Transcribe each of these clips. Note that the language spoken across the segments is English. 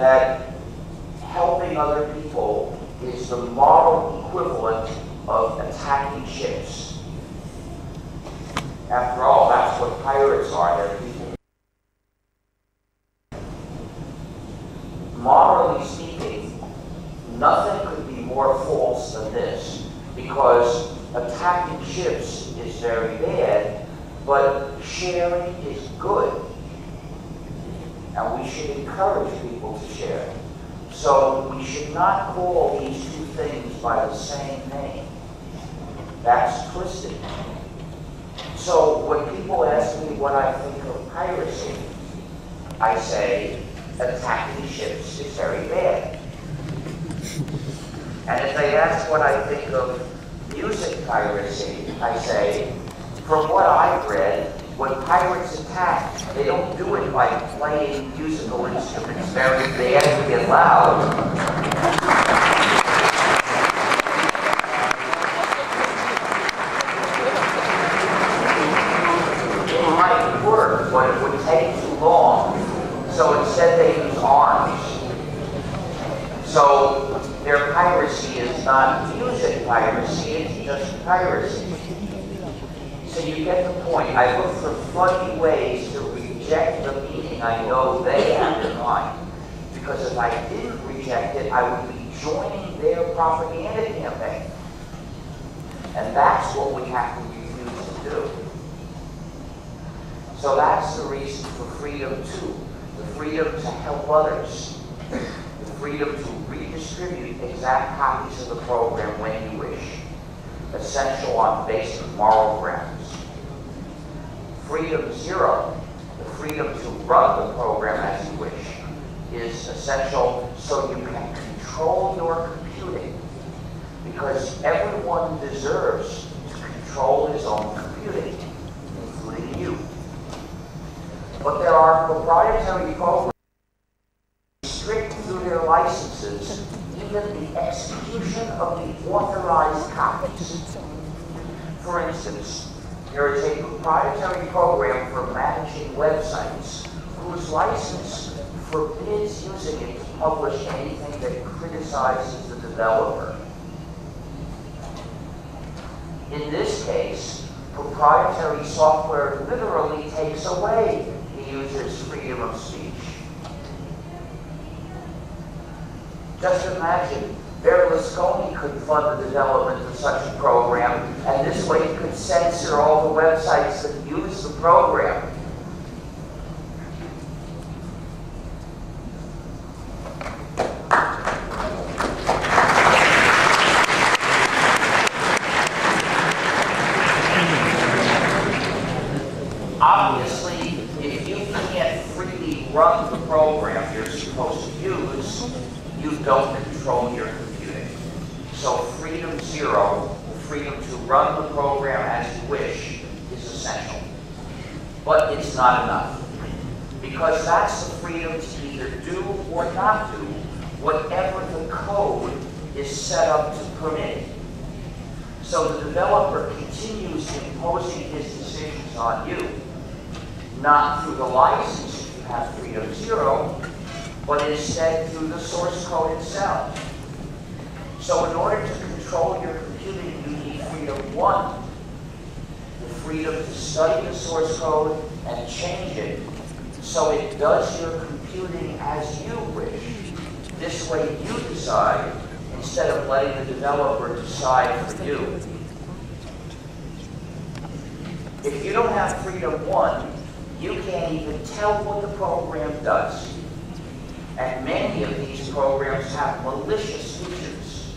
that helping other people is the moral equivalent of attacking ships. After all, that's what pirates are. They're people. Morally speaking, nothing could be more false than this, because attacking ships is very bad, but sharing is good. And we should encourage people to share. So we should not call these two things by the same name. That's twisted. So when people ask me what I think of piracy, I say attacking ships is very bad. And if they ask what I think of music piracy, I say, from what I've read, when pirates attack, they don't do it by playing musical instruments very badly and loud. It might work, but it would take too long. So instead they use arms. So their piracy is not music piracy, it's just piracy. So you get the point. I look for funny ways to reject the meaning I know they have in mind. Because if I didn't reject it, I would be joining their propaganda campaign. And that's what we have to refuse to do. So that's the reason for freedom too. The freedom to help others. The freedom to redistribute exact copies of the program when you wish. Essential on basic moral grounds. Freedom zero, the freedom to run the program as you wish, is essential so you can control your computing, because everyone deserves to control his own computing, including you. But there are proprietary programs that restrict through their licenses even the execution of the authorized copies. For instance, there is a proprietary program for managing websites whose license forbids using it to publish anything that criticizes the developer. In this case, proprietary software literally takes away the user's freedom of speech. Just imagine, Berlusconi could fund the development of such a program, and this way he could censor all the websites that use the program. Obviously, if you can't freely run the program you're supposed to use, you don't control your computing. So freedom zero, the freedom to run the program as you wish, is essential. But it's not enough. Because that's the freedom to either do or not do whatever the code is set up to permit. So the developer continues imposing his decisions on you, not through the license if you have freedom zero, but instead through the source code itself. So in order to control your computing, you need freedom one, the freedom to study the source code and change it so it does your computing as you wish. This way you decide instead of letting the developer decide for you. If you don't have freedom one, you can't even tell what the program does. And many of these programs have malicious features.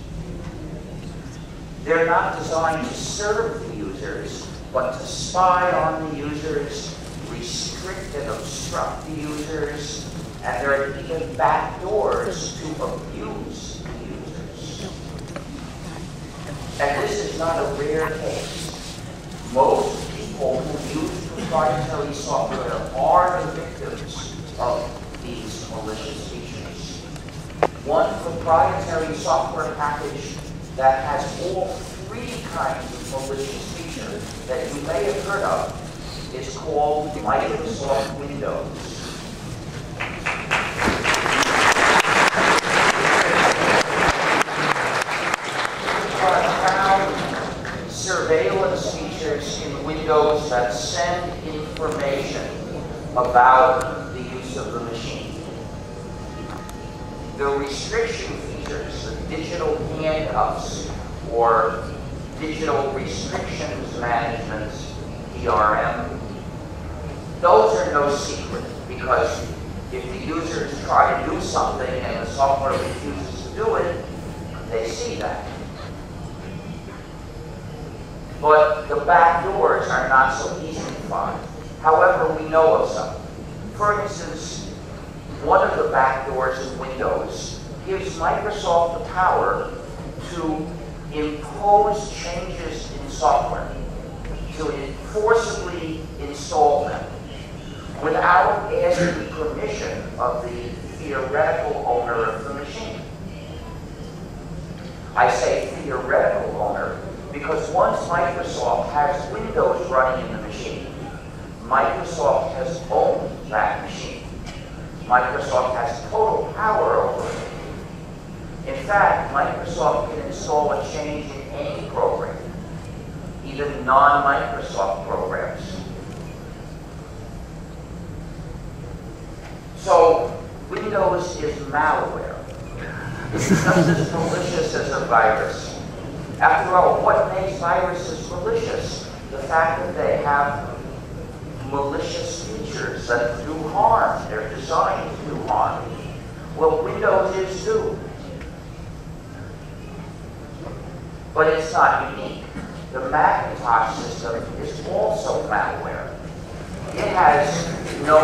They're not designed to serve the users, but to spy on the users, restrict and obstruct the users, and there are even back doors to abuse the users. And this is not a rare case. Most people who use proprietary software are the victims of these malicious features. One proprietary software package that has all three kinds of malicious features that you may have heard of is called Microsoft Windows. windows that send information about the use of the machine. The restriction features, the digital handcuffs, or digital restrictions management, DRM, those are no secret, because if the users try to do something and the software refuses to do it, they see that. But the back doors are not so easy to find. However, we know of some. For instance, one of the back doors in Windows gives Microsoft the power to impose changes in software, to forcibly install them without asking permission of the theoretical owner of the machine. I say theoretical owner because once Microsoft has Windows running in the machine, Microsoft has owned that machine. Microsoft has total power over it. In fact, Microsoft can install a change in any program, even non-Microsoft programs. So, Windows is malware. It's just as malicious as a virus. After all, what makes viruses malicious? The fact that they have malicious features that do harm. They're designed to do harm. Well, Windows is too. But it's not unique. The Macintosh system is also malware. It has no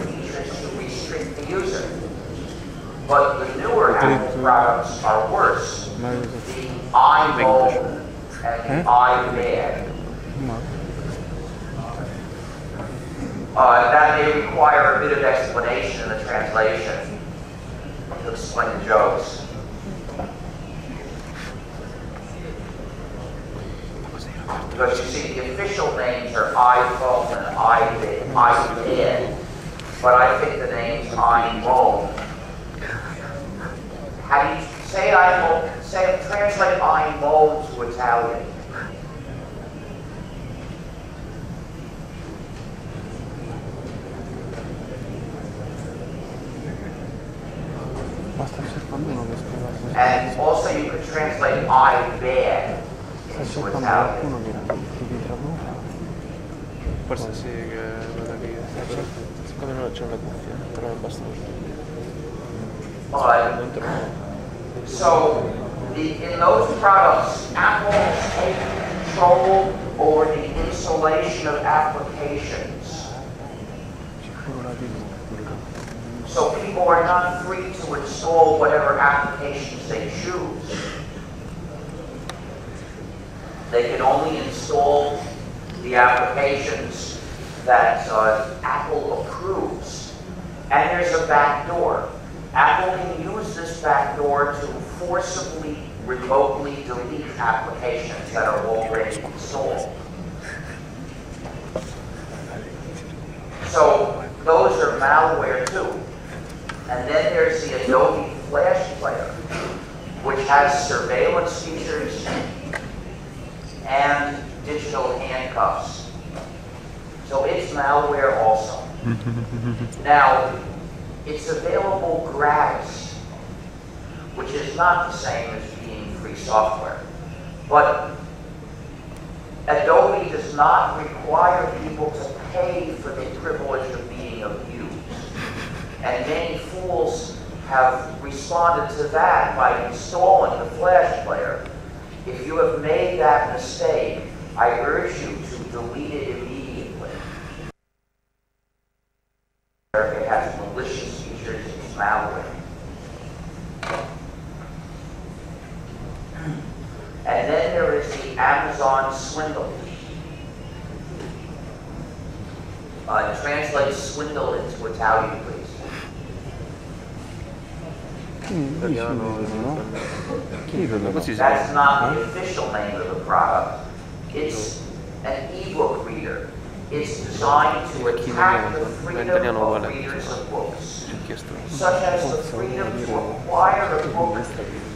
features to restrict the user. But the newer Apple products are worse. The iPhone and the iPad. That may require a bit of explanation in the translation to explain the jokes. Because you see, the official names are iPhone and iPad, but I think the name's iPhone. How do you say iPhone? Translate iPhone to Italian. And also you could translate iPad into Italian. Forse sì, che vado lì. Siccome non c'è una cuffia, però non basta. So, in those products, Apple has taken control over the installation of applications. So people are not free to install whatever applications they choose. They can only install the applications that Apple approves. And there's a back door. Apple can use this back door to forcibly, remotely delete applications that are already installed. So those are malware too. And then there's the Adobe Flash Player, which has surveillance features and digital handcuffs. So it's malware also. Now, it's available gratis, which is not the same as being free software. But Adobe does not require people to pay for the privilege of being abused. And many fools have responded to that by installing the Flash Player. If you have made that mistake, I urge you to delete it immediately. It has malicious features, it's malware. And then there is the Amazon swindle. Translate swindle into Italian, please. That's not the official name of the product. It's an e-book reader. It's designed to attack the freedom of readers of books. chiesto such as the freedom to acquire a book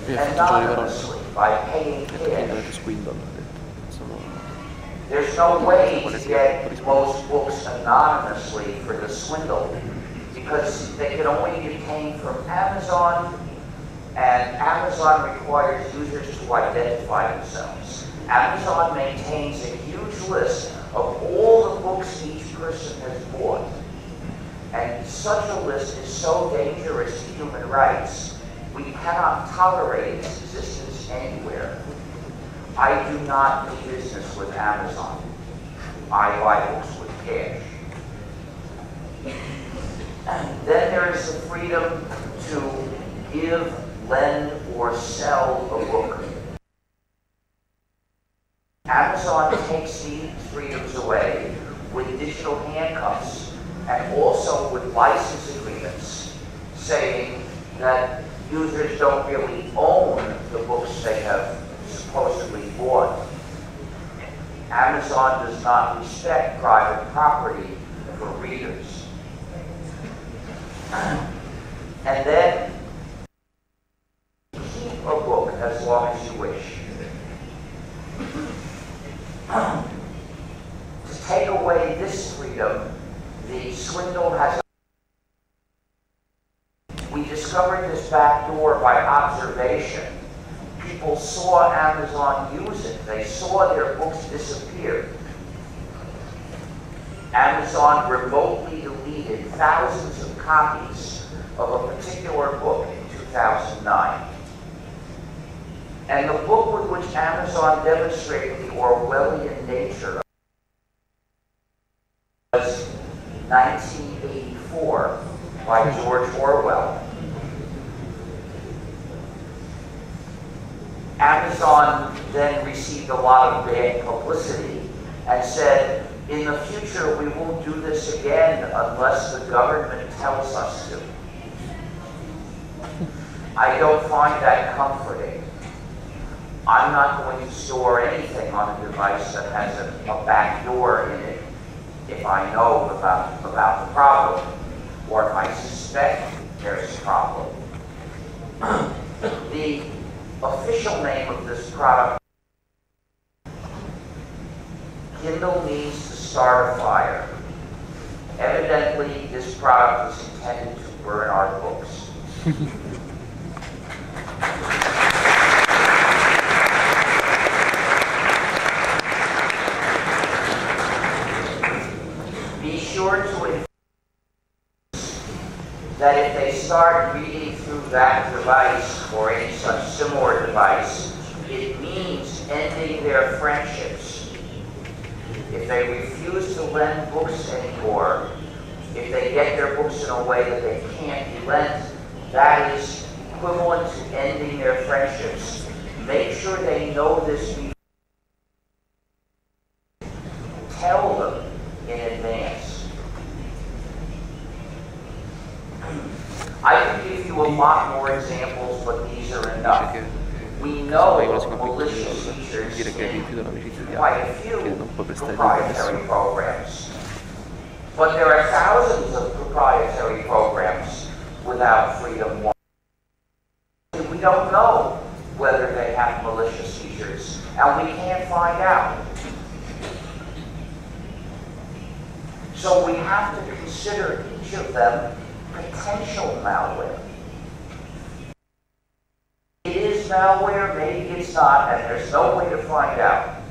anonymously by paying cash. Swindle, ha detto. Sono There's no way to get most books anonymously for the swindle because they can only be obtained from Amazon, and Amazon requires users to identify themselves. Amazon maintains a huge list of all the books each person has bought. And such a list is so dangerous to human rights, we cannot tolerate its existence anywhere. I do not do business with Amazon. I buy books with cash. And then there is the freedom to give, lend, or sell a book. Amazon takes these freedoms away with digital handcuffs and also with license agreements saying that users don't really own the books they have supposedly bought. Amazon does not respect private property for readers. And then keep a book as long as you wish. To take away this freedom, the swindle has. We discovered this back door by observation. People saw Amazon use it. They saw their books disappear. Amazon remotely deleted thousands of copies of a particular book in 2009. And the book with which Amazon demonstrated the Orwellian nature was 1984 by George Orwell. Amazon then received a lot of bad publicity and said, in the future we won't do this again unless the government tells us to. I don't find that comforting. I'm not going to store anything on a device that has a back door in it if I know about the problem, or if I suspect there's a problem. The official name of this product, Kindle means to start a fire. Evidently, this product is intended to burn our books. Be sure to inform that if they start reading through that device or any such similar device, it means ending their friendships. If they refuse to lend books anymore, if they get their books in a way that they can't be lent, that is equivalent to ending their friendships. Make sure they know this before. Tell them in advance. I can give you a lot more examples, but these are enough. We know of malicious features in quite a few proprietary programs. But there are thousands of proprietary programs without freedom. We don't know whether they have malicious features, and we can't find out. So we have to consider each of them potential malware. It is malware, maybe it's not, and there's no way to find out.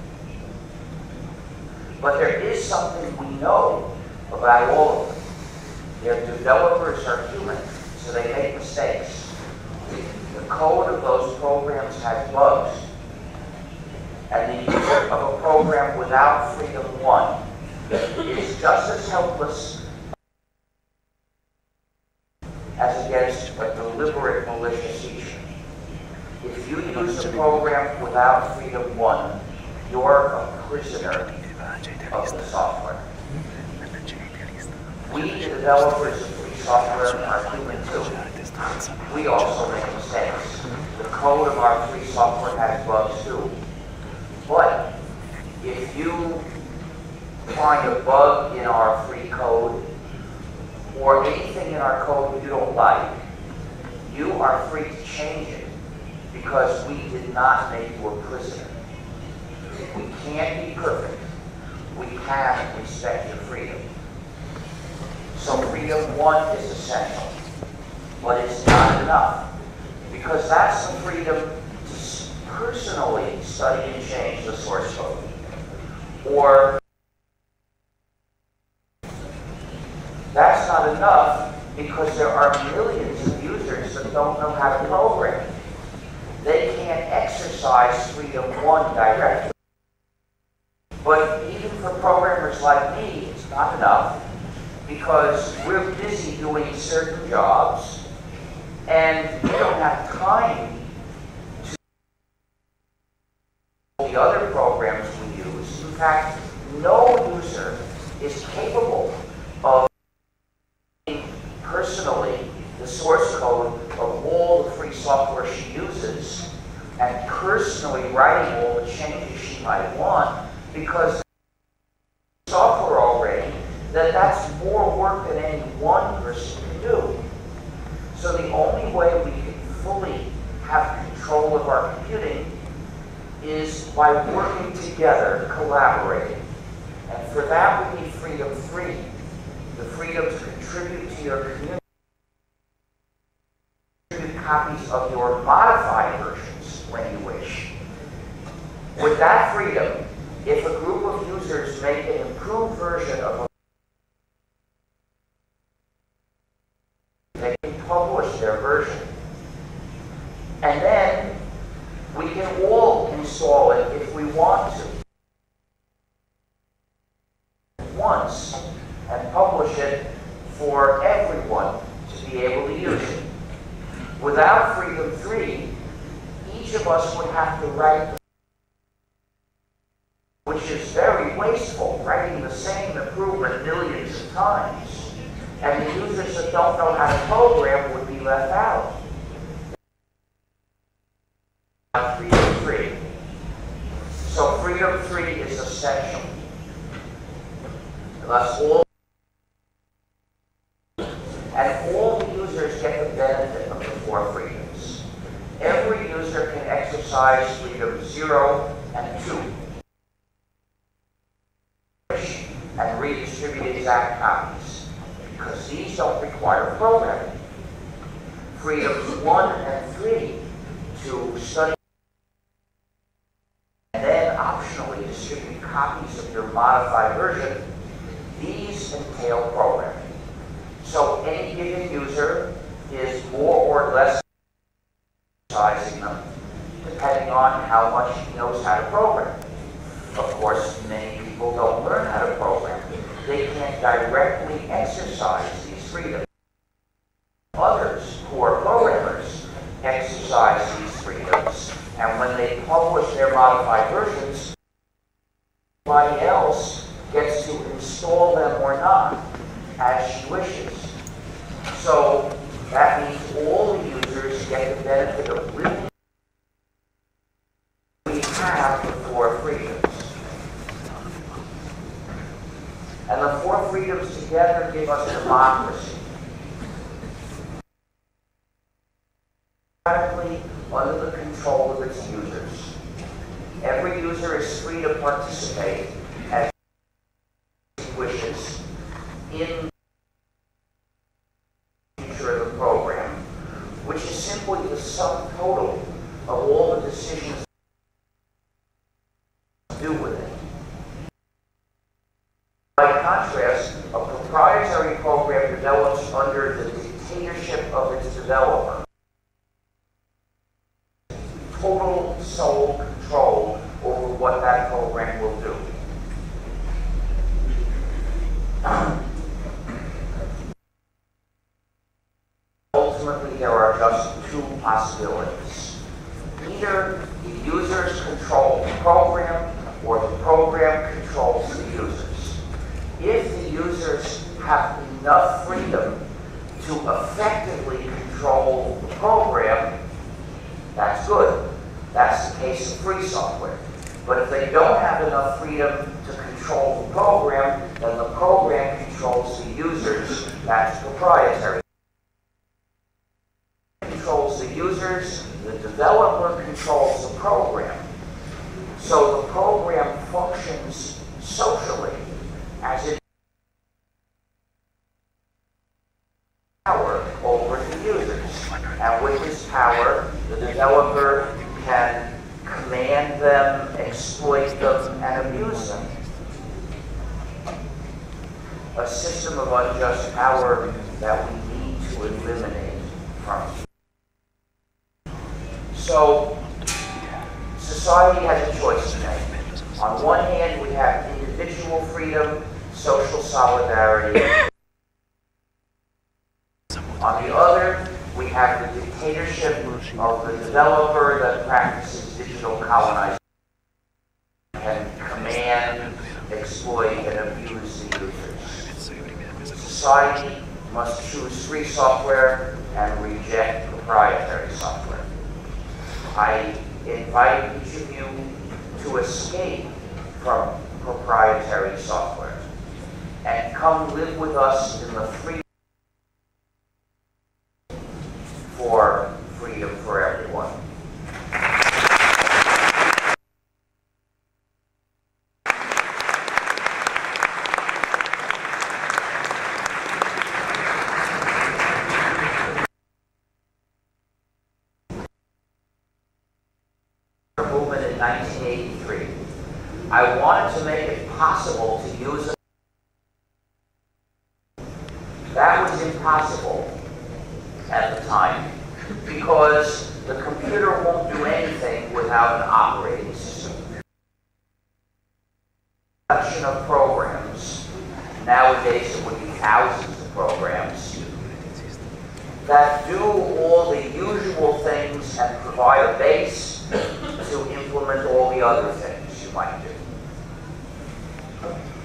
But there is something we know about all of them. Their developers are human, so they make mistakes. The code of those programs has bugs. And the user of a program without freedom one is just as helpless as against a deliberate malicious feature. If you use a program without freedom one, you're a prisoner of the software. We, the developers of free software, are human too. We also make mistakes. The code of our free software has bugs too. But if you find a bug in our free code, or anything in our code you don't like, you are free to change it because we did not make you a prisoner. We can't be perfect. We can respect your freedom. So freedom 1 is essential, but it's not enough, because that's the freedom to personally study and change the source code. Or that's not enough because there are millions of users that don't know how to program. They can't exercise freedom 1 directly. But even for programmers like me, it's not enough because we're busy doing certain jobs and we don't have time to the other programs we use. In fact, no user is capable of personally the source code of all the free software she uses and personally writing all the changes she might want, because software already that's more work than any one person can do. So the only way we can fully have control of our computing is by working together, collaborating. And for that we need freedom 3, the freedom to contribute to your community, contribute copies of your modified versions when you wish. With that freedom, if a group of users make an improved version of a they can publish their version. And then we can all install it if we want to once and publish it for everyone to be able to use it. Without freedom 3, each of us would have to write, which is very wasteful, writing the same improvement millions of times. And the users that don't know how to program would be left out. Freedom 3. So freedom 3 is essential. Thus all the users get the benefit of the 4 freedoms. Every user can exercise freedom 0 and 2 and redistribute exact copies, because these don't require programming. Freedoms 1 and 3 to study and then optionally distribute copies of your modified version, these entail programming. So any given user is more or less exercising them depending on how much he knows how to program. Of course, many people don't learn how to program. They can't directly exercise these freedoms. Others who are programmers exercise these freedoms, and when they publish their modified versions, somebody else gets to install them or not, as she wishes. So that means all the users get the benefit of living. We have the 4 freedoms. And the 4 freedoms together give us democracy. Radically under the control of its users. Every user is free to participate as he wishes in the future of the program, which is simply the sum total of all the decisions to do with it. By contrast, a proprietary program develops under the dictatorship of its developer. Total sole control over what that program will do. Ultimately, there are just 2 possibilities. Either the users control the program, or the program controls the users. If the users have enough freedom to effectively control the program, that's good. That's the case of free software. But if they don't have enough freedom to control the program, then the program controls the users, That's proprietary. Controls the users, the developer controls the program. So the program functions socially as it power over the users. And with this power, the developer can command them, exploit them, and abuse them. A system of unjust power that we need to eliminate from. So, society has a choice to make. On one hand, we have individual freedom, social solidarity. On the other, we have the dictatorship of the developer that practices digital colonization and command, exploit, and abuse the users. Society must choose free software and reject proprietary software. I invite each of you to escape from proprietary software and come live with us in the freedom for everyone. Movement in 1983. I wanted to make it possible to use it. That was impossible at the time because the computer won't do anything without an operating system. Collection of programs, nowadays it would be thousands of programs, that do all the usual things and provide a base to implement all the other things you might do.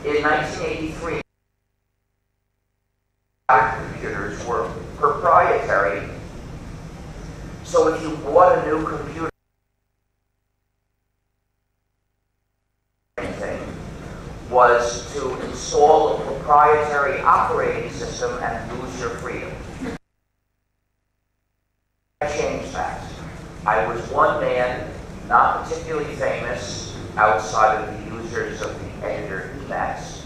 In 1983, computers were proprietary, so if you bought a new computer, thing was to install a proprietary operating system and lose your freedom. I changed that. I was one man, not particularly famous, outside of the users of the editor Emacs,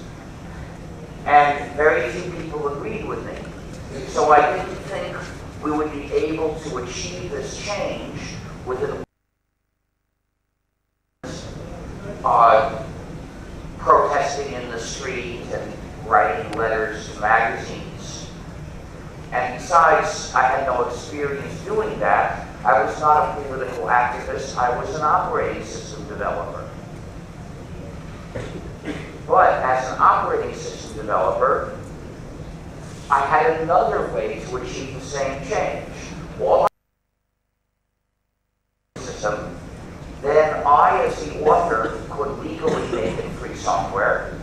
and very few people agreed with me. So I didn't think we would be able to achieve this change within protesting in the street and writing letters to magazines. And besides, I had no experience doing that. I was not a political activist, I was an operating system developer. But as an operating system developer, I had another way to achieve the same change. All system, then I, as the author, could legally make it free software,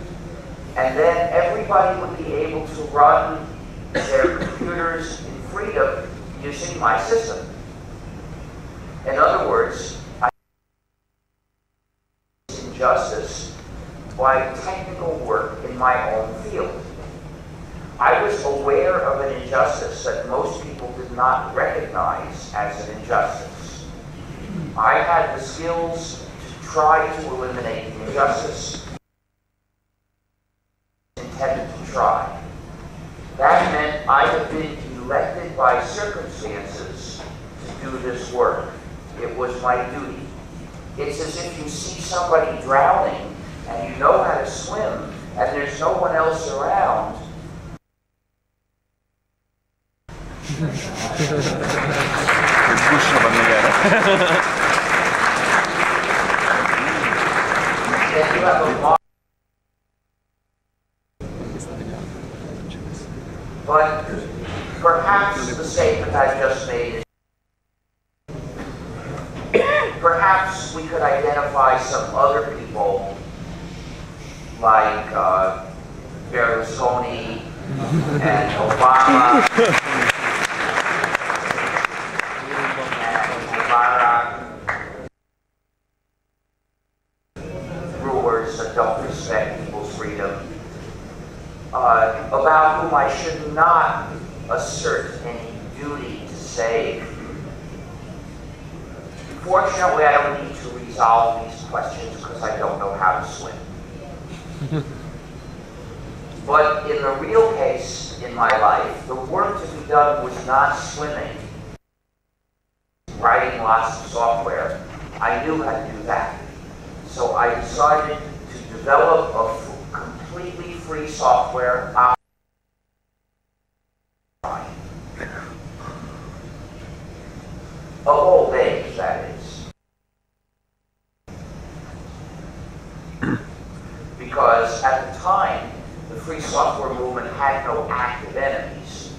and then everybody would be able to run their computers in freedom using my system. In other words, I injustice by technical work in my own field. I was aware of an injustice that most people did not recognize as an injustice. I had the skills to try to eliminate the injustice, intended to try. That meant I had been elected by circumstances to do this work. It was my duty. It's as if you see somebody drowning and you know how to swim and there's no one else around. Then you have a but perhaps the statement I just made is perhaps we could identify some other people like Berlusconi and Obama and Mubarak, rulers that don't respect people's freedom, about whom I should not assert any duty to save. Fortunately, I don't need to resolve these questions because I don't know how to swim. But in the real case in my life, the work to be done was not swimming, writing lots of software. I knew how to do that. So I decided to develop a completely free software of old age, that is. Because at the time, the free software movement had no active enemies.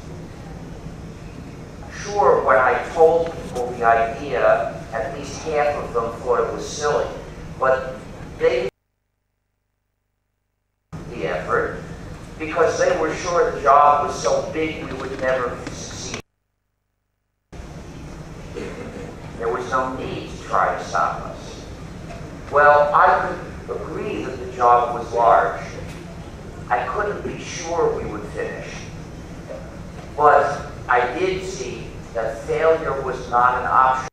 Sure, when I told people the idea, at least half of them thought it was silly, but they did the effort because they were sure the job was so big we would never succeed. There was no need to try to stop us. Well, I could agree that the job was large. I couldn't be sure we would finish. But I did see that failure was not an option.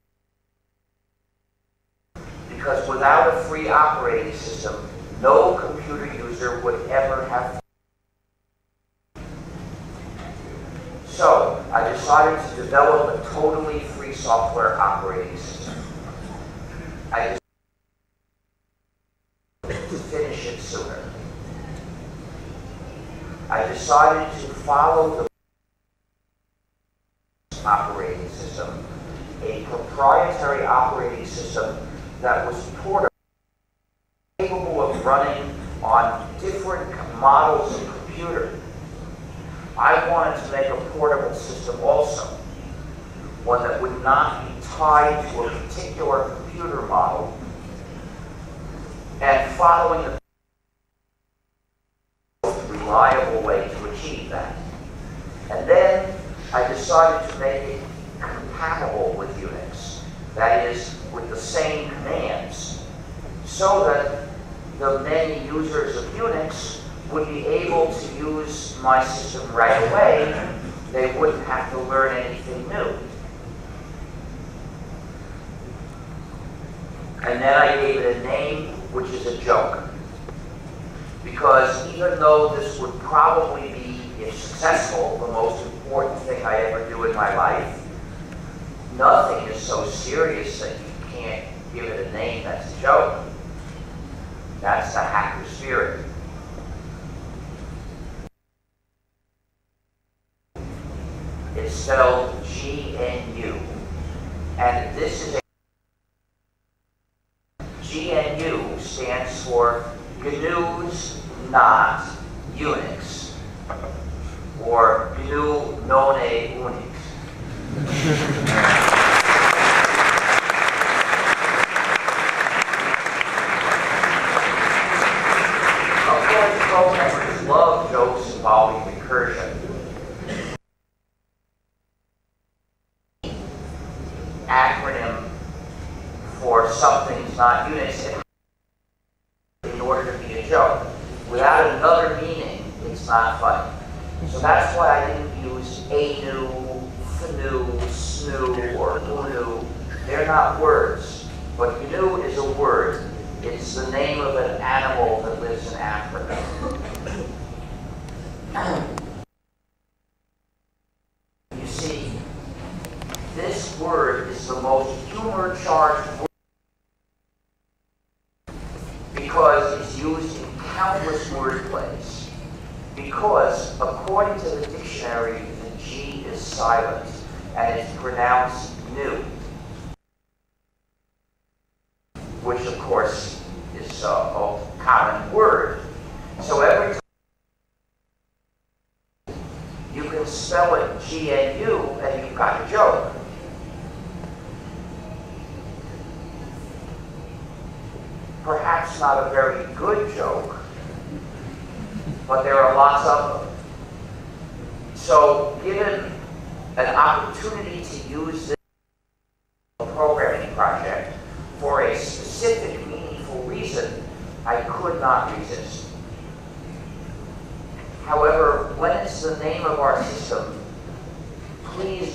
Because without a free operating system, no computer user would ever have. So I decided to develop a totally free software operating system. I decided to finish it sooner. I decided to follow the operating system, a proprietary operating system that was portable, capable of running on different models of computer. I wanted to make a portable system also, one that would not be tied to a particular computer model, and following the reliable way to achieve that. And then I decided to make it compatible with Unix, that is, with the same commands, so that the many users of Unix would be able to use my system right away. They wouldn't have to learn anything new. And then I gave it a name, which is a joke. Because even though this would probably be, if successful, the most important thing I ever do in my life, nothing is so serious that you can't give it a name that's a joke. That's the hacker spirit. It's spelled GNU. And this is a GNU stands for GNU's Not Unix, or GNU Non Unix. Of course, programmers love jokes involving recursion. Acronym for something's not Unix in order to be a joke. Without another meaning, it's not funny. So that's why I didn't use ANU, FNU, SNU, or UNU. They're not words, but GNU is a word. It's the name of an animal that lives in Africa. You see, this word is the most humor-charged word because it's used in countless wordplays. Because, according to the dictionary, the G is silent and it's pronounced new, which of course is a common word. So every time you can spell it GNU and you've got a joke. Perhaps not a very good joke, but there are lots of them. So given an opportunity to use this programming project for a specific, meaningful reason, I could not resist. However, when it's the name of our system,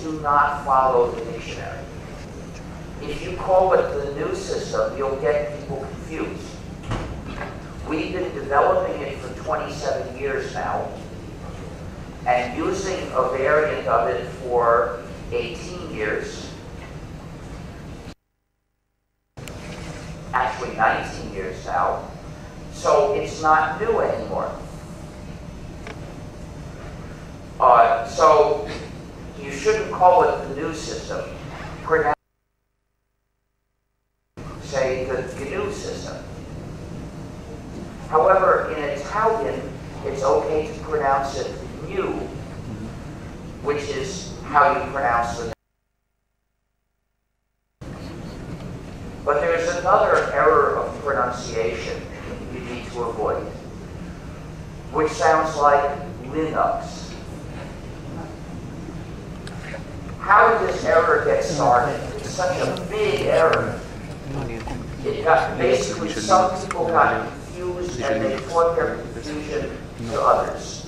do not follow the dictionary. If you call it the new system, you'll get people confused. We've been developing it for 27 years now, and using a variant of it for 18 years, actually 19 years now, so it's not new anymore. So you shouldn't call it the new system. Pronounce, say, the GNU system. However, in Italian, it's okay to pronounce it new, which is how you pronounce the name. But there's another error of pronunciation you need to avoid, which sounds like Linux. How did this error get started? It's such a big error. It got, basically, some people got confused and they taught their confusion to others.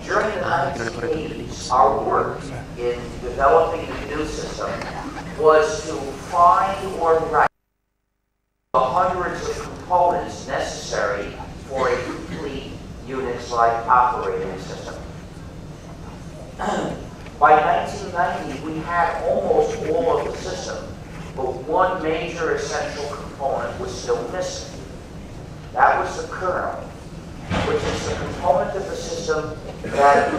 During the 1980s, our work in developing the GNU system was to find or write the hundreds of components necessary for a complete Unix-like operating system. By 1990, we had almost all of the system, but one major essential component was still missing. That was the kernel, which is the component of the system that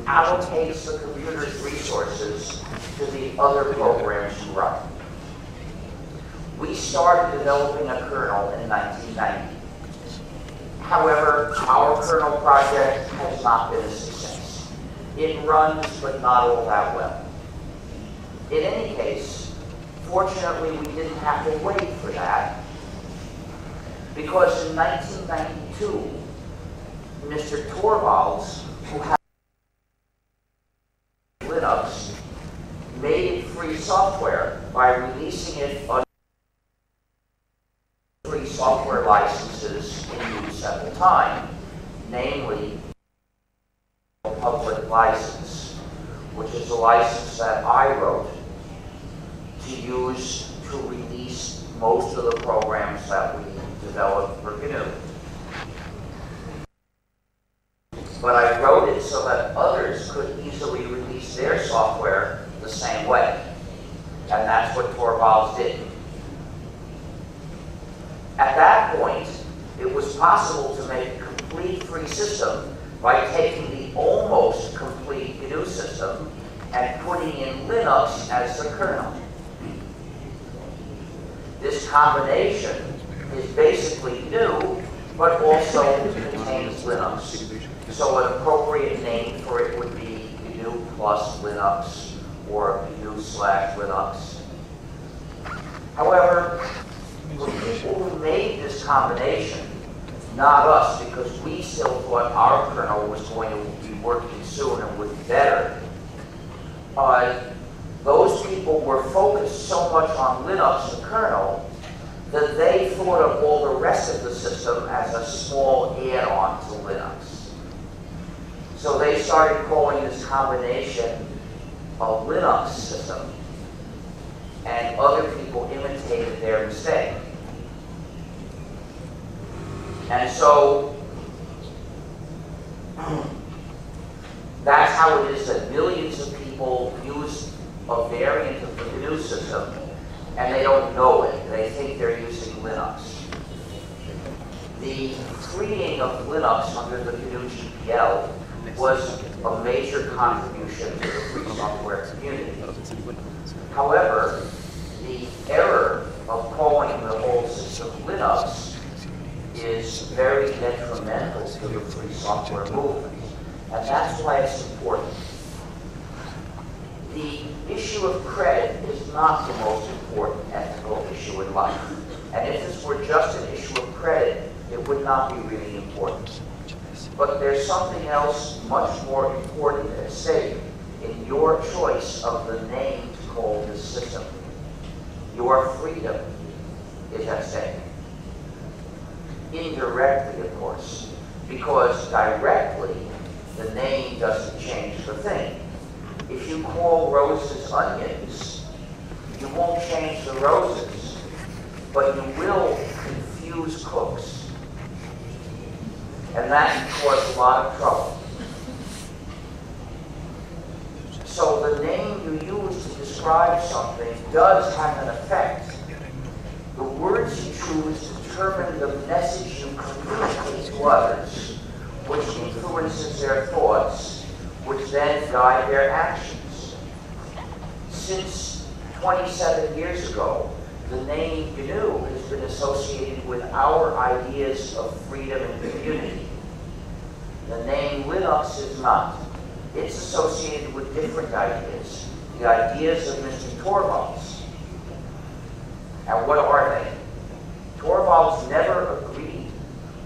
allocates the computer's resources to the other programs you run. We started developing a kernel in 1990. However, our kernel project has not been a success. It runs, but not all that well. In any case, fortunately, we didn't have to wait for that, because in 1992, Mr. Torvalds, who had Linux, made it free software by releasing it under free software licenses in use at the time, namely a public license, which is a license that I wrote to use to release most of the programs that we developed for GNU. But I wrote it so that others could easily release their software the same way. And that's what Torvalds did. At that point, it was possible to make a complete free system by taking the almost complete GNU system and putting in Linux as the kernel. This combination is basically GNU, but also contains Linux. So an appropriate name for it would be GNU plus Linux or GNU/Linux. However, the people who made this combination, not us, because we still thought our kernel was going to be working soon and would be better, those people were focused so much on Linux, the kernel, that they thought of all the rest of the system as a small add-on to Linux. So they started calling this combination a Linux system, and other people imitated their mistake. And so that's how it is that millions of people use a variant of the GNU system, and they don't know it. They think they're using Linux. The freeing of Linux under the GNU GPL was a major contribution to the free software community. However, the error of calling the whole system Linux is very detrimental to the free software movement, and that's why it's important. The issue of credit is not the most important ethical issue in life, and if this were just an issue of credit, it would not be really important. But there's something else much more important at stake in your choice of the name to call this system. Your freedom is at stake. Indirectly, of course, because directly the name doesn't change the thing. If you call roses onions, you won't change the roses, but you will confuse cooks. And that can cause a lot of trouble. So the name you use to describe something does have an effect. The words you choose determine the message you communicate to others, which influences their thoughts, which then guide their actions. Since 27 years ago, the name GNU has been associated with our ideas of freedom and community. The name Linux is not. It's associated with different ideas, the ideas of Mr. Torvalds. And what are they? Torvalds never agreed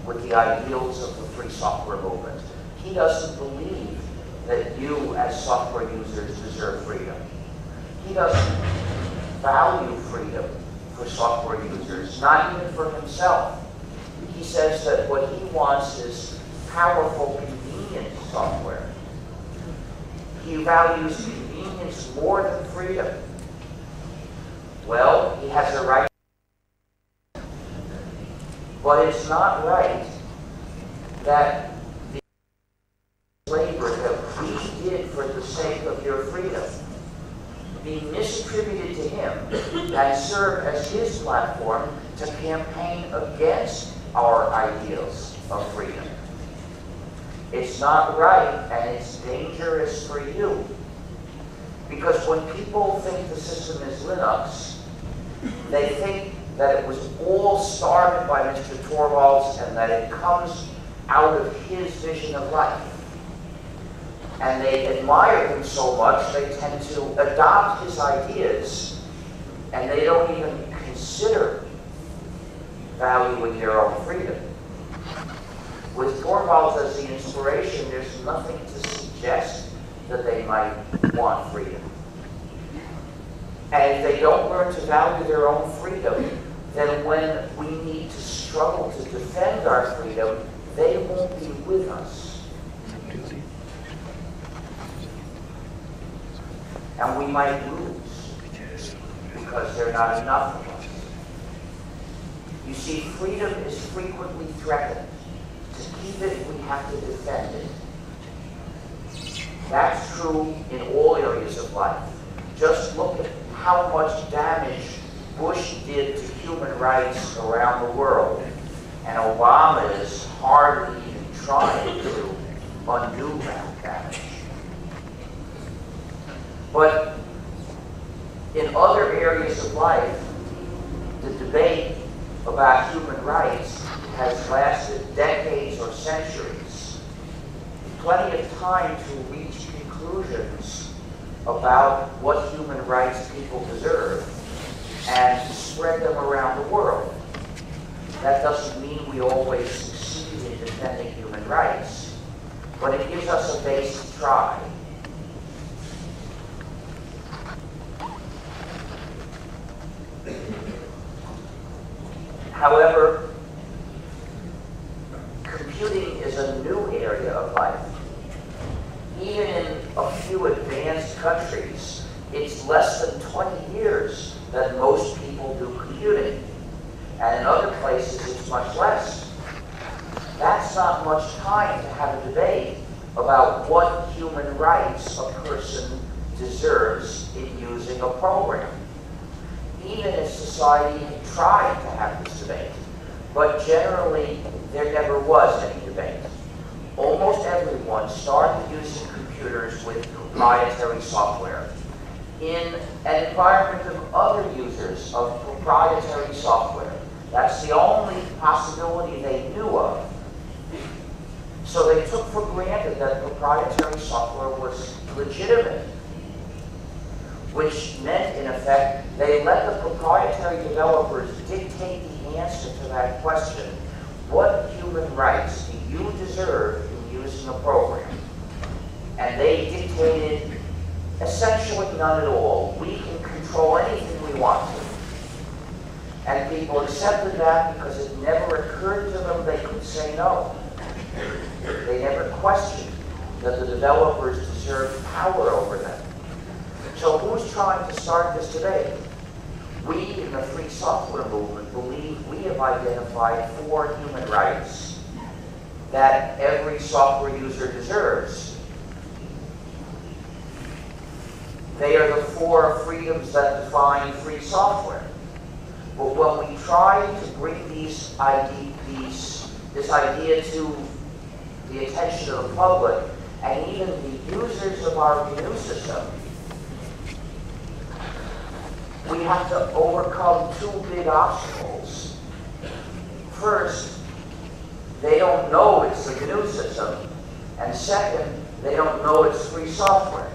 with the ideals of the free software movement. He doesn't believe that you as software users deserve freedom. He doesn't value freedom for software users, not even for himself. He says that what he wants is powerful, convenient software. He values convenience more than freedom. Well, he has a right, but it's not right that the labor that we did for the sake of your freedom be misattributed to him and serve as his platform to campaign against our ideals of freedom. It's not right, and it's dangerous for you. Because when people think the system is Linux, they think that it was all started by Mr. Torvalds and that it comes out of his vision of life. And they admire him so much, they tend to adopt his ideas, and they don't even consider valuing their own freedom. With Torvalds as the inspiration, there's nothing to suggest that they might want freedom. And if they don't learn to value their own freedom, then when we need to struggle to defend our freedom, they won't be with us. And we might lose because they're not enough of us. You see, freedom is frequently threatened. To keep it, we have to defend it. That's true in all areas of life. Just look at how much damage Bush did to human rights around the world. And Obama is hardly even trying to undo that damage. But in other areas of life, the debate about human rights has lasted decades or centuries. Plenty of time to reach conclusions about what human rights people deserve and to spread them around the world. That doesn't mean we always succeed in defending human rights, but it gives us a base to try. However, computing is a new area of life. Even in a few advanced countries, it's less than 20 years that most people do computing. And in other places, it's much less. That's not much time to have a debate about what human rights a person deserves in using a program. Even if society had tried to have this debate, but generally there never was any debate. Almost everyone started using computers with proprietary software. In an environment of other users of proprietary software, that's the only possibility they knew of. So they took for granted that proprietary software was legitimate, which meant, in effect, they let the proprietary developers dictate the answer to that question. What human rights do you deserve in using a program? And they dictated essentially none at all. We can control anything we want to. And people accepted that because it never occurred to them they could say no. They never questioned that the developers deserved power over them. So who's trying to start this debate? We in the free software movement believe we have identified 4 human rights that every software user deserves. They are the 4 freedoms that define free software. But when we try to bring this idea to the attention of the public and even the users of our GNU system, we have to overcome 2 big obstacles. First, they don't know it's the GNU system, and second, they don't know it's free software.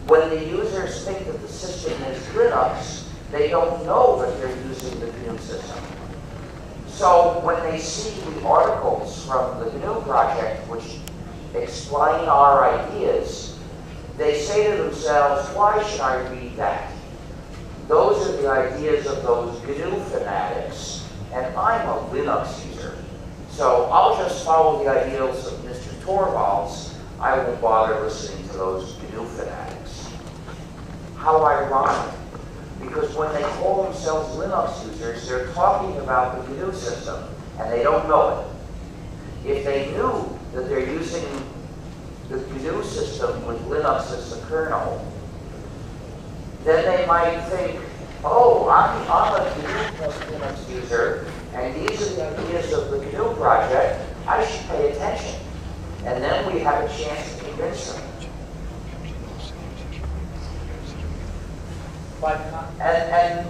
When the users think that the system is Linux, they don't know that they're using the GNU system. So when they see the articles from the GNU project which explain our ideas, they say to themselves, why should I read that? Those are the ideas of those GNU fanatics, and I'm a Linux user. So I'll just follow the ideals of Mr. Torvalds. I won't bother listening to those GNU fanatics. How ironic, because when they call themselves Linux users, they're talking about the GNU system, and they don't know it. If they knew that they're using the GNU system with Linux as the kernel, then they might think, oh, I'm a GNU plus Linux user, and these are the ideas of the GNU project, I should pay attention. And then we have a chance to convince them. And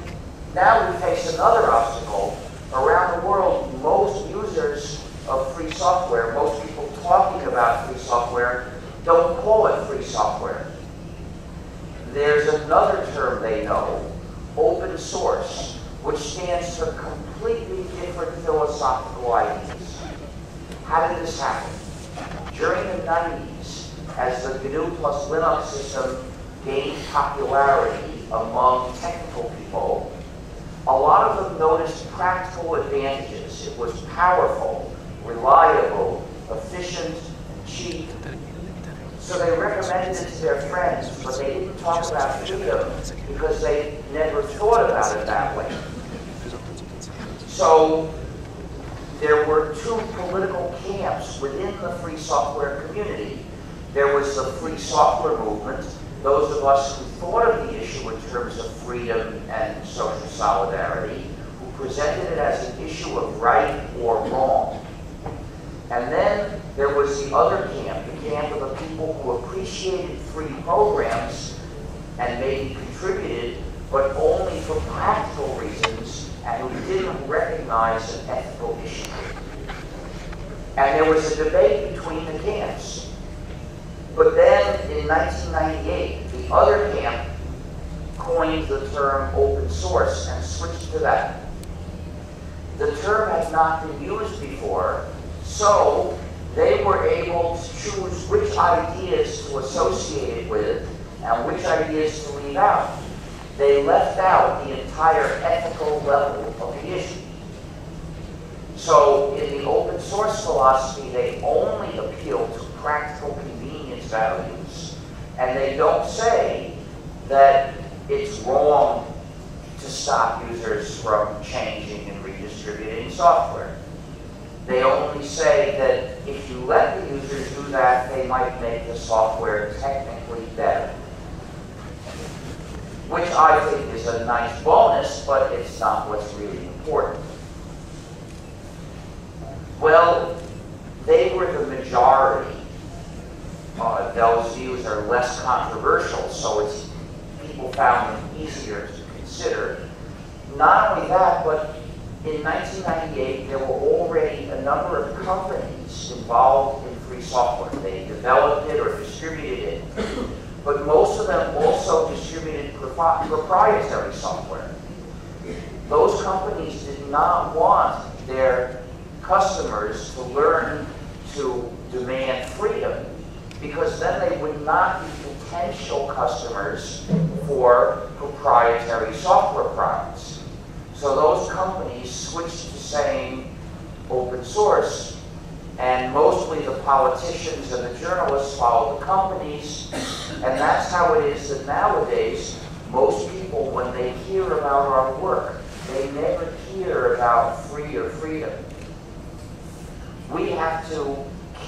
now we face another obstacle. Around the world, most users of free software, most people talking about free software, don't call it free software. There's another term they know, open source, which stands for completely different philosophical ideas. How did this happen? During the 90s, as the GNU plus Linux system gained popularity among technical people, a lot of them noticed practical advantages. It was powerful, reliable, efficient, and cheap. So they recommended it to their friends, but they didn't talk about freedom because they never thought about it that way. So there were 2 political camps within the free software community. There was the free software movement, those of us who thought of the issue in terms of freedom and social solidarity, who presented it as an issue of right or wrong. And then there was the other camp, the camp of the people who appreciated free programs and maybe contributed, but only for practical reasons, and who didn't recognize an ethical issue. And there was a debate between the camps. But then in 1998, the other camp coined the term open source and switched to that. The term had not been used before, so they were able to choose which ideas to associate it with and which ideas to leave out. They left out the entire ethical level of the issue. So in the open source philosophy, they only appeal to practical convenience values, and they don't say that it's wrong to stop users from changing and redistributing software. They only say that if you let the users do that, they might make the software technically better. Which I think is a nice bonus, but it's not what's really important. Well, they were the majority. Those views are less controversial, so people found them easier to consider. Not only that, but in 1998, there were already a number of companies involved in free software. They developed it or distributed it, but most of them also distributed proprietary software. Those companies did not want their customers to learn to demand freedom, because then they would not be potential customers for proprietary software products. So those companies switched to saying open source, and mostly the politicians and the journalists followed the companies, And that's how it is that nowadays, most people, when they hear about our work, they never hear about free or freedom. We have to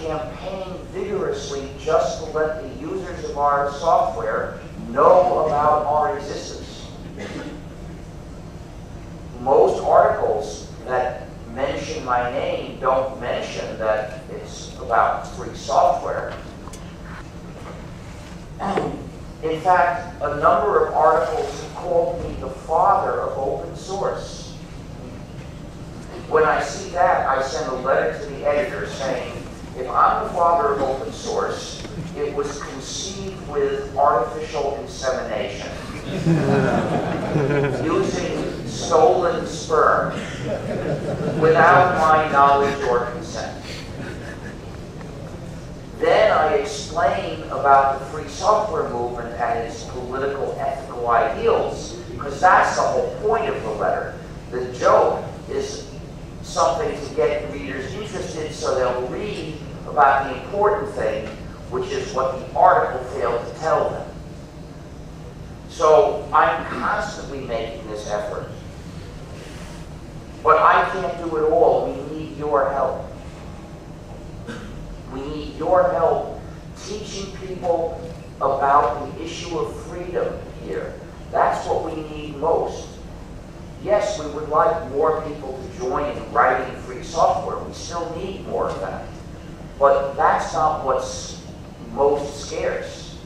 campaign vigorously just to let the users of our software know about our existence. Most articles that mention my name don't mention that it's about free software. In fact, a number of articles have called me the father of open source. When I see that, I send a letter to the editor saying, if I'm the father of open source, it was conceived with artificial insemination, using stolen sperm, without my knowledge or consent. Then I explain about the free software movement and its political, ethical ideals, because that's the whole point of the letter. The joke is something to get readers interested so they'll read about the important thing, which is what the article failed to tell them. So I'm constantly making this effort. But I can't do it all. We need your help. We need your help teaching people about the issue of freedom here. That's what we need most. Yes, we would like more people to join in writing free software. We still need more of that. But that's not what's most scarce.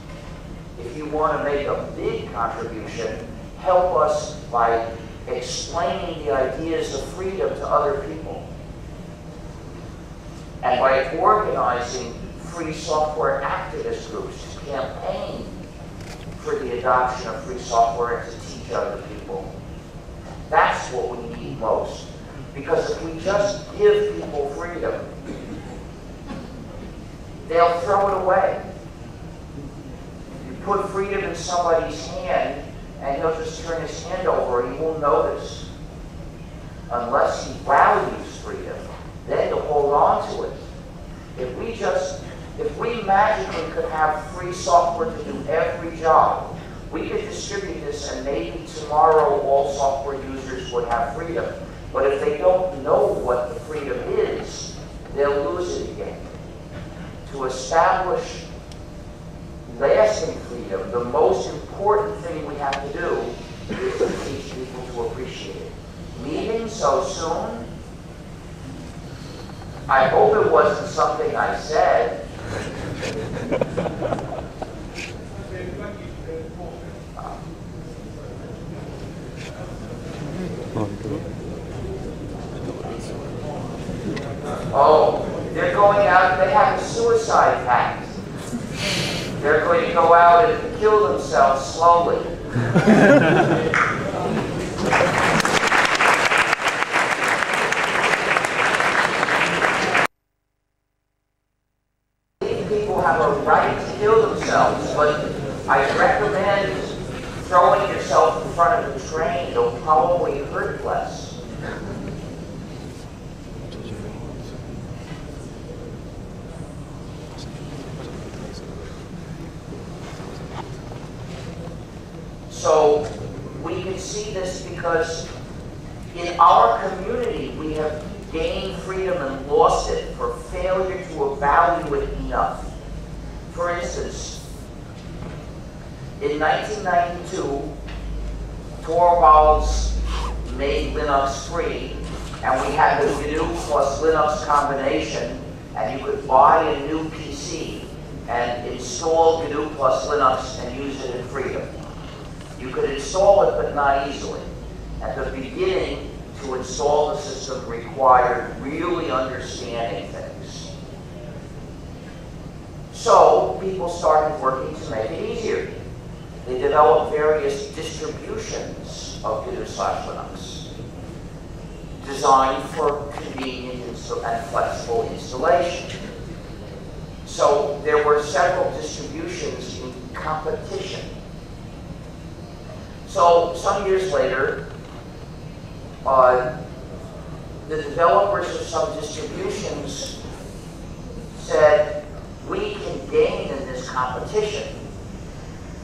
If you want to make a big contribution, help us by explaining the ideas of freedom to other people. And by organizing free software activist groups to campaign for the adoption of free software and to teach other people. That's what we need most. Because if we just give people freedom, they'll throw it away. You put freedom in somebody's hand, and he'll just turn his hand over and he won't notice. Unless he values freedom, then he'll hold on to it. If we magically could have free software to do every job, we could distribute this and maybe tomorrow all software users would have freedom. But if they don't know what the freedom is, they'll lose it again. To establish lasting freedom, the most important thing we have to do is to teach people to appreciate it. Meeting so soon? I hope it wasn't something I said. Oh, they're going out, they have a suicide pact. They're going to go out and kill themselves slowly. People have a right to kill themselves, but I recommend throwing yourself in front of the train. It'll probably hurt less. So we can see this because in our community we have gained freedom and lost it for failure to evaluate enough. For instance, in 1992, Torvalds made Linux free, and we had the GNU plus Linux combination, and you could buy a new PC and install GNU plus Linux and use it in freedom. You could install it, but not easily. At the beginning, to install the system required really understanding things. So people started working to make it easier. They developed various distributions of GNU/Linux, designed for convenient and flexible installation. So there were several distributions in competition. So some years later, the developers of some distributions said, we can gain in this competition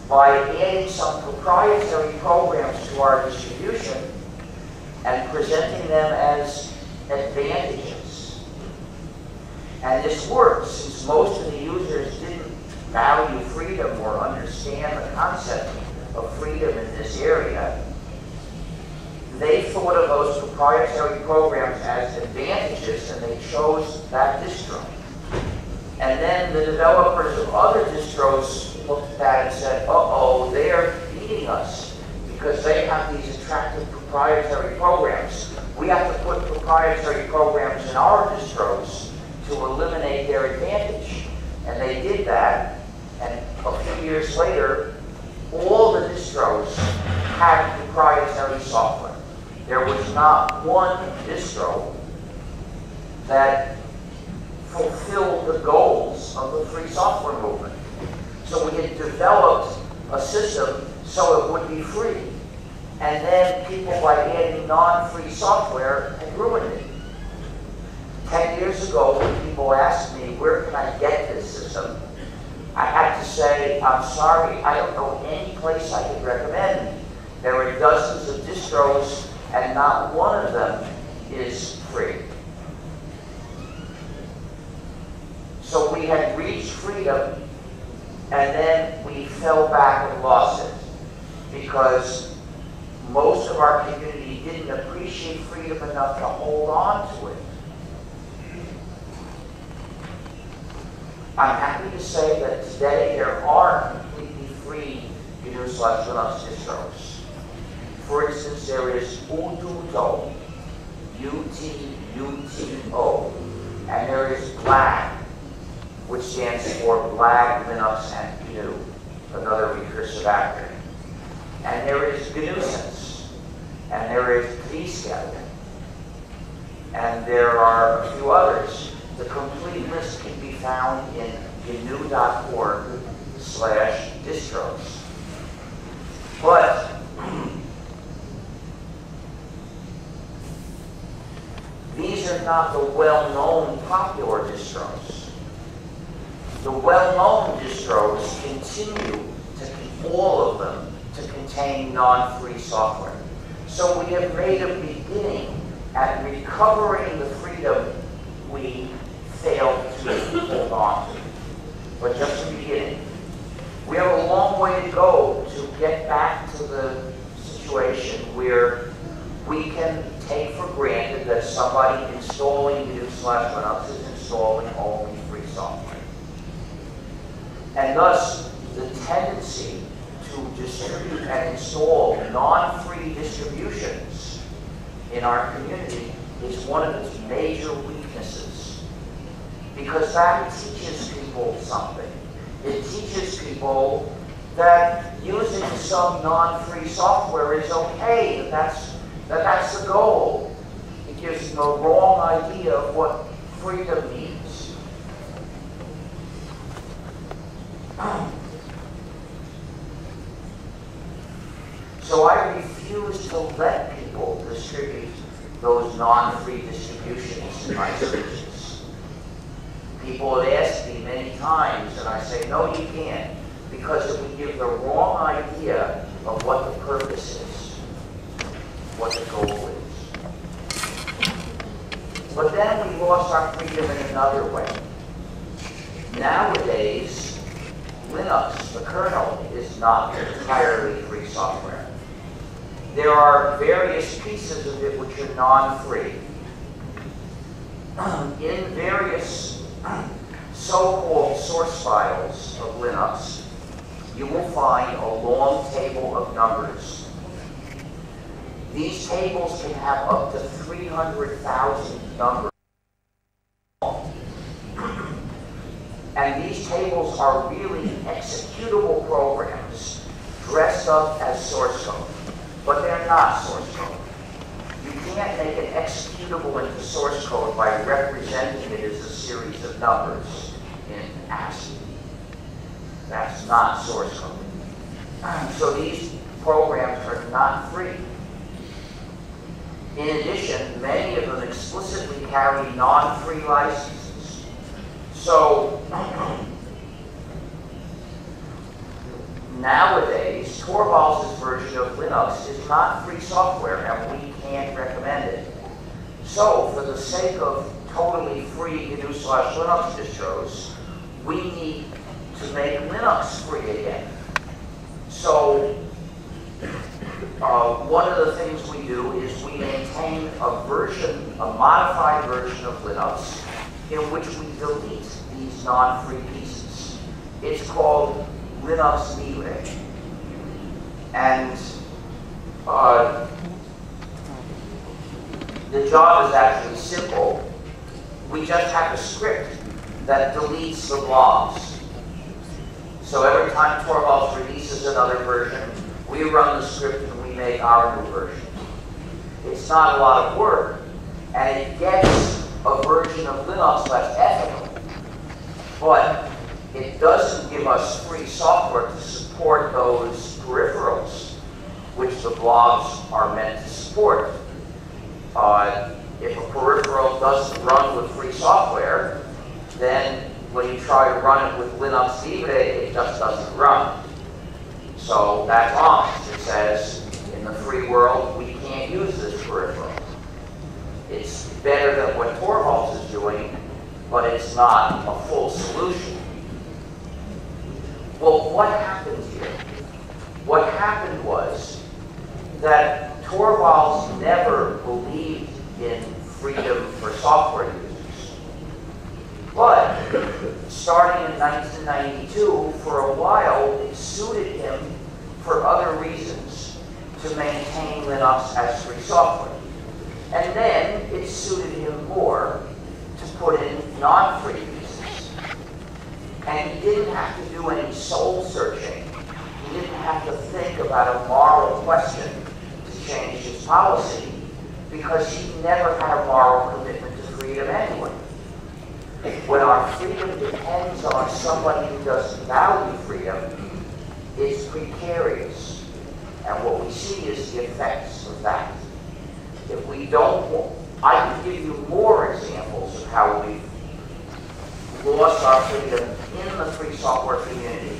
by adding some proprietary programs to our distribution and presenting them as advantages. And this works since most of the users didn't value freedom or understand the concept of freedom in this area. They thought of those proprietary programs as advantages, and they chose that distro. And then the developers of other distros looked at that and said, uh-oh, they're beating us because they have these attractive proprietary programs. We have to put proprietary programs in our distros to eliminate their advantage. And they did that, and a few years later, all the distros had proprietary software. There was not one distro that fulfilled the goals of the free software movement. So we had developed a system so it would be free. And then people, by adding non-free software, had ruined it. 10 years ago, when people asked me, where can I get this system? I had to say, I'm sorry, I don't know any place I could recommend. There are dozens of distros, and not one of them is free. So we had reached freedom, and then we fell back and lost it because most of our community didn't appreciate freedom enough to hold on to it. I'm happy to say that today there are completely free GNU/Linux distros. For instance, there is Ututo, U-T-U-T-O, and there is BLAG, which stands for BLAG, Linux, and GNU, another recursive acronym. And there is GNUsense, and there is Vscaler, and there are a few others. The complete list can be found in gnu.org/distros. But these are not the well-known popular distros. The well-known distros continue to keep all of them to contain non-free software. So we have made a beginning at recovering the freedom we failed to hold on to. But just the beginning. We have a long way to go to get back to the situation where we can take for granted that somebody installing GNU/Linux is installing only free software. And thus, the tendency to distribute and install non-free distributions in our community is one of its major weaknesses. Because that teaches people something. It teaches people that using some non-free software is okay, that's the goal. It gives them a wrong idea of what freedom means. So I refuse to let people distribute those non-free distributions in my churches. People have asked me many times, and I say, no, you can't, because it would give the wrong idea of what the purpose is, what the goal is. But then we lost our freedom in another way. Nowadays, Linux, the kernel, is not entirely free software. There are various pieces of it which are non-free. In various so-called source files of Linux, you will find a long table of numbers. These tables can have up to 300,000 numbers. And these tables are really executable programs dressed up as source code. But they're not source code. You can't make an executable into source code by representing it as a series of numbers in ASCII. That's not source code. So these programs are not free. In addition, many of them explicitly carry non-free licenses. So nowadays, Torvalds' version of Linux is not free software, and we can't recommend it. So, for the sake of totally free GNU/Linux distros, we need to make Linux free again. So, one of the things we do is we maintain a modified version of Linux in which we delete these non-free pieces. It's called Linux libero. And the job is actually simple. We just have a script that deletes the blobs. So every time Torvalds releases another version, we run the script and we make our new version. It's not a lot of work, and it gets a version of Linux that's ethical, but it doesn't give us free software to support those peripherals, which the blobs are meant to support. If a peripheral doesn't run with free software, then when you try to run it with Linux libero, it just doesn't run. So that's honest. It says, in the free world, we can't use this peripheral. It's better than what Torvalds is doing, but it's not a full solution. Well, what happened here? What happened was that Torvalds never believed in freedom for software users. But starting in 1992, for a while, it suited him for other reasons to maintain Linux as free software. And then it suited him more to put in non-free pieces. And he didn't have to do any soul searching. He didn't have to think about a moral question to change his policy, because he never had a moral commitment to freedom anyway. When our freedom depends on somebody who doesn't value freedom, it's precarious. And what we see is the effects of that. If we don't, I can give you more examples of how we've lost our freedom in the free software community,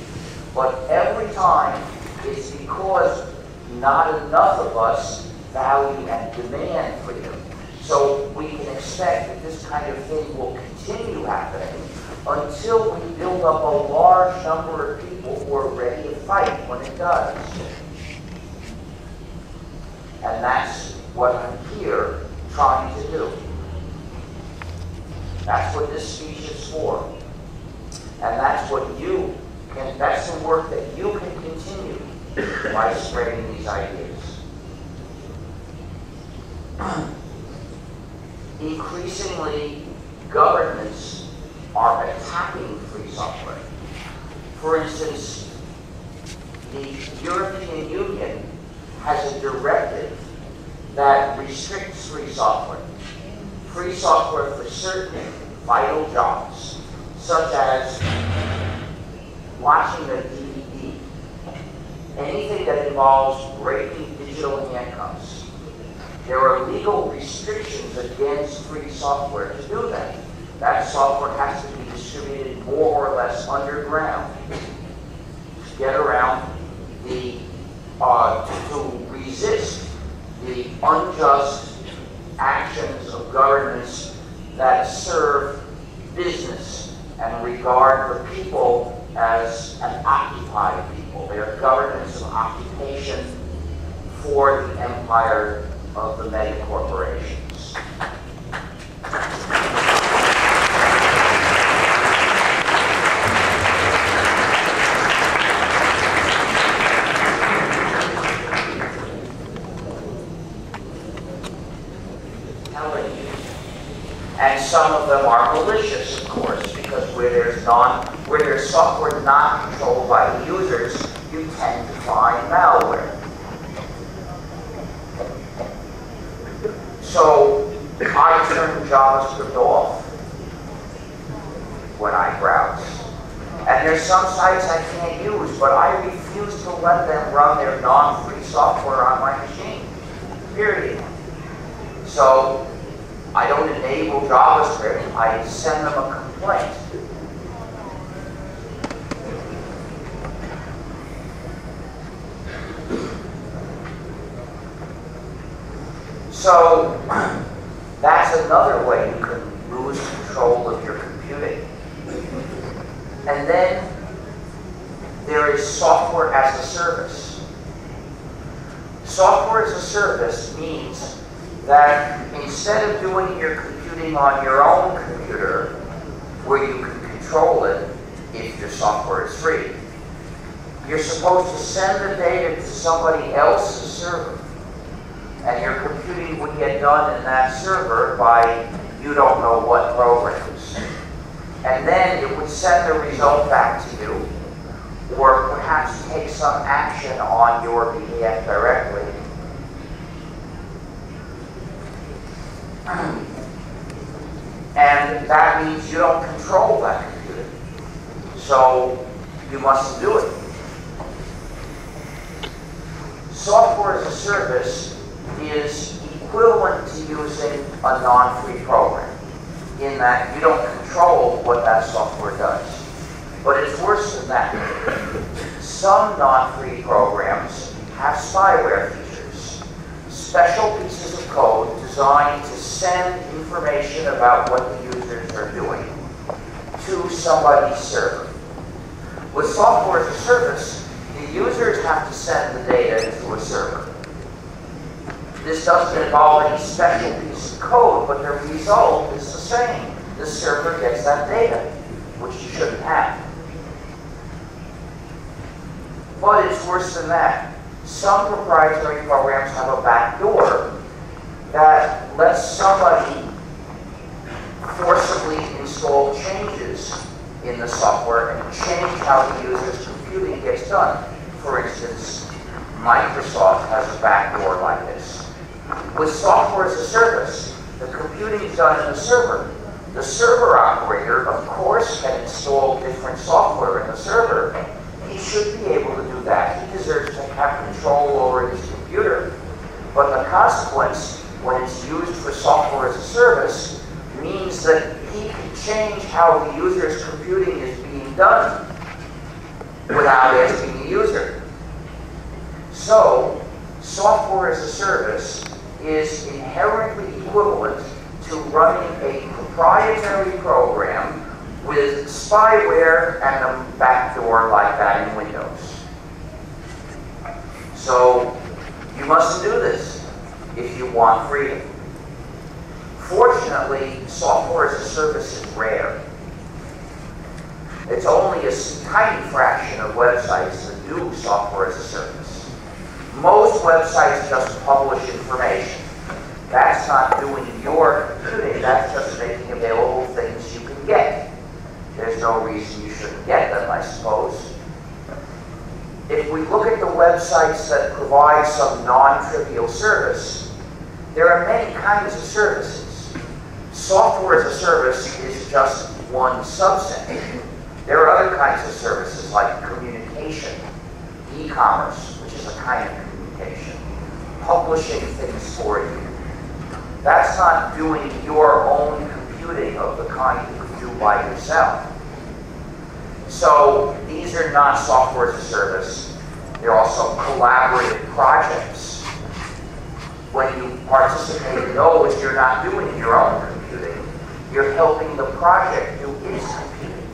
but every time it's because not enough of us value and demand freedom. So we can expect that this kind of thing will continue happening until we build up a large number of people who are ready to fight when it does. And that's what I'm here trying to do. That's what this speech is for. And that's what you can, that's the work that you can continue by spreading these ideas. Increasingly, governments are attacking free software. For instance, the European Union has a directive that restricts free software. Free software for certain vital jobs, such as watching a DVD, anything that involves breaking digital handcuffs. There are legal restrictions against free software to do that. That software has to be distributed more or less underground to get around the, to resist the unjust actions of governments that serve business and regard the people as an occupied people. They are governments of occupation for the empire of the mega corporations. And some of them are malicious, of course, because where there's software not controlled by the users, you tend to find malware. So I turn JavaScript off when I browse. And there's some sites I can't use, but I refuse to let them run their non-free software on my machine, period. So I don't enable JavaScript, I send them a complaint. So that's another way you can lose control of your computing. And then there is software as a service. Software as a service means that instead of doing your computing on your own computer, where you can control it if your software is free, you're supposed to send the data to somebody else's server. And your computing would get done in that server by you don't know what programs. And then it would send the result back to you, or perhaps take some action on your behalf directly. And that means you don't control that computer. So you mustn't do it. Software as a service is equivalent to using a non-free program, in that you don't control what that software does. But it's worse than that. Some non-free programs have spyware features, special pieces of code designed to send information about what the users are doing to somebody's server. With software as a service, the users have to send the data to a server. This doesn't involve any special piece of code, but the result is the same. The server gets that data, which you shouldn't have. But it's worse than that. Some proprietary programs have a backdoor that lets somebody forcibly install changes in the software and change how the user's computing gets done. For instance, Microsoft has a backdoor like this. With software as a service, the computing is done in the server. The server operator, of course, can install different software in the server. He should be able to do that. He deserves to have control over his computer. But the consequence, when it's used for software as a service, means that he can change how the user's computing is being done without asking the user. So, software as a service is inherently equivalent to running a proprietary program with spyware and a backdoor like that in Windows. So you mustn't do this if you want freedom. Fortunately, software as a service is rare. It's only a tiny fraction of websites that do software as a service. Most websites just publish information. That's not doing your computing, that's just making available things you can get. There's no reason you shouldn't get them, I suppose. If we look at the websites that provide some non-trivial service, there are many kinds of services. Software as a service is just one subset. There are other kinds of services like communication, e-commerce, which is a kind of communication, publishing things for you. That's not doing your own computing of the kind you could do by yourself. So these are not software as a service. They're also collaborative projects. When you participate in those, you're not doing your own computing. You're helping the project do its computing.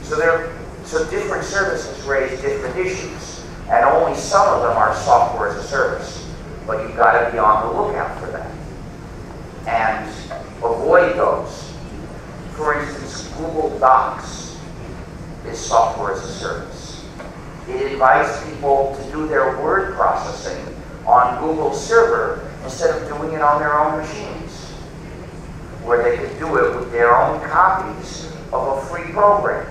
So different services raise different issues, and only some of them are software as a service. But you've got to be on the lookout for that and avoid those. For instance, Google Docs is software as a service. It invites people to do their word processing on Google's server instead of doing it on their own machines, where they could do it with their own copies of a free program.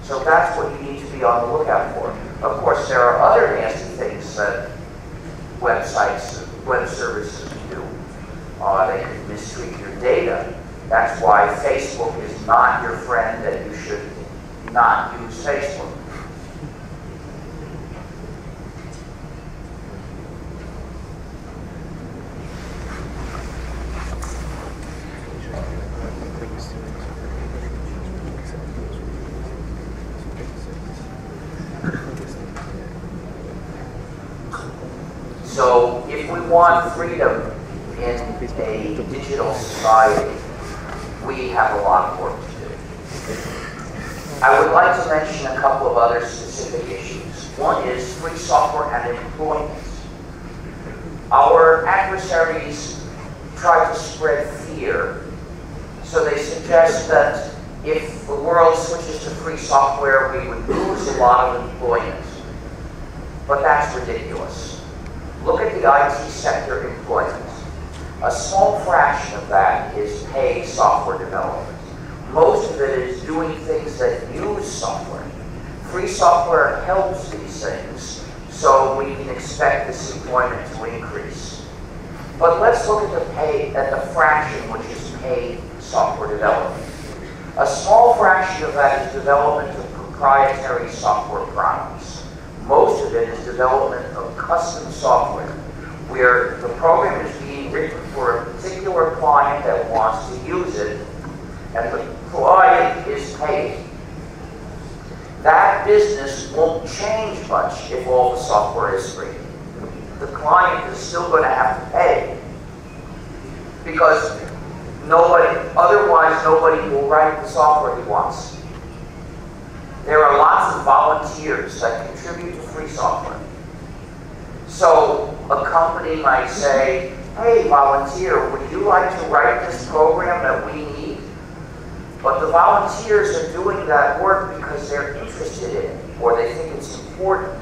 So that's what you need to be on the lookout for. Of course, there are other nasty things that websites, web services can do. They can mistreat your data. That's why Facebook is not your friend, and you should not use Facebook. So we want freedom in a digital society, we have a lot of work to do. I would like to mention a couple of other specific issues. One is free software and employment. Our adversaries try to spread fear, so they suggest that if the world switches to free software, we would lose a lot of employment. But that's ridiculous. Look at the IT sector employment. A small fraction of that is paid software development. Most of it is doing things that use software. Free software helps these things, so we can expect this employment to increase. But let's look at the fraction which is paid software development. A small fraction of that is development of proprietary software products. Most of it is development of custom software, where the program is being written for a particular client that wants to use it, and the client is paid. That business won't change much if all the software is free. The client is still going to have to pay, because otherwise nobody will write the software he wants. There are lots of volunteers that contribute to free software. So a company might say, hey, volunteer, would you like to write this program that we need? But the volunteers are doing that work because they're interested in it, or they think it's important.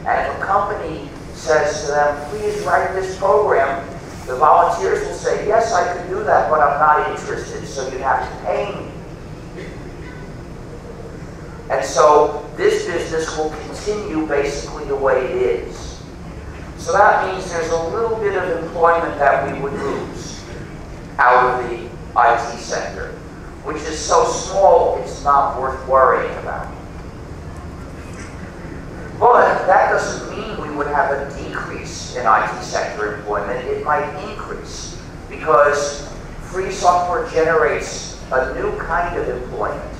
And if a company says to them, please write this program, the volunteers will say, yes, I can do that, but I'm not interested, so you have to pay me. And so this business will continue basically the way it is. So that means there's a little bit of employment that we would lose out of the IT sector, which is so small it's not worth worrying about. But that doesn't mean we would have a decrease in IT sector employment. It might increase, because free software generates a new kind of employment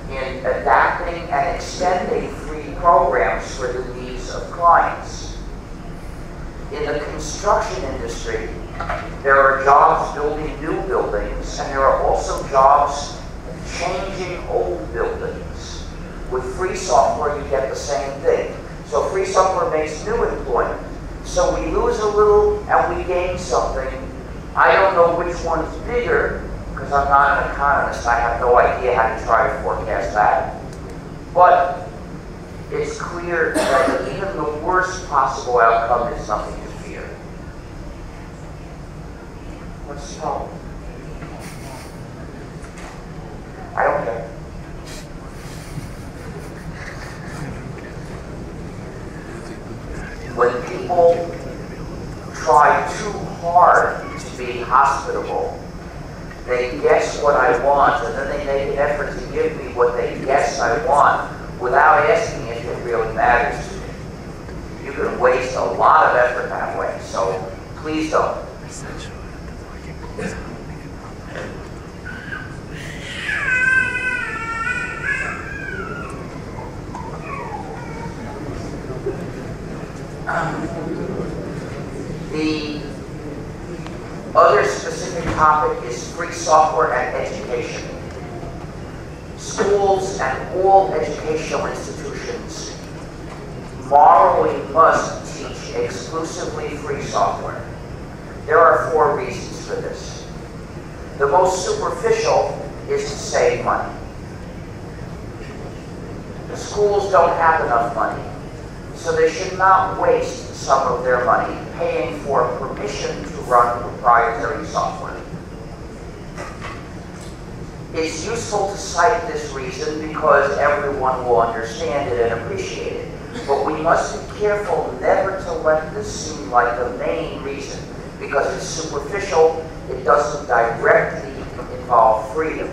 in adapting and extending free programs for the needs of clients. In the construction industry, there are jobs building new buildings, and there are also jobs changing old buildings. With free software, you get the same thing. So free software makes new employment. So we lose a little and we gain something. I don't know which one's bigger, because I'm not an economist. I have no idea how to try to forecast that. But it's clear that even the worst possible outcome is nothing to fear. What's the problem? I don't care. When people try too hard to be hospitable, they guess what I want, and then they make an effort to give me what they guess I want without asking if it really matters to me. You can waste a lot of effort that way, so please don't. The other specific topic is free software and education. Schools and all educational institutions morally must teach exclusively free software. There are 4 reasons for this. The most superficial is to save money. The schools don't have enough money, so they should not waste some of their money paying for permission to run proprietary software. It's useful to cite this reason because everyone will understand it and appreciate it. But we must be careful never to let this seem like the main reason, because it's superficial, it doesn't directly involve freedom.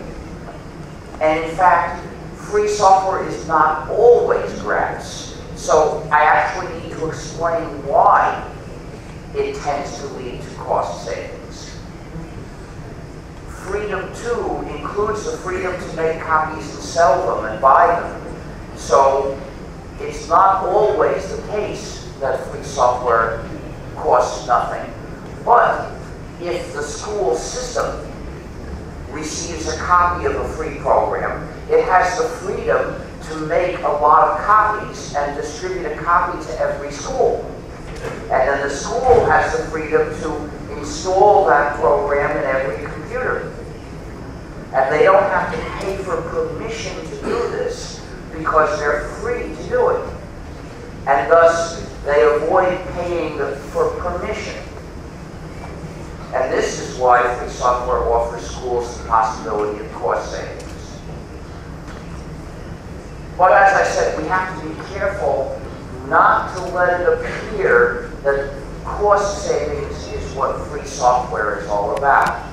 And in fact, free software is not always gratis. So I actually need to explain why it tends to lead to cost savings. Freedom, too, includes the freedom to make copies and sell them and buy them. So it's not always the case that free software costs nothing. But if the school system receives a copy of a free program, it has the freedom to make a lot of copies and distribute a copy to every school. And then the school has the freedom to install that program in every computer. And they don't have to pay for permission to do this because they're free to do it. And thus, they avoid paying for permission. And this is why free software offers schools the possibility of cost savings. But as I said, we have to be careful not to let it appear that cost savings is what free software is all about.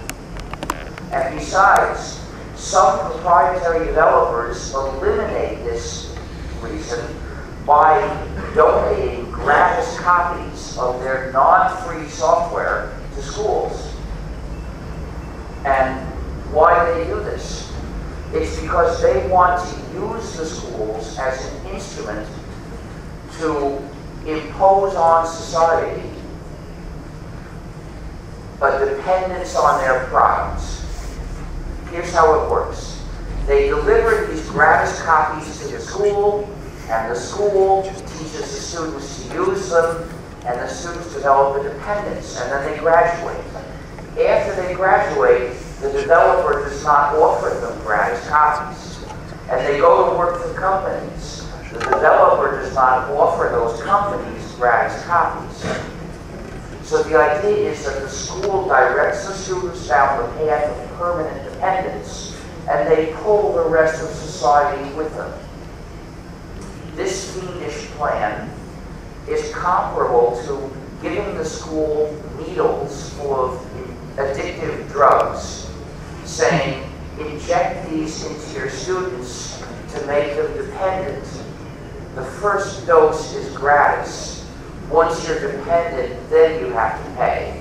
And besides, some proprietary developers eliminate this reason by donating gratis copies of their non-free software to schools. And why do they do this? It's because they want to use the schools as an instrument to impose on society a dependence on their products. Here's how it works. They deliver these gratis copies to the school, and the school teaches the students to use them, and the students develop a dependence, and then they graduate. After they graduate, the developer does not offer them gratis copies, and they go to work for companies. The developer does not offer those companies gratis copies. So the idea is that the school directs the students down the path of permanent dependence, and they pull the rest of society with them. This fiendish plan is comparable to giving the school needles full of addictive drugs, saying, inject these into your students to make them dependent. The first dose is gratis. Once you're dependent, then you have to pay.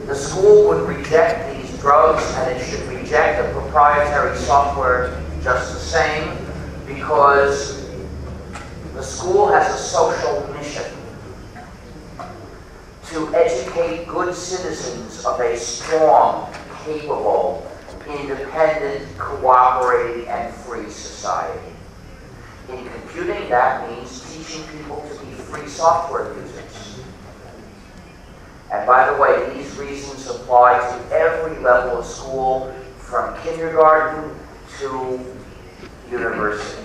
The school would reject these drugs, and it should reject the proprietary software just the same, because the school has a social mission to educate good citizens of a strong, capable, independent, cooperating, and free society. In computing, that means teaching people to be free software users. And by the way, these reasons apply to every level of school, from kindergarten to university.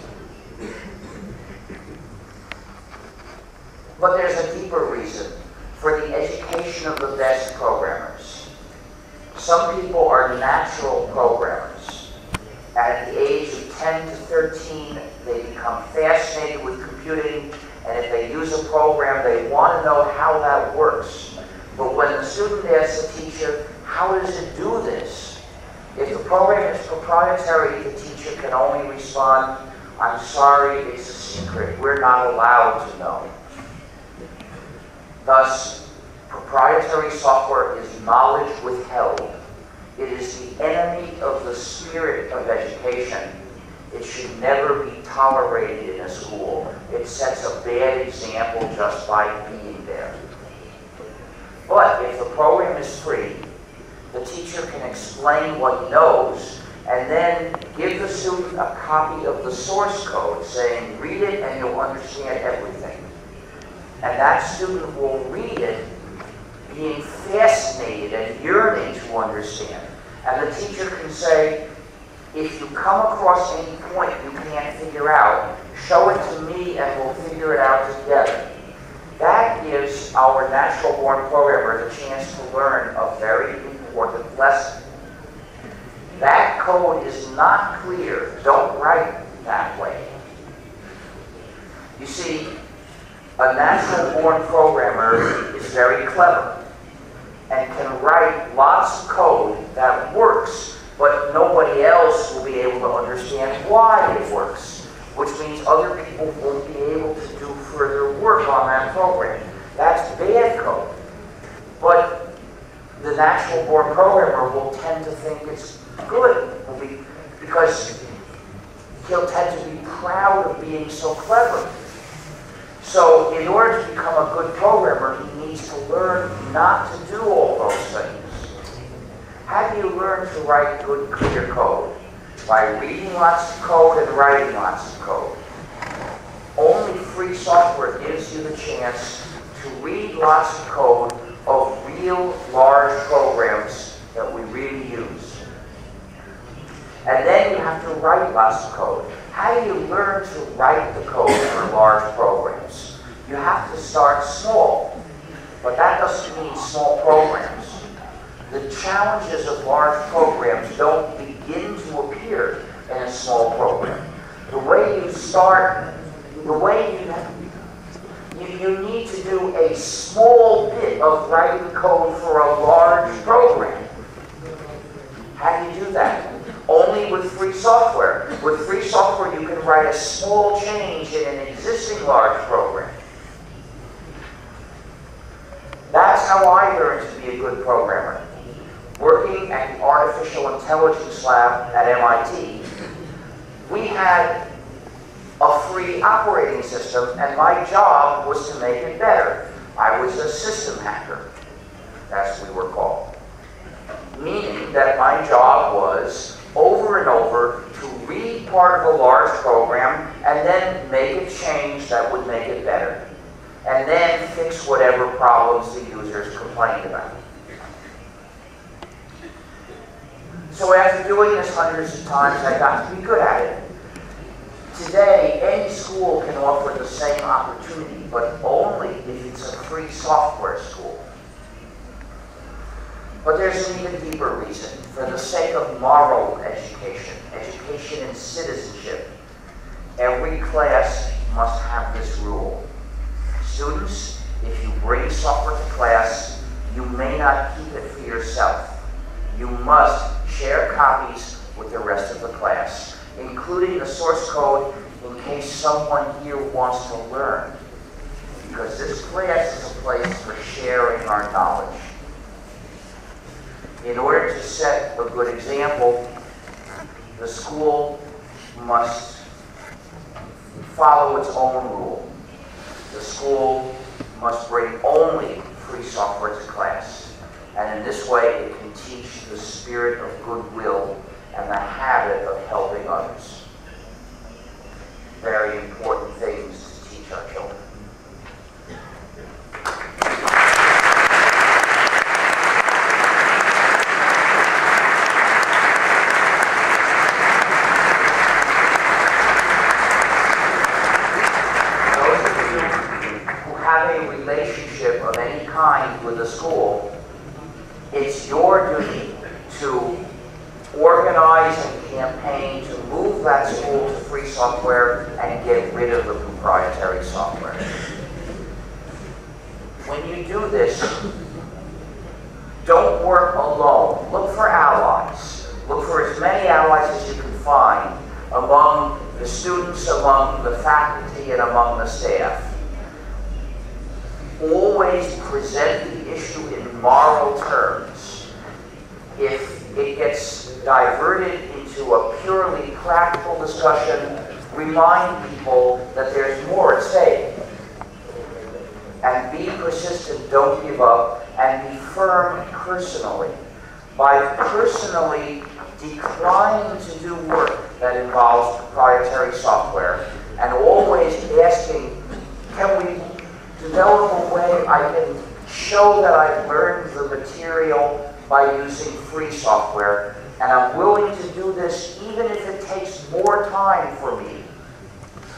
But there's a deeper reason for the education of the best programmers. Some people are natural programmers. At the age of 10 to 13, they become fascinated with computing, and if they use a program, they want to know how that works. But when the student asks the teacher, how does it do this? If the program is proprietary, the teacher can only respond, I'm sorry, it's a secret. We're not allowed to know. Thus, proprietary software is knowledge withheld. It is the enemy of the spirit of education. It should never be tolerated in a school. It sets a bad example just by being there. But if the program is free, the teacher can explain what he knows and then give the student a copy of the source code saying, read it and you'll understand everything. And that student will read it being fascinated and yearning to understand. And the teacher can say, if you come across any point you can't figure out, show it to me and we'll figure it out together. That gives our natural-born programmer the chance to learn a very important lesson. That code is not clear. Don't write that way. You see, a natural-born programmer is very clever and can write lots of code that works, but nobody else will be able to understand why it works, which means other people won't be able to do further work on that program. That's bad code. But the natural born programmer will tend to think it's good, because he'll tend to be proud of being so clever. So in order to become a good programmer, he needs to learn not to do all those things. How do you learn to write good, clear code? By reading lots of code and writing lots of code. Only free software gives you the chance to read lots of code of real large programs that we really use. And then you have to write lots of code. How do you learn to write the code for large programs? You have to start small, but that doesn't mean small programs. The challenges of large programs don't begin to appear in a small program. The way you start, you need to do a small bit of writing code for a large program. How do you do that? Only with free software. With free software, you can write a small change in an existing large program. That's how I learned to be a good programmer. Working at the Artificial Intelligence Lab at MIT, we had a free operating system, and my job was to make it better. I was a system hacker, as we were called. Meaning that my job was, over and over, to read part of a large program and then make a change that would make it better. And then fix whatever problems the users complained about. So after doing this hundreds of times, I got to be good at it. Today, any school can offer the same opportunity, but only if it's a free software school. But there's an even deeper reason. For the sake of moral education, education in citizenship, every class must have this rule. Students, if you bring software to class, you may not keep it for yourself. You must share copies with the rest of the class, including the source code in case someone here wants to learn. Because this class is a place for sharing our knowledge. In order to set a good example, the school must follow its own rule. The school must bring only free software to class. And in this way, it can teach the spirit of goodwill and the habit of helping others. Very important things to teach our children. Relationship of any kind with the school, it's your duty to organize and campaign to move that school to free software and get rid of the proprietary software. When you do this, don't work alone. Look for allies. Look for as many allies as you can find among the students, among the faculty, and among the staff. Always present the issue in moral terms. If it gets diverted into a purely practical discussion, remind people that there's more at stake. And be persistent, don't give up, and be firm personally. By personally declining to do work that involves proprietary software, and always asking, can we develop a way I can show that I've learned the material by using free software, and I'm willing to do this even if it takes more time for me.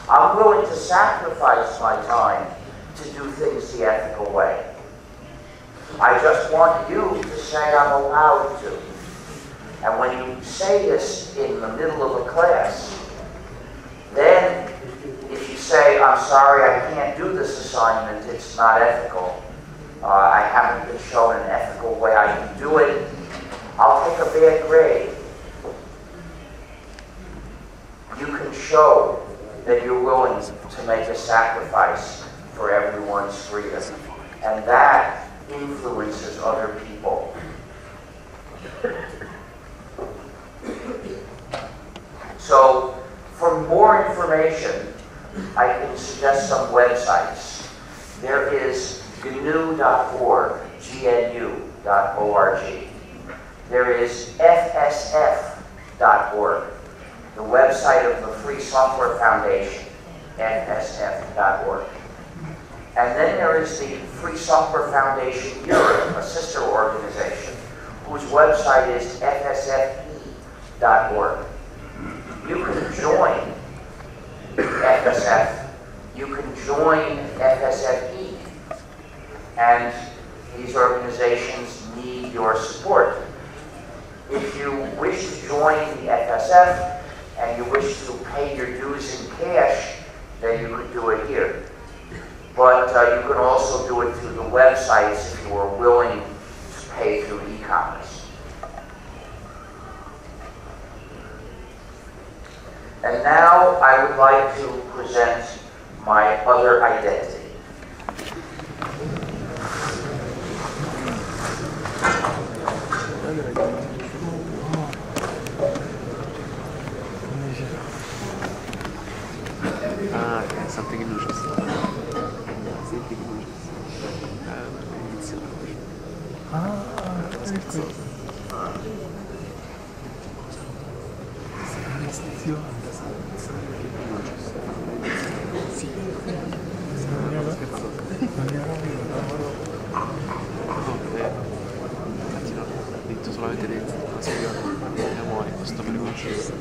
I'm willing to sacrifice my time to do things the ethical way. I just want you to say I'm allowed to. And when you say this in the middle of a class, then if you say, I'm sorry, I can't do this assignment, it's not ethical, I haven't been shown an ethical way I can do it, I'll take a bad grade. You can show that you're willing to make a sacrifice for everyone's freedom. And that influences other people. suggest some websites. There is gnu.org, gnu.org. There is fsf.org, the website of the Free Software Foundation, fsf.org. And then there is the Free Software Foundation Europe, a sister organization, whose website is fsfe.org. You can join FSF, you can join FSFE, and these organizations need your support. If you wish to join the FSF and you wish to pay your dues in cash, then you could do it here. But you can also do it through the websites if you are willing to pay through e-commerce. And now I would like to present my other identity. Ah, okay, something illusions. Something illusions. Detto solamente dentro, ma se io andiamo in questo preconcetto.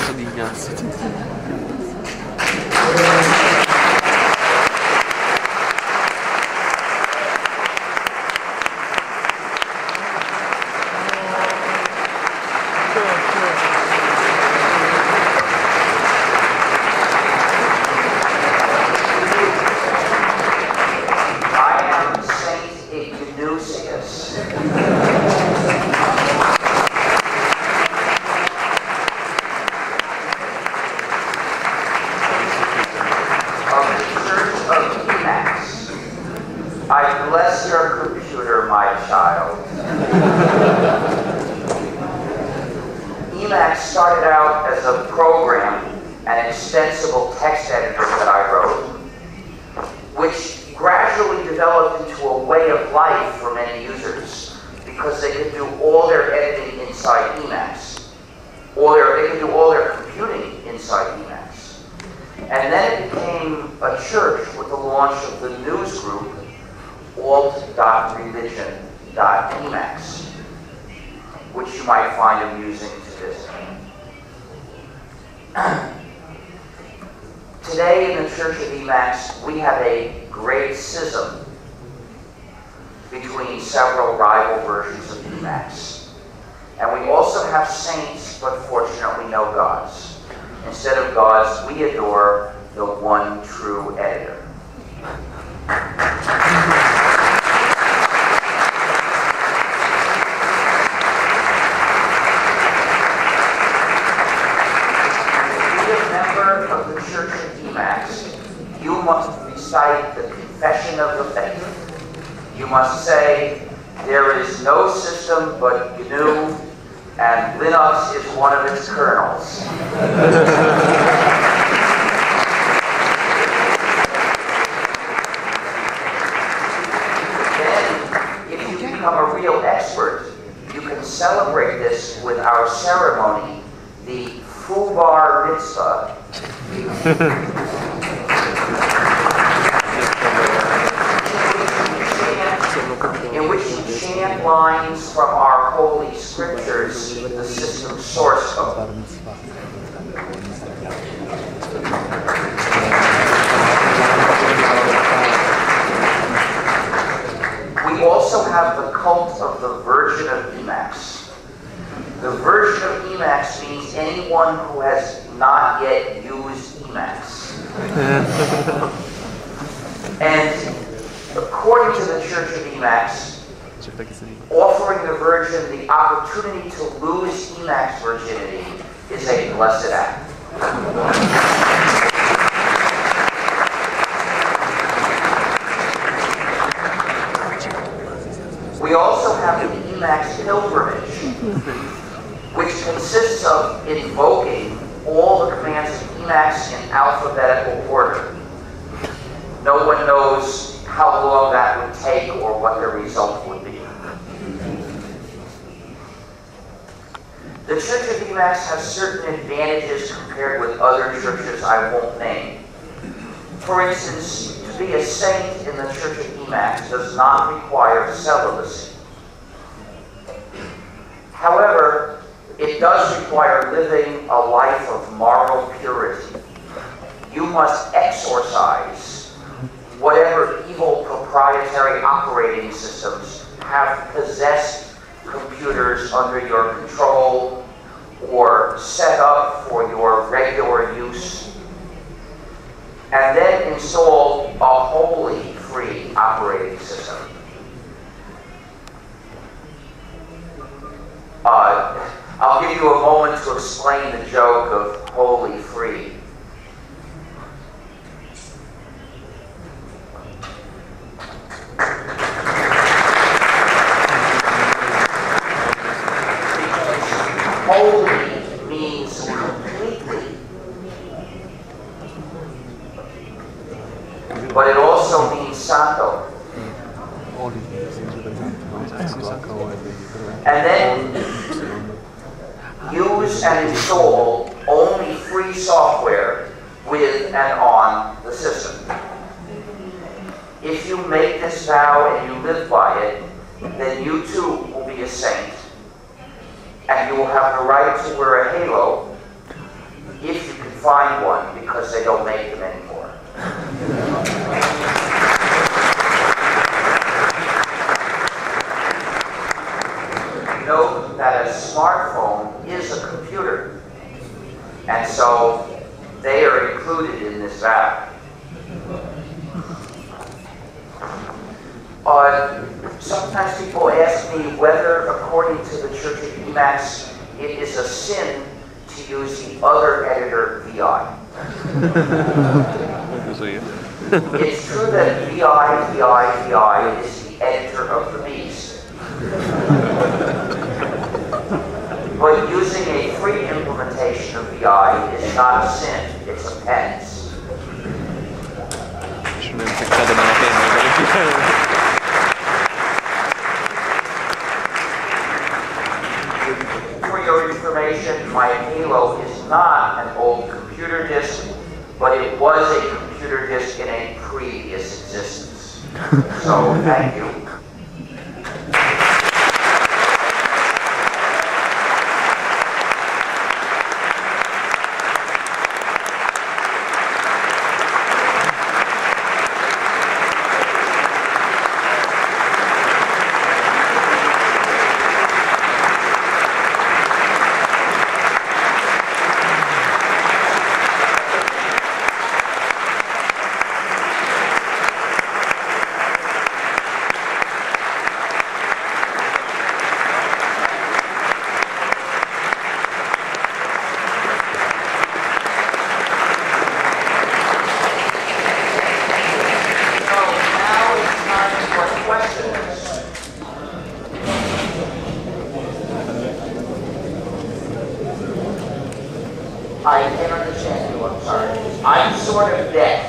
Sono ignazio. I bless your computer, my child. Emacs started out as a program, an extensible text editor that I wrote, which gradually developed into a way of life for many users because they could do all their editing inside Emacs, or they could do all their computing inside Emacs. And then it became a church with the launch of the news group, alt.religion.emacs, which you might find amusing to visit. Today in the Church of Emacs, we have a great schism between several rival versions of Emacs. And we also have saints, but fortunately no gods. Instead of gods, we adore the one true editor. You must recite the Confession of the Faith. You must say, there is no system but GNU, and Linux is one of its kernels. Then, if you become a real expert, you can celebrate this with our ceremony, the Fubar Mitzvah. In which you chant lines from our holy scriptures, the system source code. We also have the cult of the Virgin of Emacs. The Virgin of Emacs means anyone who has not yet used Emacs. And according to the Church of Emacs, offering the Virgin the opportunity to lose Emacs virginity is a blessed act. We also have the Emacs pilgrimage, which consists of invoking all the commands of medical porter. No one knows how long that would take or what the result would be. The Church of Emacs has certain advantages compared with other churches I won't name. For instance, to be a saint in the Church of Emacs does not require celibacy. However, it does require living a life of moral purity. You must exorcise whatever evil proprietary operating systems have possessed computers under your control or set up for your regular use, and then install a wholly free operating system. I'll give you a moment to explain the joke of wholly free. Wholly means completely, but it also means santo. And then use and install only free software with and on the system. If you make this vow and you live by it, then you too will be a saint. And you will have the right to wear a halo if you can find one, because they don't make them anymore. Note that a smartphone is a computer, and so they are included in this vow. Sometimes people ask me whether, according to the Church of Emacs, it is a sin to use the other editor, VI. It's true that VI is the editor of the beast. But using a free implementation of VI is not a sin, it's a penance. For your information, my Halo is not an old computer disk, but it was a computer disk in a previous existence. So, thank you. I can't understand you, I'm sorry. I'm sort of deaf.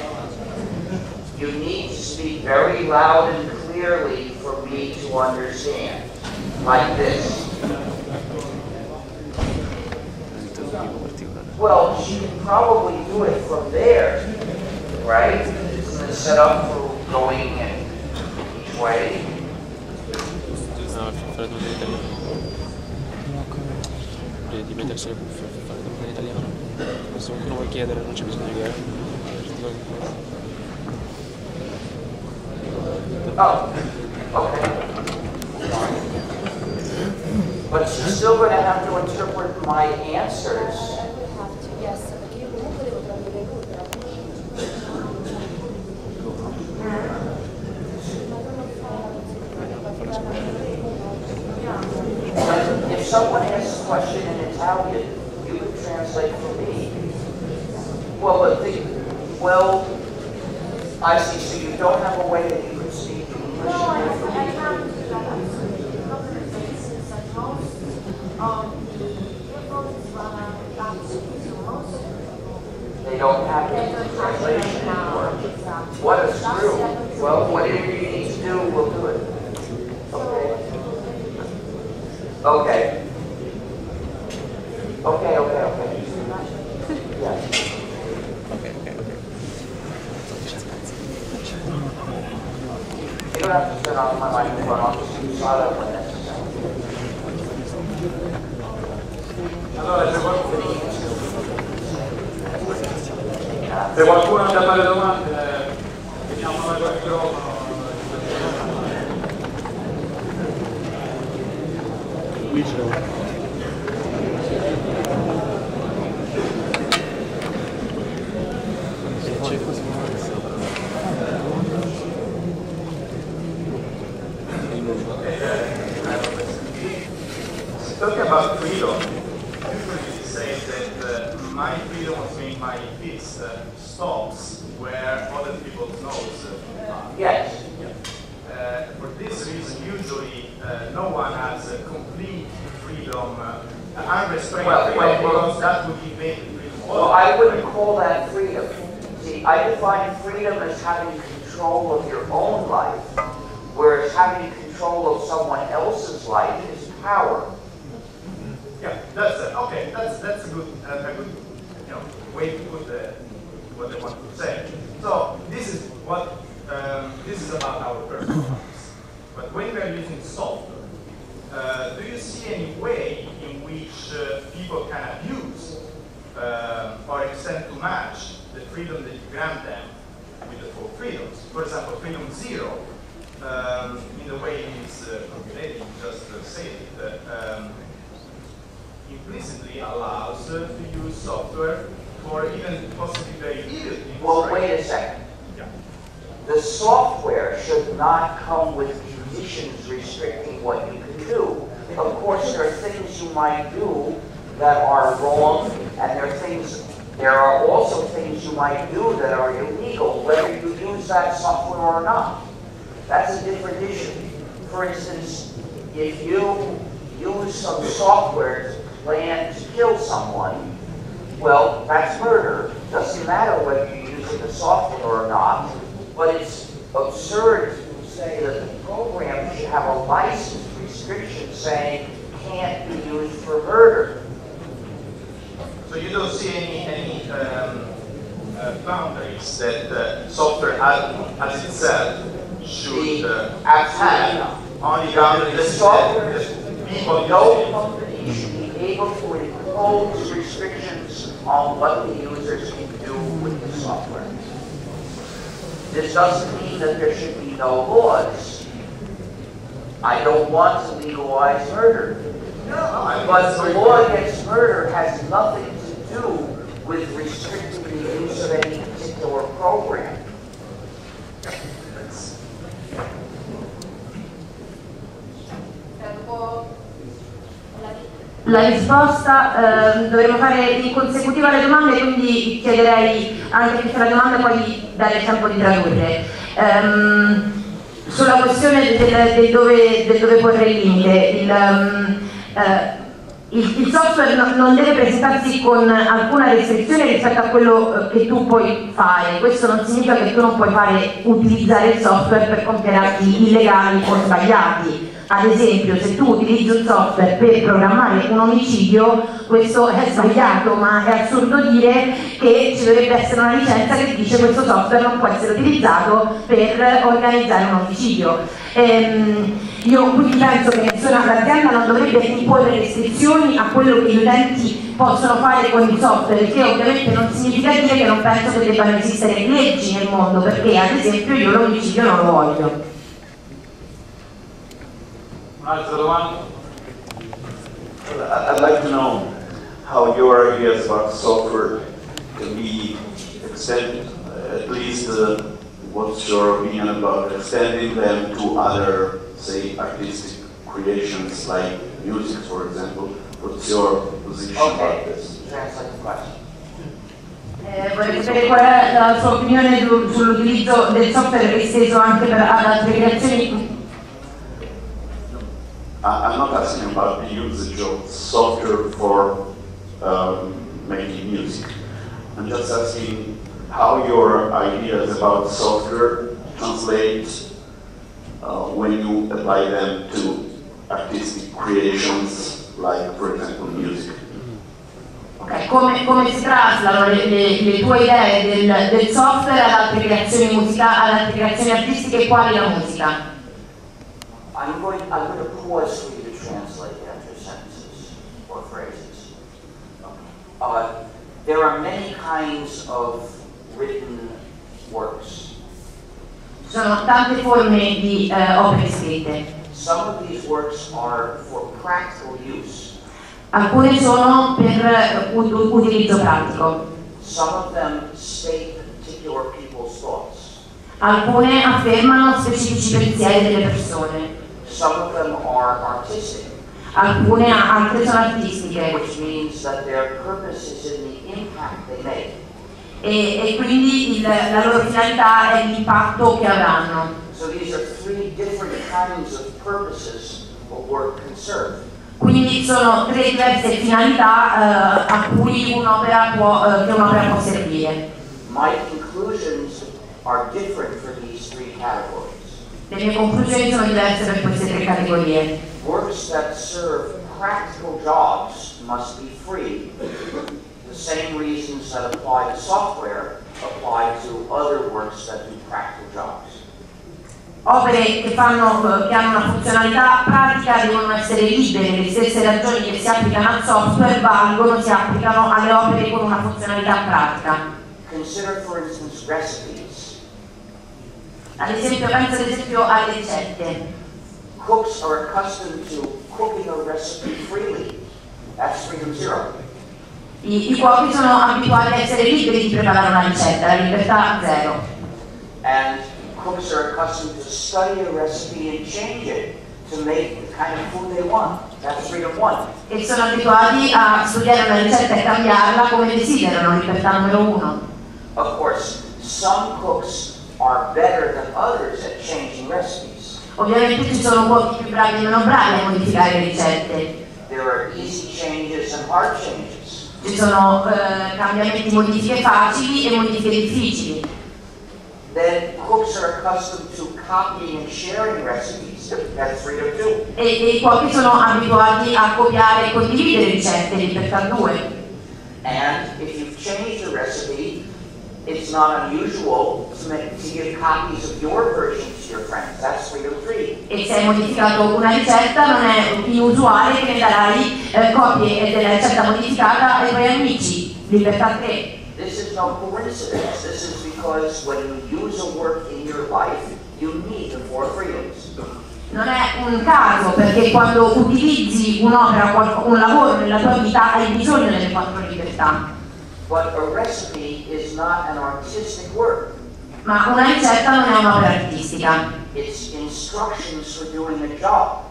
You need to speak very loud and clearly for me to understand. Like this. Well, she can probably do it from there, right? Isn't it set up for going in each way? Di mettersi le cuffie per fare tutto in italiano. Se qualcuno vuoi chiedere non c'è bisogno che Oh, okay. But she's still going to have to interpret my answers. Yes, perché io comunque devo prendere lui per If someone asks a question in Italian, you can translate for me. Well, I see. So you don't have a way that you can speak English. No, I can't do that. Since at most the earphones run out of battery, so most They don't have it. translation anymore. What a screw. Well, whatever you need to do, we'll do it. Okay. Okay. Okay, okay, okay. Yeah. You don't have to turn off my microphone. I'll just use silent when necessary. Allora, se qualcuno ha da fare domande, vediamo noi quel microfono. Talking about freedom, usually it says that my freedom was made by this stops where other people's nose are. Yes. For this reason, usually no one has complete freedom, unrestrained freedom, because that would invade freedom. Well, I wouldn't call that freedom. See, I define freedom as having control of your own life, whereas having control of someone else's life is power. Yeah, that's okay. That's a good way to put what I want to say. So this is what this is about our personal lives. But when we are using software, do you see any way in which people can abuse or extend to match the freedom that you grant them with the full freedoms? For example, freedom zero, in the way it is formulated, just say it. Implicitly allows to use software for even possibly very evil things. Well, wait a second. Yeah. The software should not come with conditions restricting what you can do. Of course, there are things you might do that are wrong, and there are also things you might do that are illegal, whether you use that software or not. That's a different issue. For instance, if you use some software to plan to kill someone, well, that's murder. Doesn't matter whether you're using the software or not, but it's absurd to say that the program should have a license restriction saying can't be used for murder. So you don't see any boundaries that software as itself should have. Only boundaries The software, no company should be able to impose restrictions on what the users can do with the software. This doesn't mean that there should be no laws. I don't want to legalize murder. But the law against murder has nothing to do with restricting the use of any particular program. La risposta, dovremo fare in consecutiva le domande, quindi chiederei anche che la domanda poi dare il tempo di tradurre. Sulla questione del dove porre il limite, il software non deve presentarsi con alcuna restrizione rispetto a quello che tu puoi fare. Questo non significa che tu non puoi utilizzare il software per compiere atti illegali o sbagliati. Ad esempio, se tu utilizzi un software per programmare un omicidio, questo è sbagliato, ma è assurdo dire che ci dovrebbe essere una licenza che dice che questo software non può essere utilizzato per organizzare un omicidio. Io quindi penso che l'azienda non dovrebbe imporre restrizioni a quello che gli utenti possono fare con il software, che ovviamente non significa dire che non penso che debbano esistere leggi nel mondo, perché ad esempio io l'omicidio non lo voglio. Un'altra domanda? I'd like to know how your ideas about software can be extended. At least, what's your opinion about extending them to other, say, artistic creations like music, for example? What's your position about this? Translate the question. Vorrei sapere qual è la sua opinione sull'utilizzo del software esteso anche ad altre creazioni. I'm not asking about the usage of software for making music. I'm just asking how your ideas about software translate when you apply them to artistic creations, like, for example, music. Okay, come si traslano le tue idee del software ad altre creazioni musicali, ad altre creazioni artistiche, quali la musica? I'm going to pause for you to translate after sentences or phrases. There are many kinds of written works. Ci sono tante forme di opere scritte. Some of these works are for practical use. Alcune sono per utilizzo pratico. Some of them state particular people's thoughts. Alcune affermano specifici pensieri delle persone. Some of them are artistic, Altre sono artistiche. which means that their purpose is in the impact they make. E quindi la loro finalità è l'impatto che avranno. So these are three different kinds of purposes a work can serve. Quindi sono tre diverse finalità a cui un'opera può servire. My conclusions are different for these three categories. Le mie conclusioni sono diverse per queste tre categorie. Works that serve practical jobs must be free. The same reasons that apply to software apply to other works that do practical jobs. Opere che hanno una funzionalità pratica devono essere libere, le stesse ragioni che si applicano al software si applicano alle opere con una funzionalità pratica. Consider, for instance, recipes. Penso ad esempio alle ricette. Cooks are accustomed to cooking a recipe freely. That's freedom zero. I cuochi sono abituati a essere liberi di preparare una ricetta, la libertà zero. And cooks are accustomed to study a recipe and change it to make the kind of food they want. That's freedom one. E sono abituati a studiare una ricetta e cambiarla come desiderano, libertà numero uno. Of course, some cooks are better than others at changing recipes. Ovviamente ci sono cuochi più bravi e meno bravi a modificare le ricette. There are easy changes and hard changes. Ci sono cambiamenti, modifiche facili e modifiche difficili. Then cooks are accustomed to copying and sharing recipes. That's freedom two. E i cuochi sono abituati a copiare e condividere ricette, libertà 2. And if you've changed a recipe, it's not unusual to give copies of your version to your friends. That's freedom 3. E se hai modificato una ricetta non è inusuale che ne darai copie della ricetta modificata ai tuoi amici, libertà 3. This is no coincidence. This is because when you use a work in your life, you need the 4 freedoms. Non è un caso perché quando utilizzi un'opera, un lavoro nella tua vita hai bisogno delle 4 libertà. But a recipe is not an artistic work. Ma una ricetta non è un'opera artistica. It's instructions for doing a job.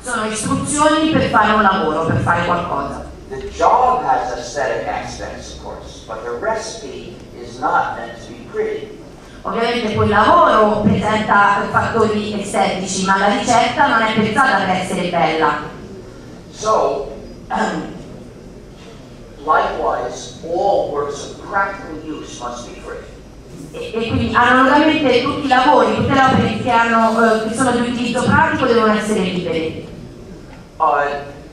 Sono istruzioni per fare un lavoro, per fare qualcosa. The job has aesthetic aspects, of course, but the recipe is not meant to be pretty. Ovviamente quel lavoro presenta fattori estetici, ma la ricetta non è pensata per essere bella. So, likewise, all works of practical use must be free. E quindi analogamente tutti i lavori, tutte le opere che sono di utilizzo pratico devono essere liberi.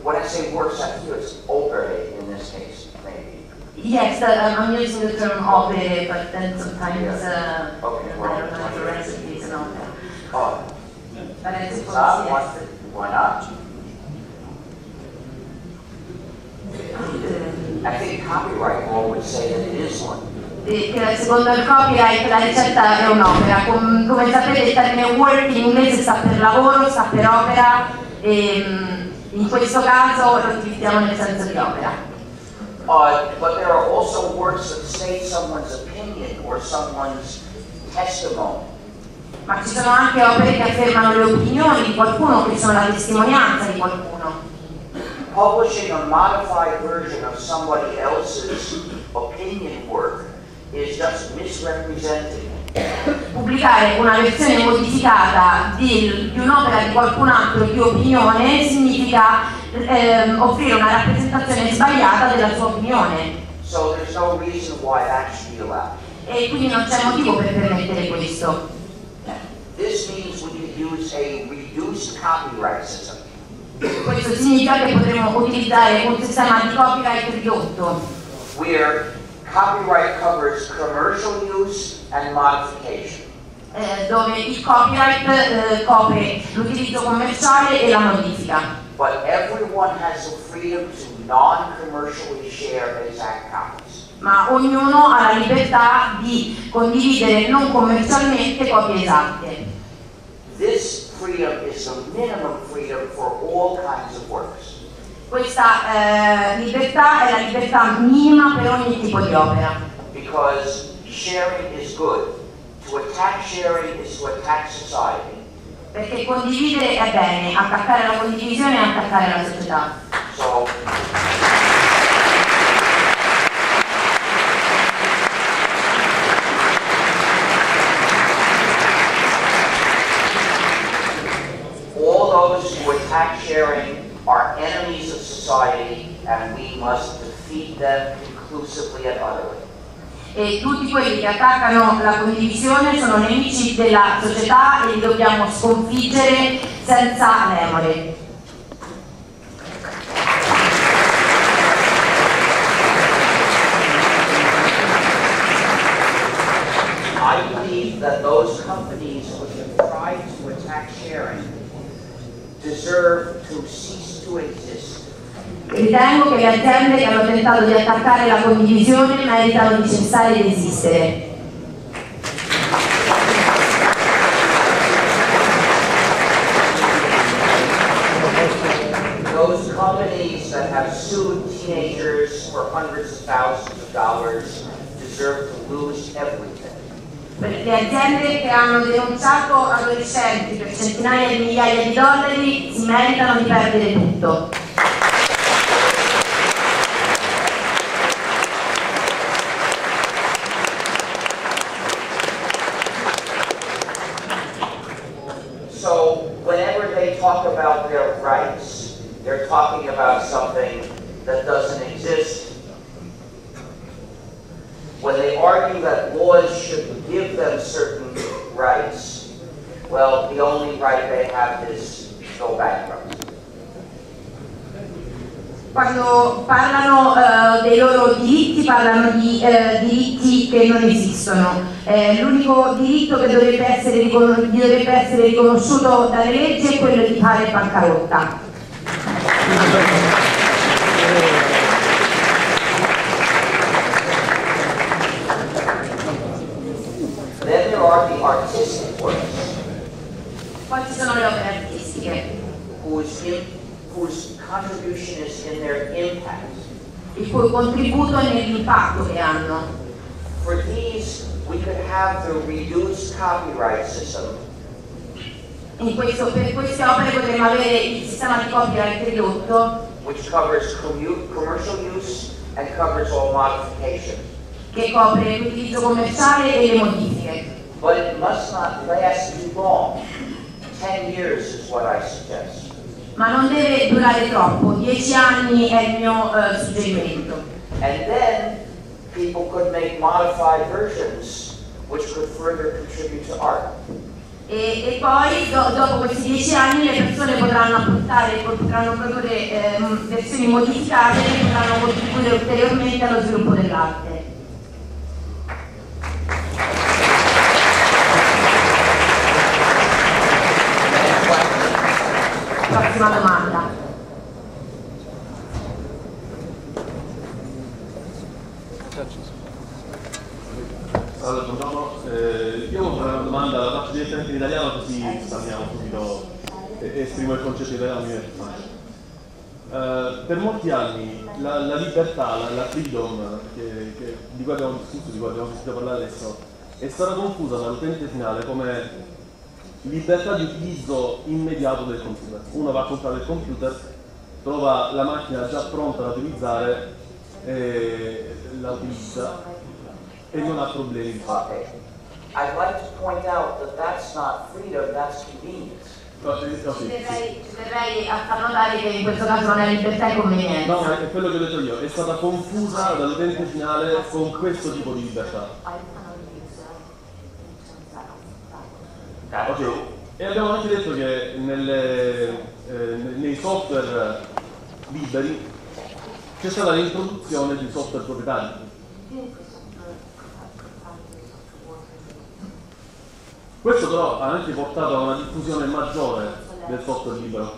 When I say works, I feel it's opere in this case, maybe. Yes, I'm using the term opere, but then sometimes Okay, I don't know if the recipe is an opera. But I It's suppose not, yes. why not? I think copyright law would say that it is one. Che secondo il copyright la ricetta è un'opera. Come sapete il termine work in inglese sta per lavoro, sta per opera e in questo caso lo utilizziamo nel senso di opera. But there are also works that state someone's opinion or someone's testimony. Ma ci sono anche opere che affermano le opinioni di qualcuno, che sono la testimonianza di qualcuno. Publishing a modified version of somebody else's opinion work is just misrepresenting. Pubblicare una versione modificata di un'opera di qualcun altro di opinione significa offrire una rappresentazione sbagliata della sua opinione. So there's no reason why that should be allowed. e quindi non c'è motivo per permettere questo. This means we could use a reduced copyright system. Questo significa che potremo utilizzare un sistema di copyright ridotto, where copyright covers commercial use and modification. Dove il copyright copre l'utilizzo commerciale e la modifica. But everyone has the freedom to non-commercially share exact copies. Ma ognuno ha la libertà di condividere non commercialmente copie esatte. This freedom is the minimum freedom for all kinds of works. Questa libertà è la libertà minima per ogni tipo di opera. Because sharing is good. To attack sharing is to attack society. Perché condividere è bene, attaccare la condivisione è attaccare la società. So, all those who attack sharing are enemies of society, and we must defeat them conclusively and utterly. E tutti quelli che attaccano la condivisione sono nemici della società e li dobbiamo sconfiggere senza remore. I believe that those companies which have tried to attack sharing deserve to cease to exist. Ritengo che le aziende che hanno tentato di attaccare la condivisione meritano di cessare di esistere. Those companies that have sued teenagers for hundreds of thousands of dollars deserve to lose everything. Le aziende che hanno denunciato adolescenti per centinaia di migliaia di dollari si meritano di perdere tutto. So whenever they talk about their rights, they're talking about something that doesn't exist. When they argue that laws should give them certain rights, well, the only right they have is to go bankrupt. Quando parlano dei loro diritti, parlano di diritti che non esistono. L'unico diritto che dovrebbe essere riconosciuto dalle leggi è quello di fare bancarotta. Then there are the artistic works, Poi ci sono le opere artistiche, whose contribution is in their impact. il cui contributo è nell'impatto che hanno. For these, we could have the reduced copyright system, Per queste opere potremmo avere il sistema di copyright ridotto which covers commercial use and covers all modification. che copre l'utilizzo commerciale e le modifiche. But it must not last too long. 10 years is what I suggest. Ma non deve durare troppo, 10 anni è il mio suggerimento. And then people could make modified versions which could further contribute to art. E poi dopo questi 10 anni le persone potranno produrre versioni modificate che potranno contribuire ulteriormente allo sviluppo dell'arte. Prossima domanda. Allora, buongiorno. Io vorrei fare una domanda, la faccio direttamente in italiano così parliamo subito e esprimo il concetto italiano mio. Per molti anni la libertà, la freedom di cui abbiamo discusso, di cui abbiamo sentito parlare adesso, è stata confusa dall'utente finale come libertà di utilizzo immediato del computer. Uno va a comprare il computer, trova la macchina già pronta da utilizzare, la utilizza e non ha problemi di fatto. Okay. I'd like to point out that that's not freedom, that's convenience. Ci terrei a far notare che in questo caso non è libertà e convenienza. No, ma è quello che ho detto io, è stata confusa dall'utente finale con questo tipo di libertà. That's true. E abbiamo anche detto che nei software liberi c'è stata l'introduzione di software proprietari. Questo però ha anche portato a una diffusione maggiore del software libero.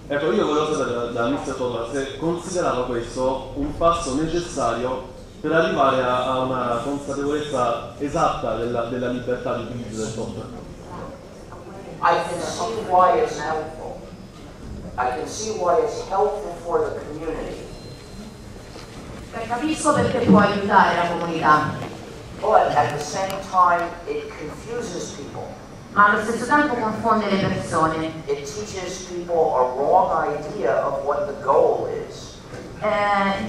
Ecco, io volevo sapere da Mr. Toller se considerava questo un passo necessario per arrivare a una consapevolezza esatta della libertà di utilizzo del software. I can see why it's helpful. I can see why it's helpful for the community. Capisco perché può aiutare la comunità, But at the same time, it confuses people. ma allo stesso tempo confonde le persone. It teaches people a wrong idea of what the goal is.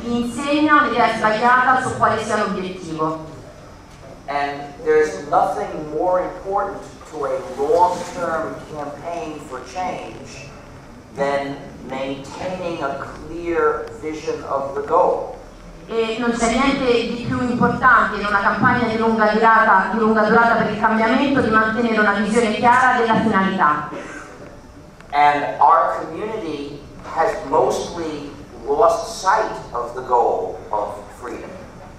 Gli insegna un'idea sbagliata su quale sia l'obiettivo. And there's nothing more important to a long-term campaign for change than maintaining a clear vision of the goal. E non c'è niente di più importante in una campagna di lunga durata per il cambiamento di mantenere una visione chiara della finalità. And our community has mostly lost sight of the goal of freedom.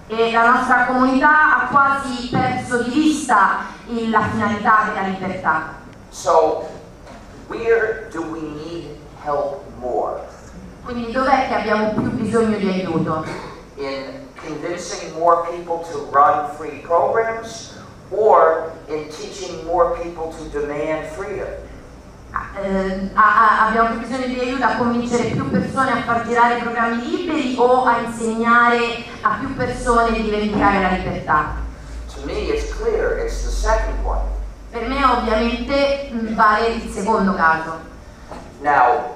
E la nostra comunità ha quasi perso di vista la finalità della libertà. So, where do we need help more? Quindi dov'è che abbiamo più bisogno di aiuto? In convincing more people to run free programs or in teaching more people to demand freedom? Abbiamo più bisogno di aiuto a convincere più persone a far girare i programmi liberi o a insegnare a più persone di rivendicare la libertà? To me, it's clear, it's the second one. Per me ovviamente vale il secondo caso. Now,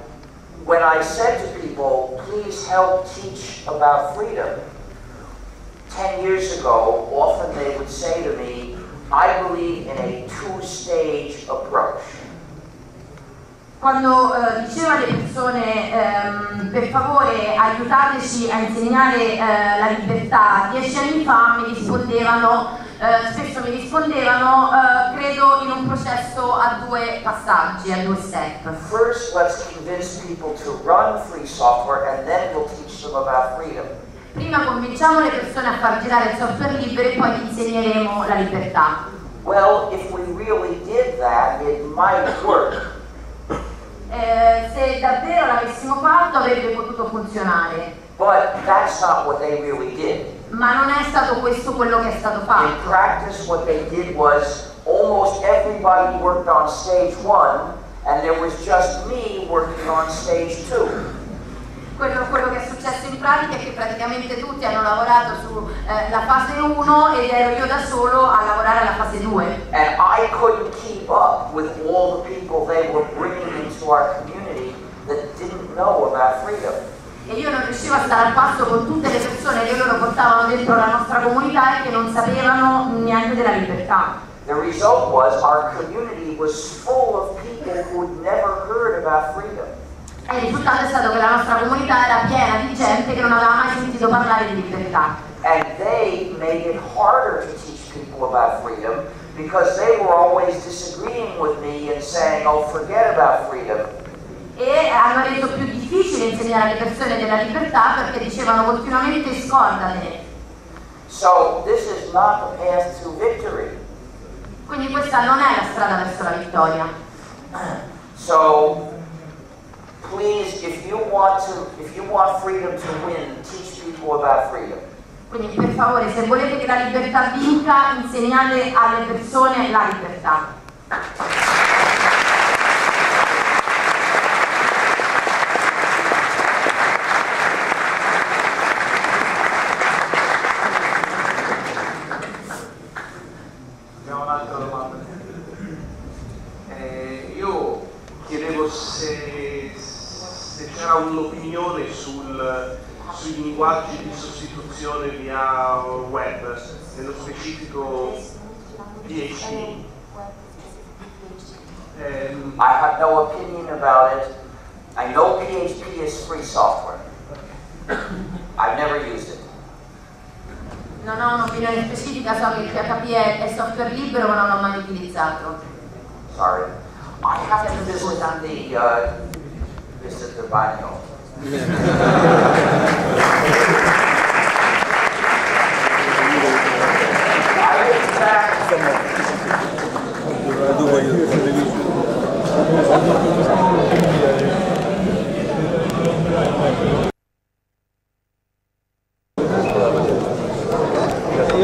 when I said to people, please help teach about freedom, 10 years ago, often they would say to me, I believe in a two-stage approach. Quando diceva alle persone per favore aiutateci a insegnare la libertà, 10 anni fa mi rispondevano, spesso mi rispondevano credo in un processo a due passaggi, a due step. First, let's convince people to run free software and then we'll teach them about freedom. Prima convinciamo le persone a far girare il software libero e poi gli insegneremo la libertà. Well, if we really did that, it might work. Se davvero l'avessimo fatto avrebbe potuto funzionare. But that's not what they really did. Ma non è stato questo quello che è stato fatto. In practice, what they did was almost everybody worked on stage 1 and there was just me working on stage 2. Quello che è successo in pratica è che praticamente tutti hanno lavorato sulla fase 1 ed ero io da solo a lavorare alla fase 2. And I couldn't keep up with all the people they were bringing into our community that didn't know about freedom. E io non riuscivo a stare al passo con tutte le persone che loro portavano dentro la nostra comunità e che non sapevano niente della libertà. The result was our community was full of people who had never heard about freedom. E il risultato è stato che la nostra comunità era piena di gente che non aveva mai sentito parlare di libertà. And they made it harder to teach people about freedom because they were always disagreeing with me and saying, oh, forget about freedom. E hanno reso più difficile insegnare alle persone della libertà perché dicevano continuamente scordatene. So this is not the path to victory. Quindi questa non è la strada verso la vittoria. So please, if you want freedom to win, teach people about freedom. Quindi per favore, se volete che la libertà vinca, insegnate alle persone la libertà. Abbiamo un'altra domanda. Io chiedevo se c'era un'opinione sui linguaggi di sostituzione via web, nello specifico PHP. I have no opinion about it. I know PHP is free software. I've never used it. Non ho un'opinione specifica, so che il PHP è software libero ma non l'ho mai utilizzato. Sorry. I have to visit the bagno.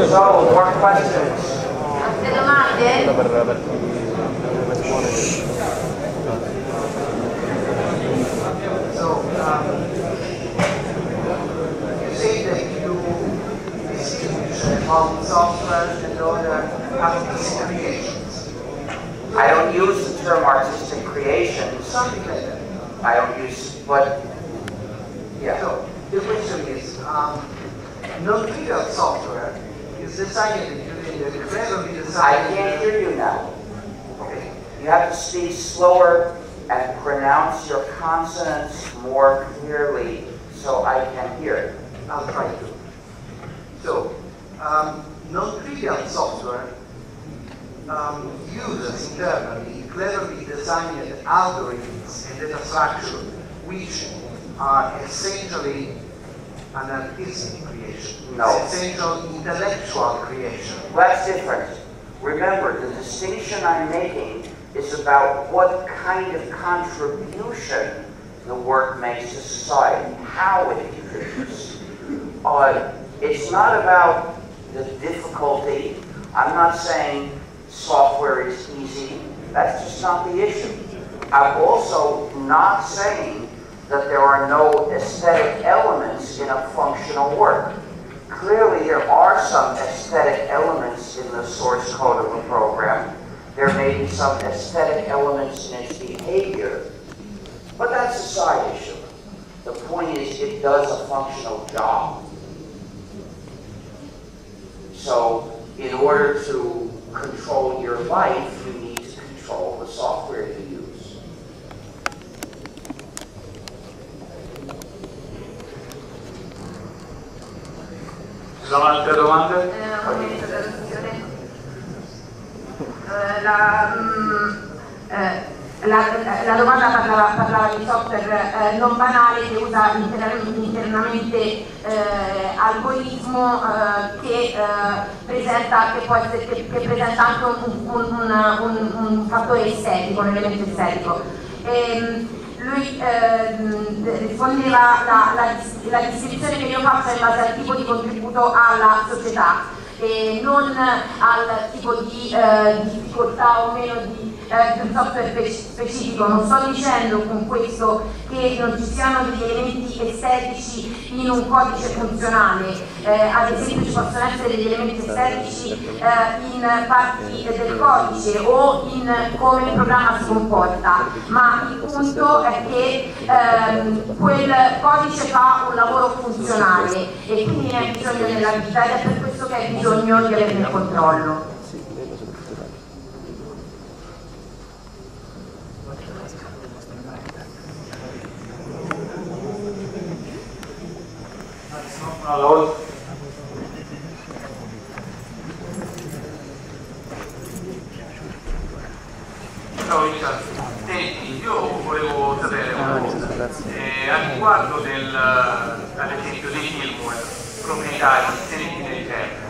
So, more questions? Altre domande? So, you say that you distinguish among software and other artistic creations. I don't use the term artistic creations. Something like that. I don't use, but yeah. So, the question is, non-trivial software is designed using the cleverly I designed... can't hear you now. Okay. You have to speak slower and pronounce your consonants more clearly so I can hear it. I'll try to. So, non-trivial software uses internally cleverly designed algorithms and data structure which are essentially an artistic creation. No. It's essential intellectual creation. That's different. Remember, the distinction I'm making is about what kind of contribution the work makes to society, how it contributes. It's not about the difficulty. I'm not saying software is easy. That's just not the issue. I'm also not saying that there are no aesthetic elements in a functional work. Clearly, there are some aesthetic elements in the source code of a program. There may be some aesthetic elements in its behavior, but that's a side issue. The point is, it does a functional job. So, in order to control your life, you need to control the software you use. Ci sono altre domande? Un momento, traduzione. La domanda parlava di software non banale che usa internamente algoritmo che presenta anche un fattore estetico, un elemento estetico. Lui rispondeva la distinzione che io faccio in base al tipo di contributo alla società e non al tipo di difficoltà o meno di un software specifico. Non sto dicendo con questo che non ci siano degli elementi estetici in un codice funzionale, ad esempio ci possono essere degli elementi estetici in parti del codice o in come il programma si comporta, ma il punto è che quel codice fa un lavoro funzionale e quindi ne ha bisogno nella vita ed è per questo che hai bisogno di averne il controllo. Allora. Ciao Richard, senti, io volevo sapere una cosa, a riguardo ad esempio dei firmware proprietari inseriti nei kernel.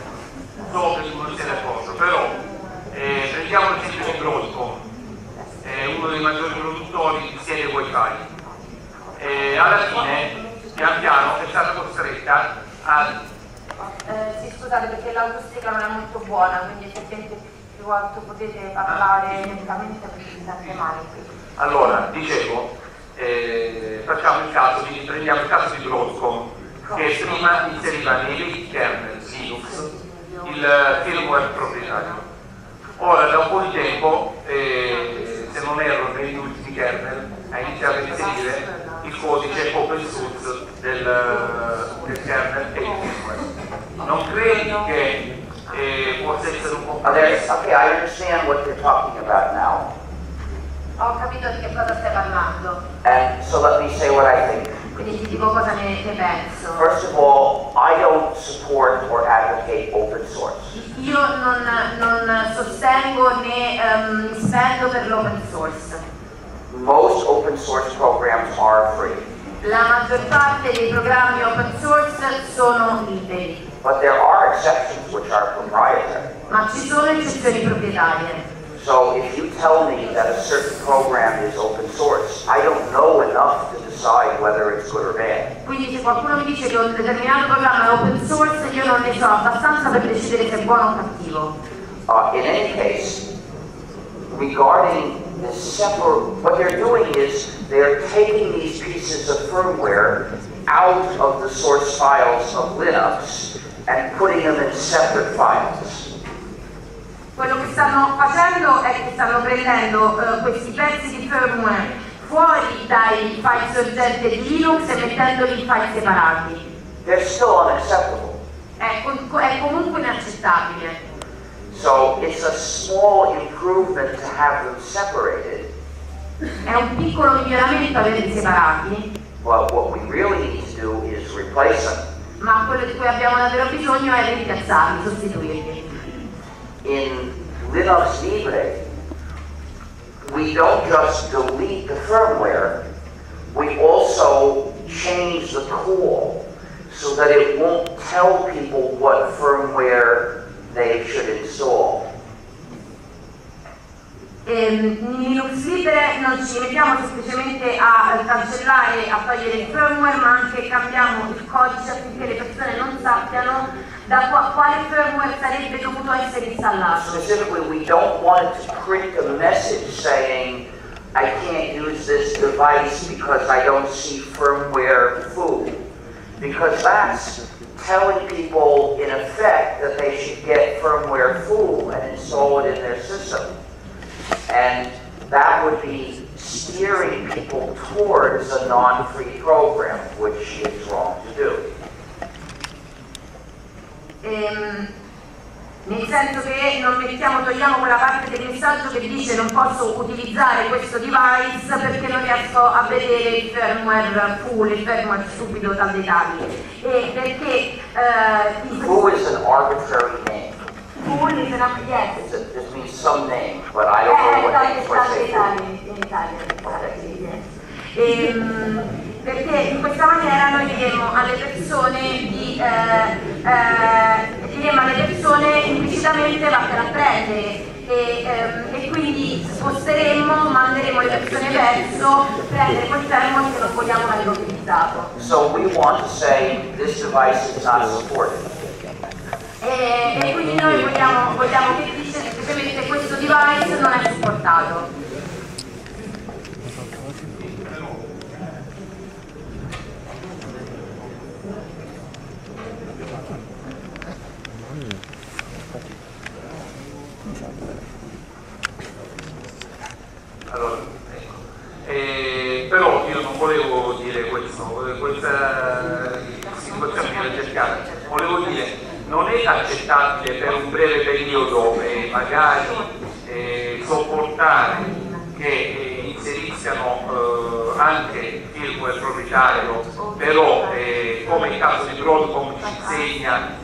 So che non siete d'accordo, però prendiamo l'esempio di Broadcom, uno dei maggiori produttori di schede wifi. Alla fine, pian piano, è stata costretta a... Sì, scusate perché l'acustica non è molto buona, quindi se più alto potete parlare lentamente perché si sente male qui. Allora, dicevo, prendiamo il caso di Broadcom, che prima inseriva nei vecchi kernel Linux il firmware proprietario. Ora, da un po' di tempo, se non erro negli ultimi kernel, ha iniziato a inserire il codice open source del kernel e il firmware. Non credi che possa essere un po' complesso? Okay, I understand what you're talking about now. Ho capito di che cosa stai parlando. And so let me say what I think. Quindi ti dico cosa ne penso. First of all, I don't support or advocate open source. Io non sostengo né mi spendo per l'open source. Most open source programs are free. La maggior parte dei programmi open source sono liberi. But there are exceptions which are proprietary. Ma ci sono eccezioni proprietarie. So if you tell me that a certain program is open source, I don't know enough to decide whether it's good or bad. Quindi se qualcuno mi dice che un determinato programma è open source, io non ne so abbastanza per decidere se è buono o cattivo. In any case, regarding the separate, what they're doing is they're taking these pieces of firmware out of the source files of Linux and putting them in separate files. Quello che stanno facendo è che stanno prendendo questi pezzi di firmware fuori dai file sorgente di Linux e mettendoli in file separati. They're still unacceptable. È comunque inaccettabile. So it's a small improvement to have them separated. È un piccolo miglioramento averli separati. But what we really need to do is replace them. Ma quello di cui abbiamo davvero bisogno è rimpiazzarli, sostituirli. In Linux Libre, we don't just delete the firmware, we also change the call so that it won't tell people what firmware they should install. In Linux Libre non ci mettiamo semplicemente a cancellare, a togliere il firmware, ma anche cambiamo il codice affinché le persone non sappiano da quale firmware sarebbe dovuto essere installato. Specifically, we don't want to print a message saying, I can't use this device because I don't see firmware foo. Because that's telling people, in effect, that they should get firmware foo and install it in their system. And that would be steering people towards a non-free program, which is wrong to do. Nel senso che togliamo quella parte del messaggio che dice non posso utilizzare questo device perché non riesco a vedere il firmware full, il firmware stupido dal dettaglio. E perché Foo is an arbitrary name. Full is an yes. It just means some name, but I don't know what name for say perché in questa maniera noi diremo alle persone implicitamente vattene a prendere e quindi sposteremo, manderemo le persone verso prendere quel firmware che non vogliamo avere utilizzato. So we want to say this device is not supported. E quindi noi vogliamo che dice semplicemente questo device non è supportato. Allora, però io non volevo dire questa situazione viene cercata, volevo dire non è accettabile per un breve periodo magari sopportare che inseriscano anche firmware proprietario, però come il caso di Broadcom ci insegna,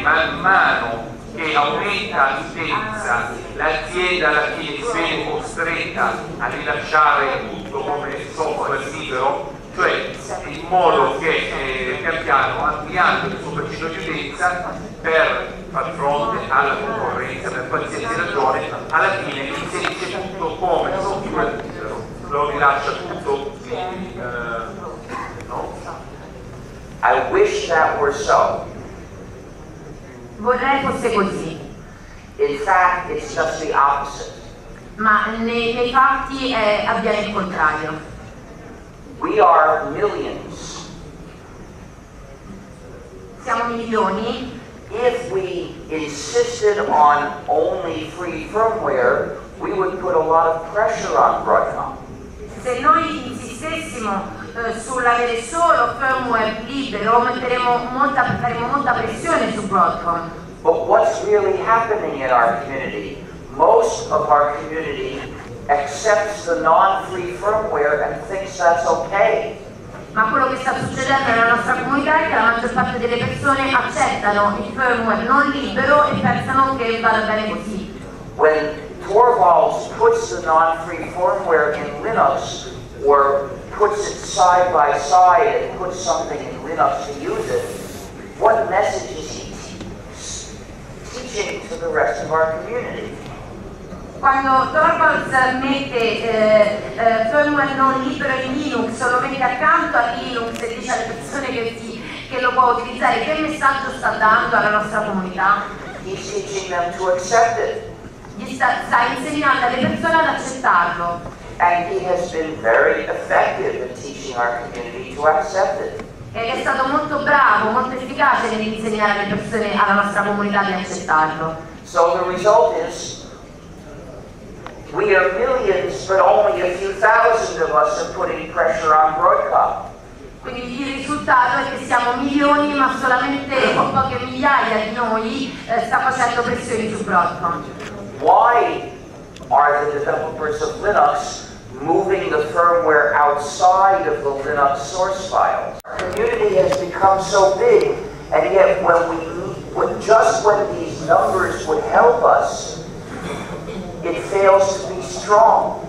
man mano che aumenta l'utenza, l'azienda alla fine si vede costretta a rilasciare tutto come software libero, cioè in modo che pian piano ampliando il suo bacino di utenza per far fronte alla concorrenza per qualsiasi ragione, alla fine inserisce tutto come software libero, lo rilascia tutto no? I wish that were so. Vorrei fosse così. In fact, it's just the opposite. Ma nei fatti avviene il contrario. We are millions. Siamo milioni. If we insisted on only free firmware, we would put a lot of pressure on Broadcom. Se noi insistessimo sull'avere solo firmware libero, faremo molta pressione su Broadcom. But what's really happening in our community? Most of our community accepts the non-free firmware and thinks that's okay. Ma quello che sta succedendo nella nostra comunità è che la maggior parte delle persone accettano il firmware non libero e pensano che vada bene così. When Torvalds puts the non-free firmware in Linux, or puts it side by side and puts something in Linux to use it, what message is he teaching to the rest of our community? Quando Torvalds mette firmware non libero in Linux o lo mette accanto a Linux e dice alle persone che lo può utilizzare, che messaggio sta dando alla nostra comunità? He's teaching them to accept it. Gli sta insegnando alle persone ad accettarlo. And he has been very effective in teaching our community to accept it. Ed è stato molto bravo, molto efficace nell'insegnare alle persone, alla nostra comunità di accettarlo. So the result is, we are millions, but only a few thousand of us are putting pressure on Broadcom. Quindi il risultato è che siamo milioni, ma solamente poche migliaia di noi sta facendo pressioni su Broadcom. Why are the developers of Linux moving the firmware outside of the Linux source files? Our community has become so big, and yet just when these numbers would help us, it fails to be strong.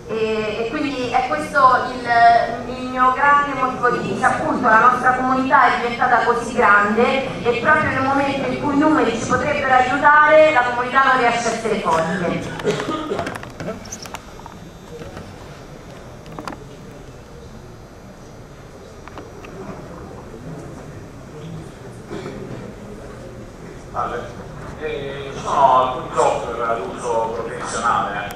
E quindi è questo il mio grande motivo di disappunto. La nostra comunità è diventata così grande e proprio nel momento in cui i numeri ci potrebbero aiutare, la comunità non riesce a essere forte. Ci sono alcuni software ad uso professionale,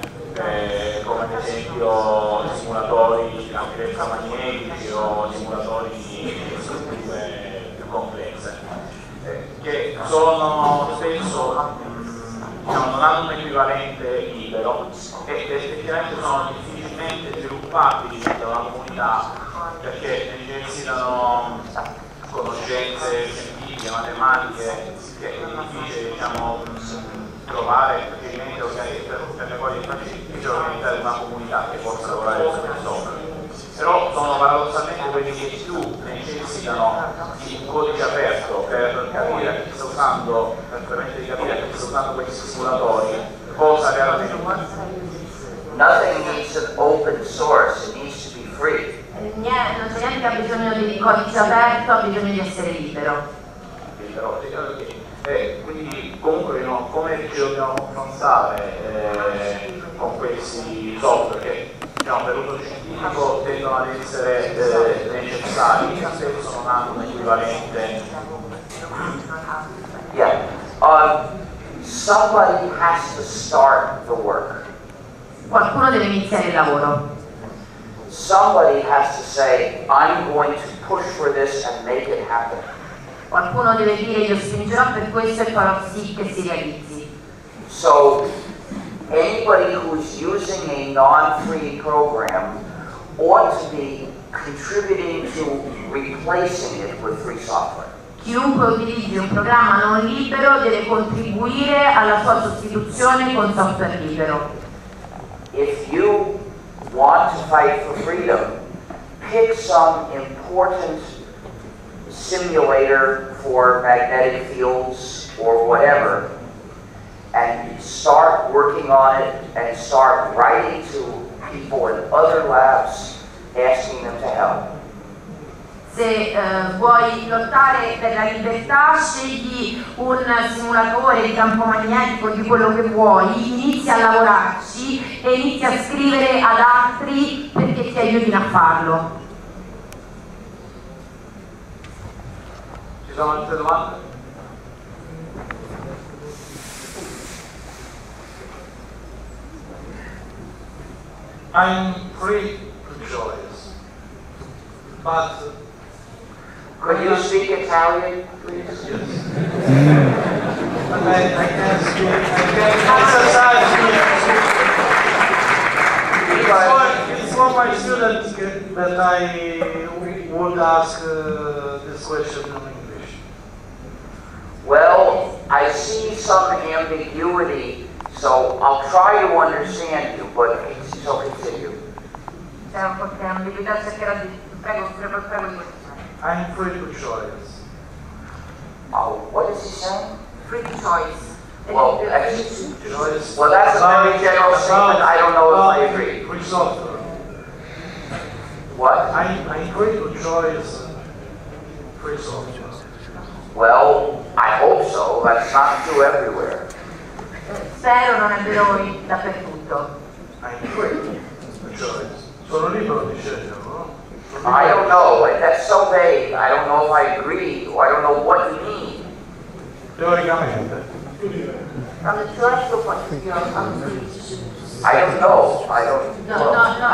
come ad esempio simulatori elettromagnetici o simulatori di strutture più complesse, che sono spesso non hanno un equivalente libero e effettivamente sono difficilmente sviluppabili da una comunità perché necessitano conoscenze scientifiche, matematiche, che è difficile trovare procedimenti per le quali è difficile organizzare una comunità che possa lavorare su questo software. Però sono paradossalmente quelli che più necessitano di un codice aperto per capire a chi sta usando, per permettere di capire a chi sta usando questi simulatori cosa realmente. Nothing needs an open source, it needs to be free. Non c'è niente che ha bisogno di codice aperto, ha bisogno di essere libero. Quindi comunque come ci dobbiamo confrontare con questi software che per uso scientifico tendono ad essere necessari, che spesso non hanno un equivalente. Yeah. Somebody has to start the work. Qualcuno deve iniziare il lavoro. Somebody has to say, I'm going to push for this and make it happen. Qualcuno deve dire io spingerò per questo e farò sì che si realizzi. So anybody who's using a non-free program ought to be contributing to replacing it with free software. Chiunque utilizzi un programma non libero deve contribuire alla sua sostituzione con software libero. If you want to fight for freedom, pick some important simulator for magnetic fields or whatever, and start working on it and start writing to people in other labs asking them to help. Se vuoi lottare per la libertà, scegli un simulatore di campo magnetico, di quello che vuoi, inizia a lavorarci e inizia a scrivere ad altri perché ti aiutino a farlo. Ci sono altre domande? I'm free to choice, but could you speak Italian, please? Yes. But I can speak, I can exercise here. It's for my students that I would ask this question in English. Well, I see some ambiguity, so I'll try to understand you, but so continue. C'è un po' di ambiguità, cercherò di Prego di continuare. I'm free to choice. Oh, what is he saying? Free to choice. Well, Choice. well, that's a very general statement. I don't know if I agree. Free software. What? I'm free to choice free software. Well, I hope so. That's not true everywhere. Spero non è vero dappertutto. I'm free to choice. Sono libero di scegliere, no? I don't know. That's so vague. I don't know if I agree, or I don't know what you mean. Teoricamente. From the theoretical point of view, I don't know. I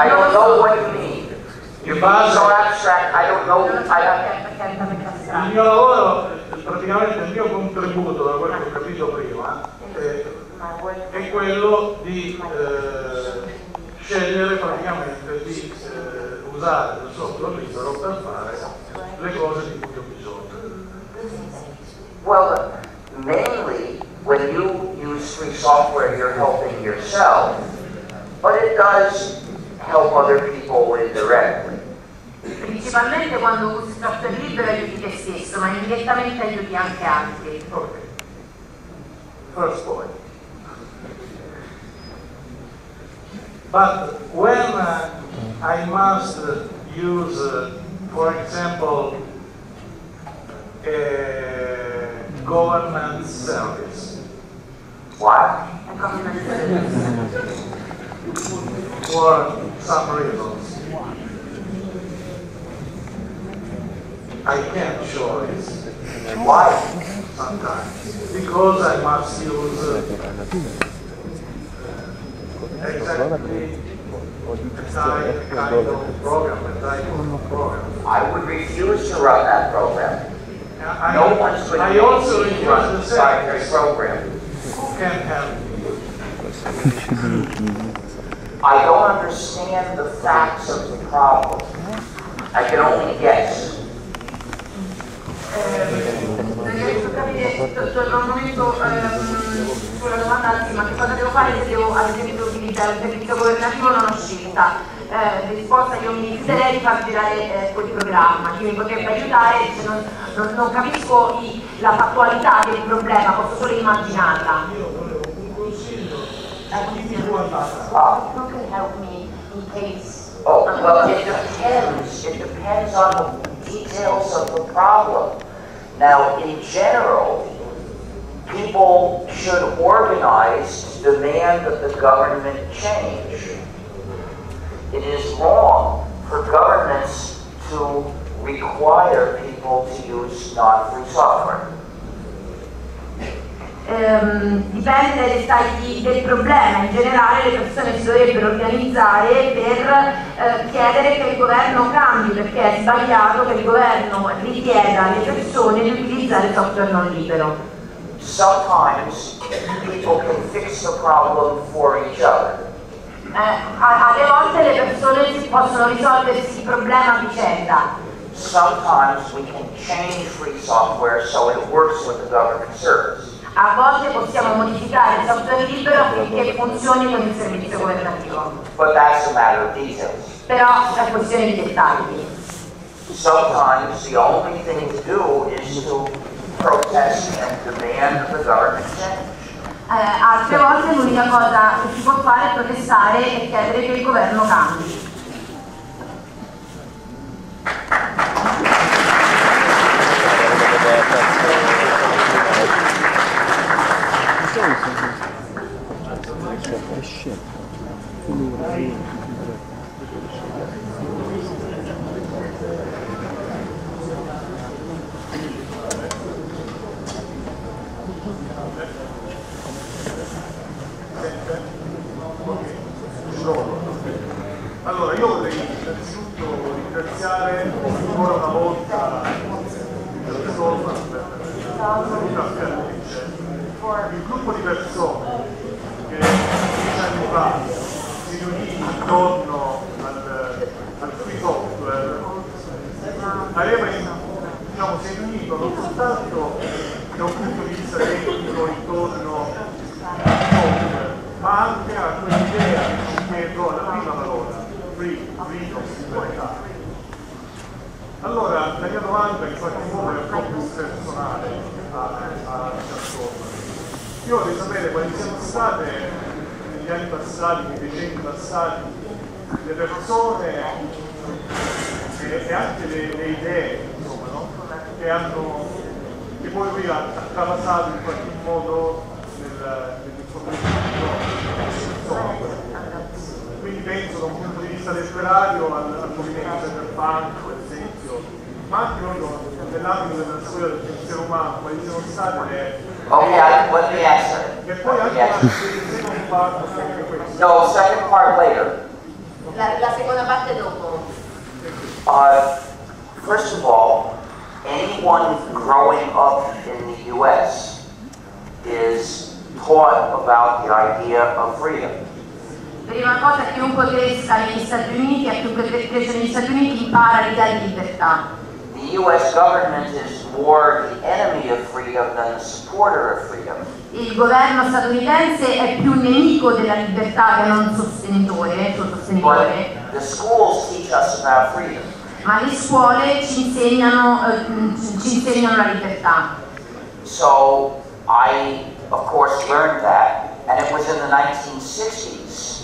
don't know what you mean. You're being so abstract. I don't know. Il mio lavoro, praticamente il mio contributo, da quello che ho capito prima, è quello di scegliere praticamente di usare il software libero per fare le cose di cui ho bisogno. Well, mainly when you use free software, you're helping yourself, but it does help other people indirectly. Principalmente quando usi software libero aiuti te stesso, ma indirettamente aiuti anche altri. Okay. First point. But when I must use, for example, a government service. What? For some reasons. I can't choose. Why? Sometimes. Because I must use exactly a kind of program, I would refuse to run that program. I No one's going to also make me run refuse the to primary say, program. who can help me? I don't understand the facts of the problem. I can only guess. Non riesco a capire, torno un momento sulla domanda ultima, che cosa devo fare se devo ad esempio utilizzare un servizio governativo, non ho scelta. Risposta, io mi rifiuterei di far girare quel programma, chi mi potrebbe aiutare se non capisco la fattualità del problema, posso solo immaginarla. Who can help me in case? Oh, well, it depends. It depends on the details of the problem. Now, in general, people should organize to demand that the government change. It is wrong for governments to require people to use non-free software. Dipende dai dettagli del problema. In generale le persone si dovrebbero organizzare per chiedere che il governo cambi, perché è sbagliato che il governo richieda alle persone di utilizzare software non libero. Sometimes people can fix the problem for each other. Alle volte le persone si possono risolversi il problema a vicenda. Sometimes we can change free software so it works with the government service. A volte possiamo modificare il software libero affinché funzioni con il servizio governativo. But that's a matter of details. Però è questione di dettagli. Sometimes the only thing to do is to protest and demand the government change. Altre volte l'unica cosa che si può fare è protestare e chiedere che il governo cambi. Allora, io vorrei innanzitutto ringraziare ancora una volta il Stallman per la venuta a Firenze, il gruppo di persone che 10 anni fa si riunì intorno al free software, si è riunito non soltanto da un punto di vista tecnico intorno al software, ma anche a quell'idea che dietro alla prima parola, freedom, libertà. la mia domanda in qualche modo è un po' più personale a Stallman. Io vorrei sapere quali siano state negli anni passati, nei decenni passati, le persone e anche le idee, insomma, no? che poi lui ha travasato in qualche modo nell'informazione. Quindi penso da un punto di vista letterario al movimento cyberpunk, per esempio, ma anche proprio nell'ambito della storia del pensiero umano, quali siano state le... Okay, let me answer. E poi anche la seconda parte anche questo. No, second part later. La seconda parte dopo. First of all, anyone growing up in the U.S. is taught about the idea of freedom. Prima cosa, chiunque cresca negli Stati Uniti e chiunque cresce negli Stati Uniti impara l'idea di libertà. The U.S. government is more the enemy of freedom than the supporter of freedom. Il governo statunitense è più nemico della libertà che non sostenitore, suo sostenitore. But the schools teach us about freedom. Ma le scuole ci insegnano la libertà. So I, of course, learned that, and it was in the 1960s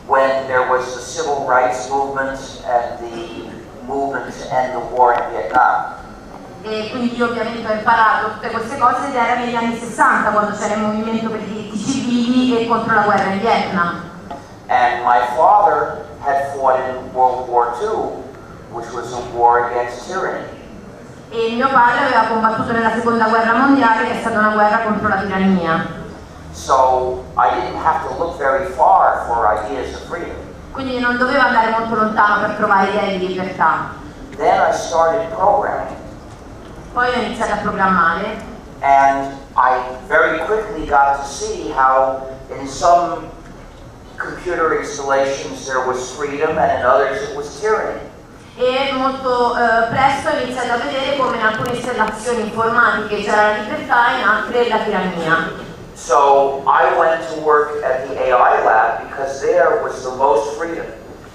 when there was the civil rights movement and the movement to end the war in Vietnam. E quindi io ovviamente ho imparato tutte queste cose ed era negli anni 60 quando c'era il movimento per i diritti civili e contro la guerra in Vietnam. And my father had fought in World War II, which was a war against tyranny. E mio padre aveva combattuto nella seconda guerra mondiale, che è stata una guerra contro la tirannia. So I didn't have to look very far for ideas of freedom. Quindi non dovevo andare molto lontano per trovare idee di libertà. Then I started programming. Poi ho iniziato a programmare. And I very quickly got to see how in some computer installations there was freedom and in others it was tyranny. E molto presto ho iniziato a vedere come in alcune installazioni informatiche c'era la libertà e in altre la tirannia. So I went to work at the AI lab because there was the most freedom.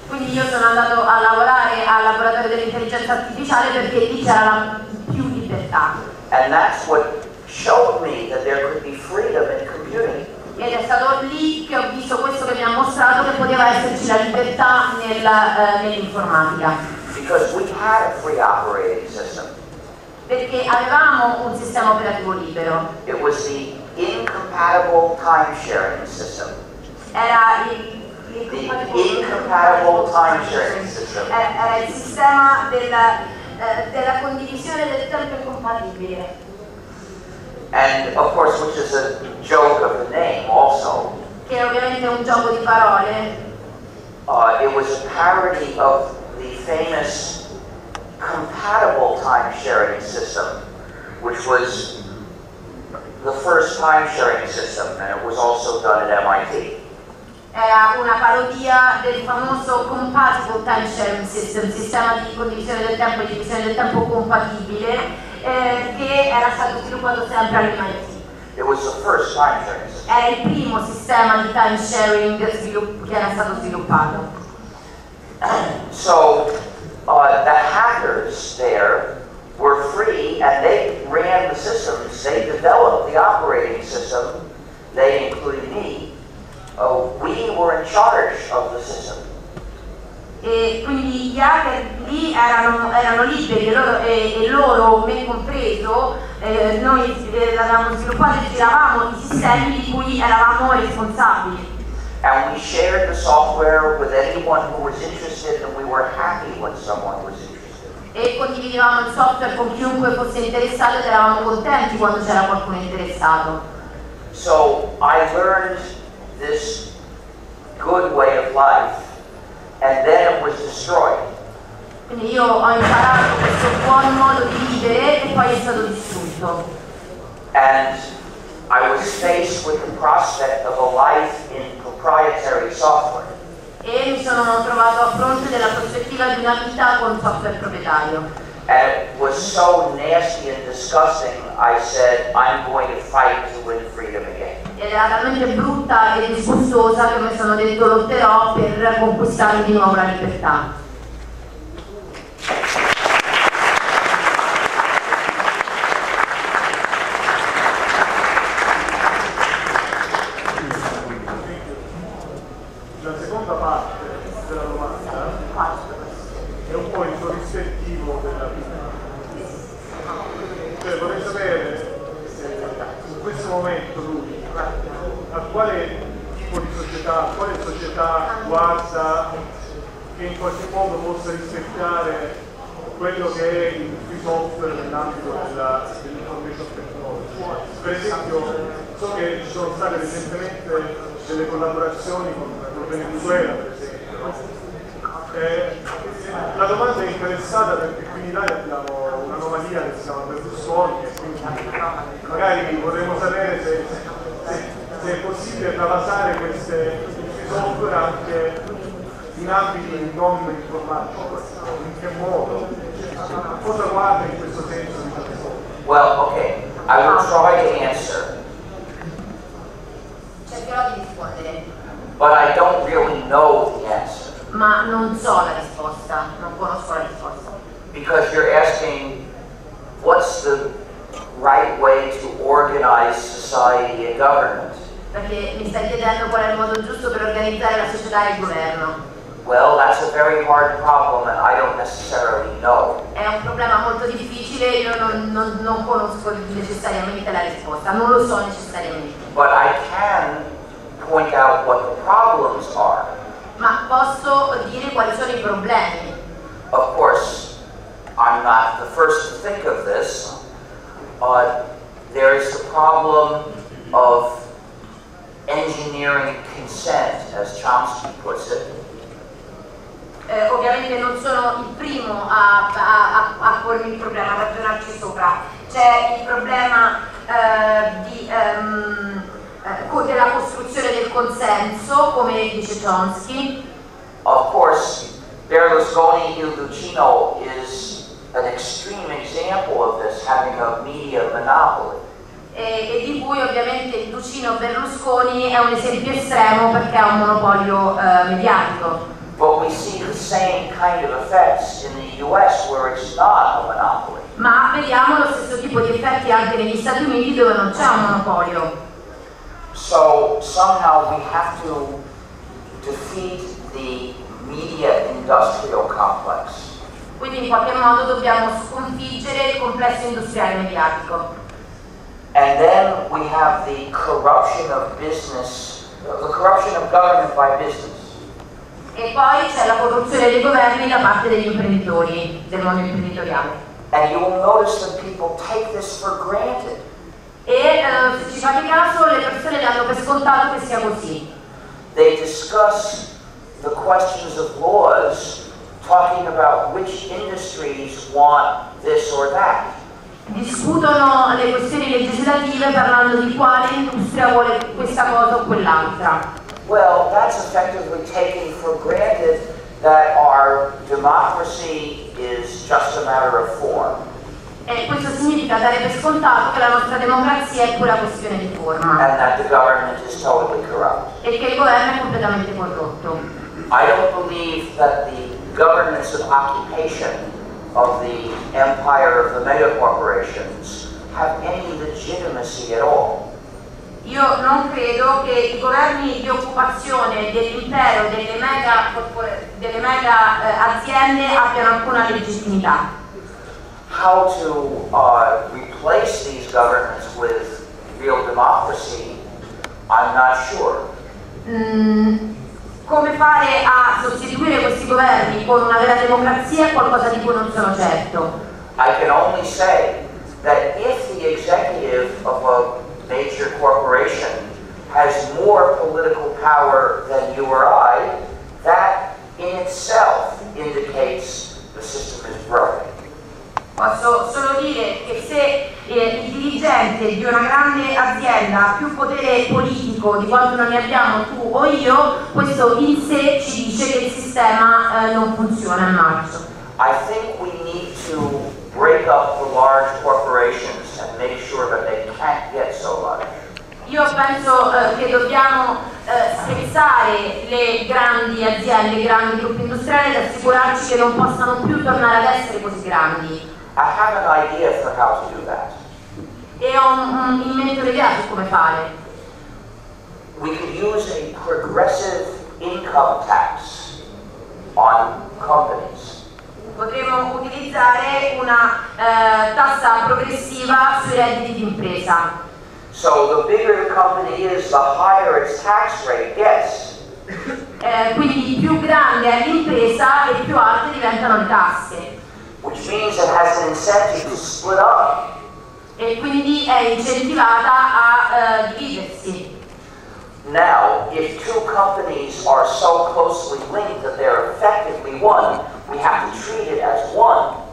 Quindi io sono andato a lavorare al laboratorio dell'intelligenza artificiale perché lì c'era la più libertà. And that's what showed me that there could be freedom in computing. Ed è stato lì che ho visto questo che mi ha mostrato che poteva esserci la libertà nell'informatica. Because we had a free operating system. Perché avevamo un sistema operativo libero. It was the incompatible time sharing system. Era incompatible time sharing system. Era il sistema della condivisione del tempo incompatibile. And of course, which is a joke of the name also. Che ovviamente è un gioco di parole. It was a parody of the famous compatible time sharing system, which was the first time sharing system, and it was also done at MIT. Era una parodia del famoso compatible time sharing system, sistema di condivisione del tempo e di divisione del tempo compatibile, che era stato sviluppato sempre all'MIT. It was the first time sharing system. Era il primo sistema di time sharing che era stato sviluppato. So the hackers there were free and they ran the systems. They developed the operating system. They included me. We were in charge of the system. E quindi gli hacker lì erano liberi e loro, me compreso, noi l'avevamo sviluppato e giravamo i sistemi di cui eravamo responsabili. And we shared the software with anyone who was interested, and we were happy when someone was interested. E condividevamo il software con chiunque fosse interessato ed eravamo contenti quando c'era qualcuno interessato. So I learned this good way of life, and then it was destroyed. Quindi io ho imparato questo buon modo di vivere e poi è stato distrutto. And I was faced with the prospect of a life in proprietary software. E mi sono trovato a fronte della prospettiva di una vita con software proprietario. And it was so nasty and disgusting, I said, I'm going to fight to win freedom again. Ed era talmente brutta e disgustosa che mi sono detto lotterò per conquistare di nuovo la libertà. tipo di società, quale società guarda che in qualche modo possa rispecchiare quello che è il free software nell'ambito dell'information technology. Per esempio, so che ci sono state recentemente delle collaborazioni con il Venezuela, per esempio. La domanda è interessata perché qui in Italia abbiamo un'anomalia che si chiama Berlusconi e quindi magari vorremmo sapere se è possibile travasare questi software anche in ambiti non informatici, in che modo? Cosa guarda in questo senso? Well, okay, I will try to answer. Cercherò di rispondere. But I don't really know the answer. Ma non so la risposta, non conosco la risposta. Because you're asking what's the right way to organize society and government. Perché mi stai chiedendo qual è il modo giusto per organizzare la società e il governo. Well, that's a very hard problem and I don't necessarily know. È un problema molto difficile, io non conosco necessariamente la risposta, non lo so necessariamente. But I can point out what the problems are. Ma posso dire quali sono i problemi. Of course, I'm not the first to think of this. There is the problem of engineering consent, as Chomsky puts it. Ovviamente non sono il primo a pormi il problema, a ragionarci sopra. C'è il problema della costruzione del consenso, come dice Chomsky. Of course, Berlusconi Il Ducino is an extreme example of this, having a media monopoly. E di cui ovviamente il Ducino Berlusconi è un esempio estremo perché ha un monopolio mediatico. But we see the same kind of effects in the US where it's not a monopoly. Ma vediamo lo stesso tipo di effetti anche negli Stati Uniti dove non c'è un monopolio. So somehow we have to defeat the media industrial complex. Quindi in qualche modo dobbiamo sconfiggere il complesso industriale mediatico. And then we have the corruption of business, the corruption of government by business. E poi c'è la corruzione dei governi da parte degli imprenditori, del mondo imprenditoriale. And you will notice that people take this for granted. E se ci fate caso le persone danno per scontato che sia così. They discuss the questions of laws, talking about which industries want this or that. Discutono le questioni legislative parlando di quale industria vuole questa cosa o quell'altra. Well, that's effectively taking for granted that our democracy is just a matter of form. E questo significa dare per scontato che la nostra democrazia è pura questione di forma. And that the government is totally corrupt. E che il governo è completamente corrotto. I don't believe that the governments of occupation of the empire of the megacorporations have any legitimacy at all. Io non credo che i governi di occupazione dell'impero delle mega aziende abbiano alcuna legittimità. How to replace these governments with real democracy, I'm not sure. Come fare a sostituire questi governi con una vera democrazia è qualcosa di cui non sono certo. I can only say that if the executive of a major corporation has more political power than you or I, that in itself indicates the system is broken. Posso solo dire che se il dirigente di una grande azienda ha più potere politico di quanto non ne abbiamo tu o io, questo in sé ci dice che il sistema non funziona in marcio. I think we need to break up the large corporations and make sure that they can't get so large. Io penso che dobbiamo spezzare le grandi aziende, i grandi gruppi industriali ed assicurarci che non possano più tornare ad essere così grandi. I have an idea for how to do that. E ho in mente un'idea su come fare. We could use a progressive income tax on companies. Potremmo utilizzare una tassa progressiva sui redditi di impresa. So the bigger the company is, the higher its tax rate gets. Quindi più grande è l'impresa e più alte diventano le tasse. Which means it has an incentive to split up. E quindi è incentivata a dividersi. Now, if two companies are so closely linked that they're effectively one, we have to treat it as one.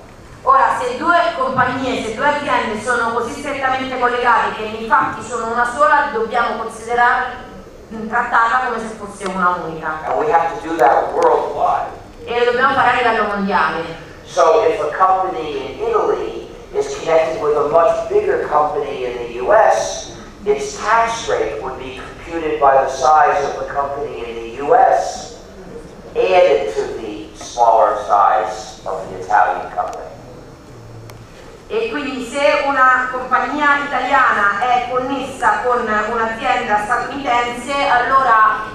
Ora, se due compagnie, se due aziende sono così strettamente collegate che infatti sono una sola, dobbiamo trattarla come se fosse una unica. And we have to do that worldwide. E lo dobbiamo fare a livello mondiale. So if a company in Italy is connected with a much bigger company in the US, its tax rate would be computed by the size of the company in the US, added to the smaller size of the Italian company. E quindi se una compagnia italiana è connessa con un'azienda statunitense, allora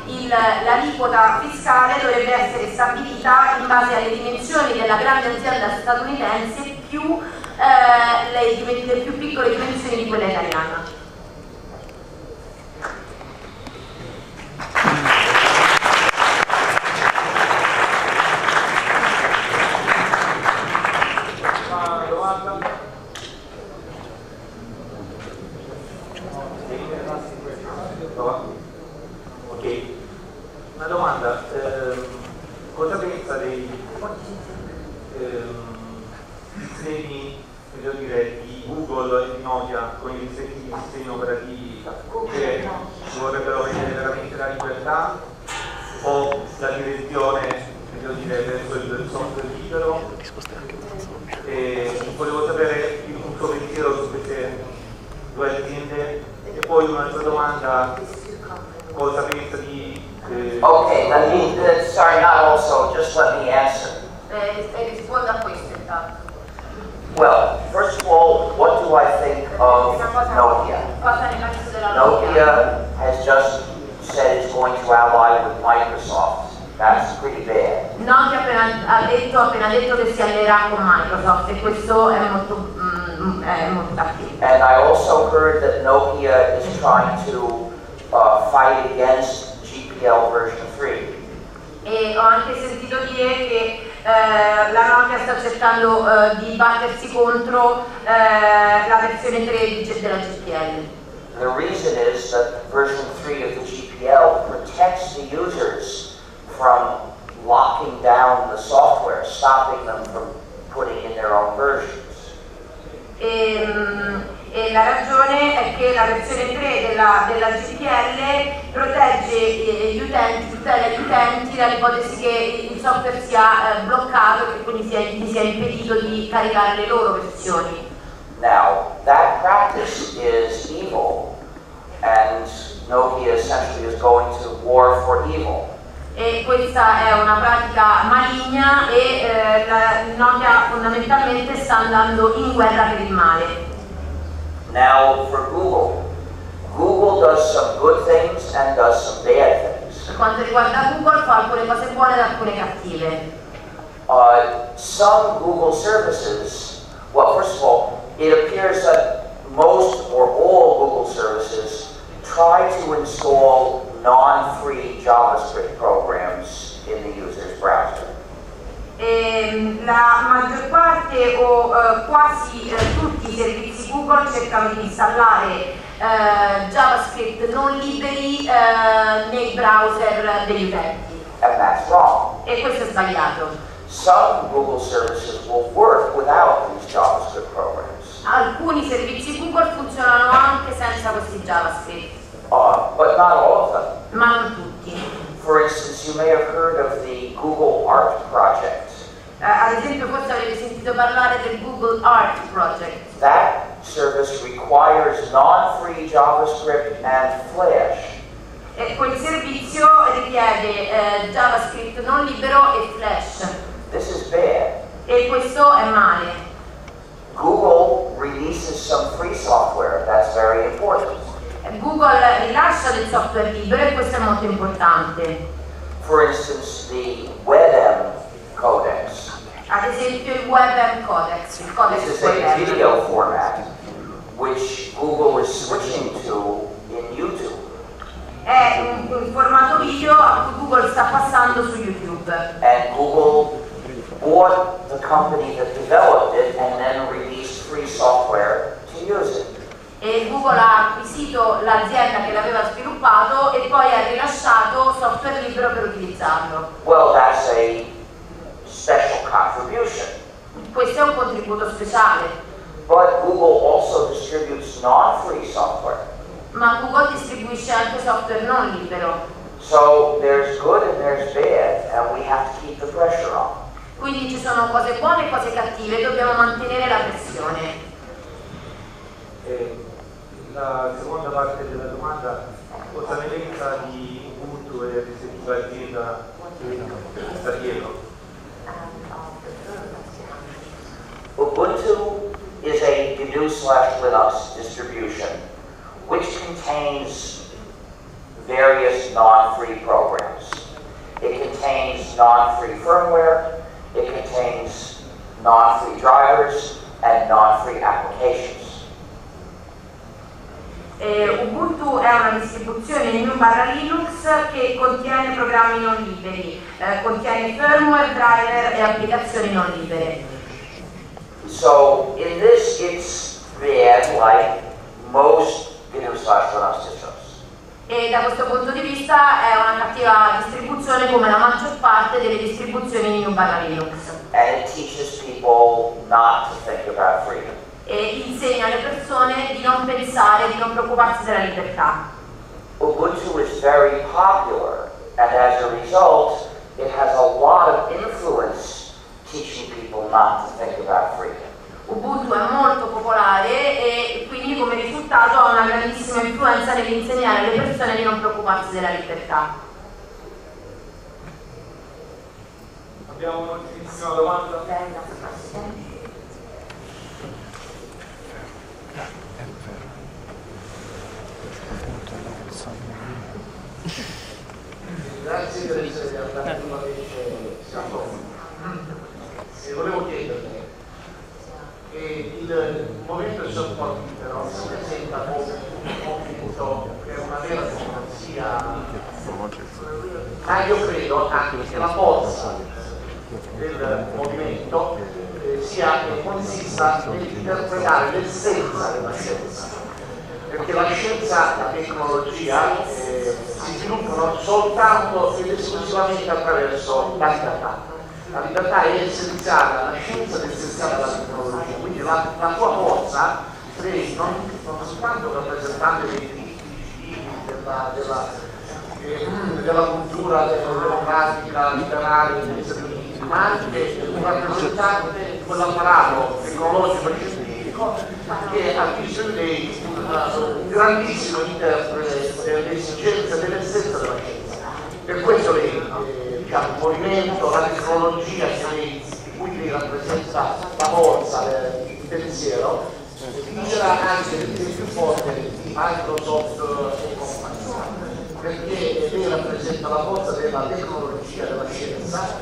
l'aliquota fiscale dovrebbe essere stabilita in base alle dimensioni della grande azienda statunitense più le più piccole dimensioni di quella italiana. Ok, una domanda, cosa pensa dei sistemi, voglio dire, di Google e di Nokia con i rispettivi sistemi operativi che vorrebbero vedere veramente la libertà o la direzione, voglio dire, verso il software libero? E volevo sapere il tuo pensiero su queste due aziende. E poi un'altra domanda, cosa pensa di... Okay, let me, sorry, not also, just let me answer. Risponda a questo intanto. Well, first of all, what do I think of Nokia? Cosa ne pensi della Nokia has just said it's going to ally with Microsoft. That's pretty bad. Nokia ha appena detto che si allierà con Microsoft e questo è molto cattivo. And I also heard that Nokia is trying to fight against GPL version 3. E ho anche sentito dire che la Nokia sta cercando di battersi contro la versione 3 della GPL. The reason is that version 3 of the GPL protects the users from locking down the software, stopping them from putting in their own versions. E la ragione è che la versione 3 della GPL protegge gli utenti, tutela gli utenti dall'ipotesi che il software sia bloccato e quindi gli sia impedito di caricare le loro versioni. Now, that practice is evil, and Nokia essentially is going to war for evil. E questa è una pratica maligna e Nokia fondamentalmente sta andando in guerra per il male. Now for Google does some good things and does some bad things. Per quanto riguarda Google fa alcune cose buone e alcune cattive. Some Google services, well, first of all, it appears that most or all Google services try to install non-free JavaScript programs in the user's browser. La maggior parte o quasi tutti i servizi Google cercano di installare JavaScript non liberi nei browser degli utenti. And that's wrong. E questo è sbagliato. Some Google services will work without these JavaScript programs. Alcuni servizi Google funzionano anche senza questi JavaScript. But not all of them. Ma non tutti. For instance, you may have heard of the Google Art Project. Ad esempio, forse avete sentito parlare del Google Art Project. That service requires non-free JavaScript and Flash. E quel servizio richiede JavaScript non libero e Flash. This is bad. E questo è male. Google releases some free software. That's very important. Google rilascia del software libero e questo è molto importante. For instance, the WebM codex. Ad esempio il WebM codex, il This codex is a WebM. video format. which Google is switching to in YouTube. È un formato video a cui Google sta passando su YouTube. And Google bought the company that developed it and then released free software to use it. E Google ha acquisito l'azienda che l'aveva sviluppato e poi ha rilasciato software libero per utilizzarlo. Well, that's a special contribution. Questo è un contributo speciale. But Google also distributes non-free software. Ma Google distribuisce anche software non libero. So there's good and there's bad, and we have to keep the pressure on. Quindi ci sono cose buone e cose cattive, dobbiamo mantenere la pressione. La seconda parte della domanda, cosa ne pensa di Ubuntu e rispettiva azienda che sta dietro? Ubuntu is a GNU/Linux distribution which contains various non-free programs. It contains non-free firmware, it contains non-free drivers, and non-free applications. Ubuntu è una distribuzione GNU/Linux che contiene programmi non liberi, contiene firmware, driver e applicazioni non libere. So in this it's bad like most GNU/Linux distros. E da questo punto di vista è una cattiva distribuzione come la maggior parte delle distribuzioni GNU/Linux. And it teaches people not to think about freedom. E insegna alle persone di non pensare, di non preoccuparsi della libertà. Ubuntu is very popular, and as a result, it has a lot of influence teaching people not to think about freedom. Ubuntu è molto popolare e quindi come risultato ha una grandissima influenza nell'insegnare alle persone di non preoccuparsi della libertà. Abbiamo un'ultimissima domanda. Grazie per essere andati prima che volevo chiederle il movimento del software libero si presenta come un movimento che è una vera democrazia, ma io credo anche che la forza del movimento consista nell'interpretare l'essenza della scienza, perché la scienza e la tecnologia si sviluppano soltanto ed esclusivamente attraverso la libertà. La libertà è essenziale, la scienza è essenziale alla tecnologia, quindi la tua forza sei non soltanto rappresentante dei diritti della cultura democratica, liberale degli Stati Uniti, ma anche un rappresentante di quell'apparato tecnologico e scientifico che ha visto in lei un grandissimo interprete delle esigenze e dell'essenza della scienza. Per questo lei il movimento, la tecnologia di cui lei rappresenta la forza del pensiero, vincerà anche il più forte di Microsoft e compagnia, perché lei rappresenta la forza della tecnologia, della scienza,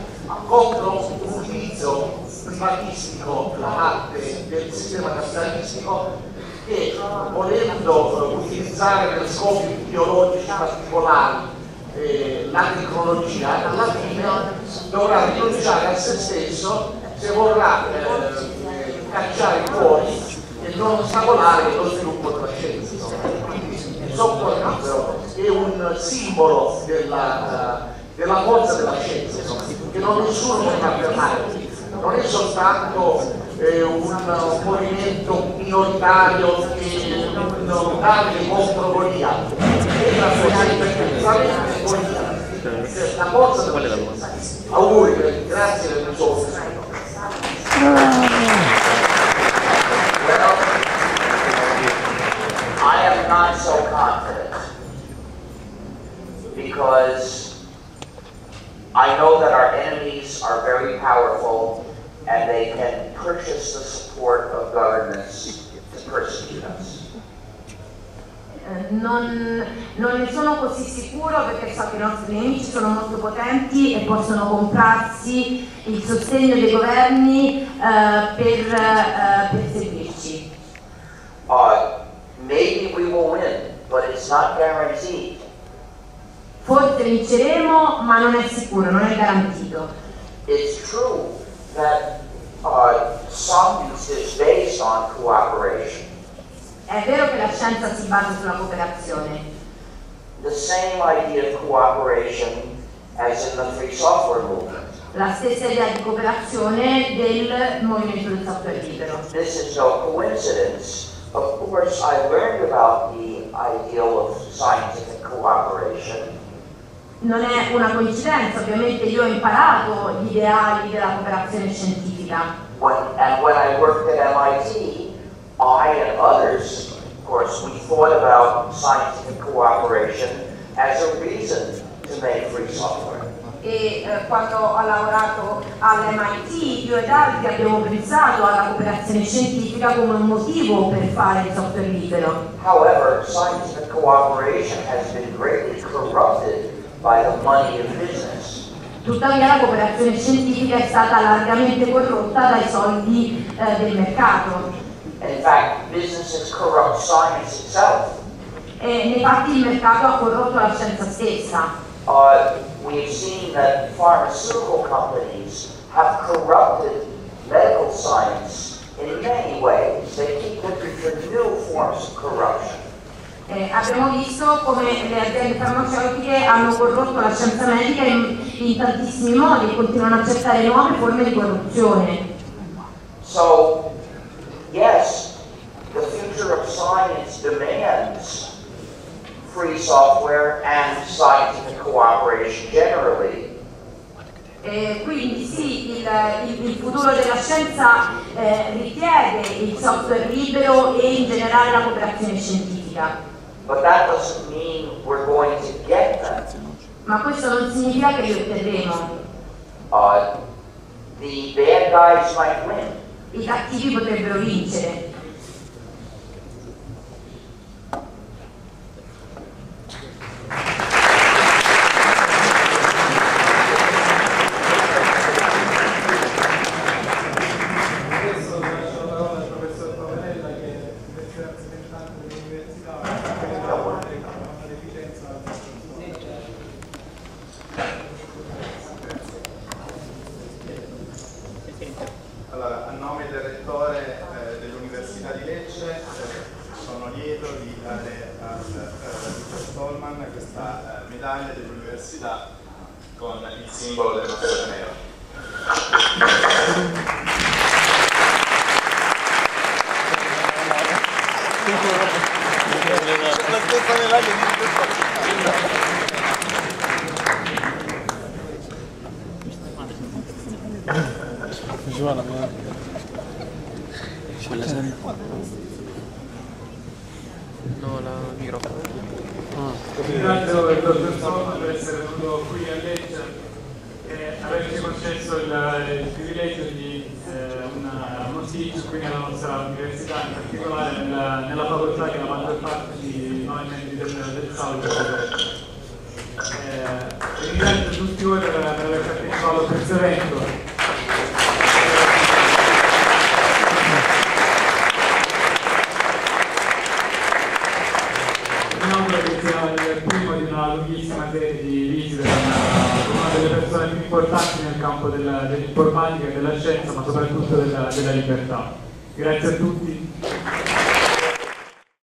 contro un utilizzo privatistico da parte del sistema capitalistico che, volendo utilizzare per scopi ideologici particolari la tecnologia, alla fine dovrà rinunciare a se stesso se vorrà cacciare fuori e non ostacolare lo sviluppo della scienza. Quindi il software libero è un simbolo della forza della scienza, che non nessuno può affermare. Non è soltanto un movimento minoritario che non cambia contro Golia, è la forza della scienza. Auguri, grazie per il suo. I am not so confident because I know that our enemies are very powerful and they can purchase the support of governments to persecute us. Non ne sono così sicuro perché so che i nostri nemici sono molto potenti e possono comprarsi il sostegno dei governi per seguirci. maybe we will win, but it's not guaranteed. Forse vinceremo, ma non è sicuro, non è garantito. It's true that some use is based on cooperation. È vero che la scienza si basa sulla cooperazione. The same idea of cooperation as in the free software movement. La stessa idea di cooperazione del movimento del software libero. This is no coincidence. Of course, I learned about the ideal of scientific cooperation. Non è una coincidenza, ovviamente io ho imparato gli ideali della cooperazione scientifica. When I worked at MIT, I and others, of course, we thought about scientific cooperation as a reason to make free software. E quando ho lavorato all'MIT, io ed altri abbiamo pensato alla cooperazione scientifica come un motivo per fare il software libero. However, scientific cooperation has been greatly corrupted by the money of business. Tuttavia la cooperazione scientifica è stata largamente corrotta dai soldi del mercato. In fact, businesses corrupt science itself. E nei fatti il mercato ha corrotto la scienza stessa. We've seen that pharmaceutical companies have corrupted medical science in many ways. They keep looking for new forms of corruption. Abbiamo visto come le aziende farmaceutiche hanno corrotto la scienza medica in tantissimi modi e continuano a cercare nuove forme di corruzione. So, yes, the future of science demands free software and scientific cooperation generally. Quindi sì, il futuro della scienza richiede il software libero e in generale la cooperazione scientifica. But that doesn't mean we're going to get them. Ma questo non significa che li otterremo. The bad guys might win. I cattivi potrebbero vincere. Allora, a nome del rettore dell'Università di Lecce sono lieto di dare al dottor Stallman questa medaglia dell'Università con il simbolo del nostro ateneo. La stessa medaglia di Quella serie? No, la microfono. Ringrazio il dottor Stallman per essere venuto qui a Lecce e averci concesso il privilegio di uno speech qui nella nostra università, in particolare nella facoltà che la maggior parte di noi membri del Salento. Ringrazio tutti voi per aver partecipato a questo evento. Mi auguro che sia il primo di una lunghissima serie di visite con una delle persone più importanti nel campo dell'informatica e della scienza, ma soprattutto della libertà. Grazie a tutti.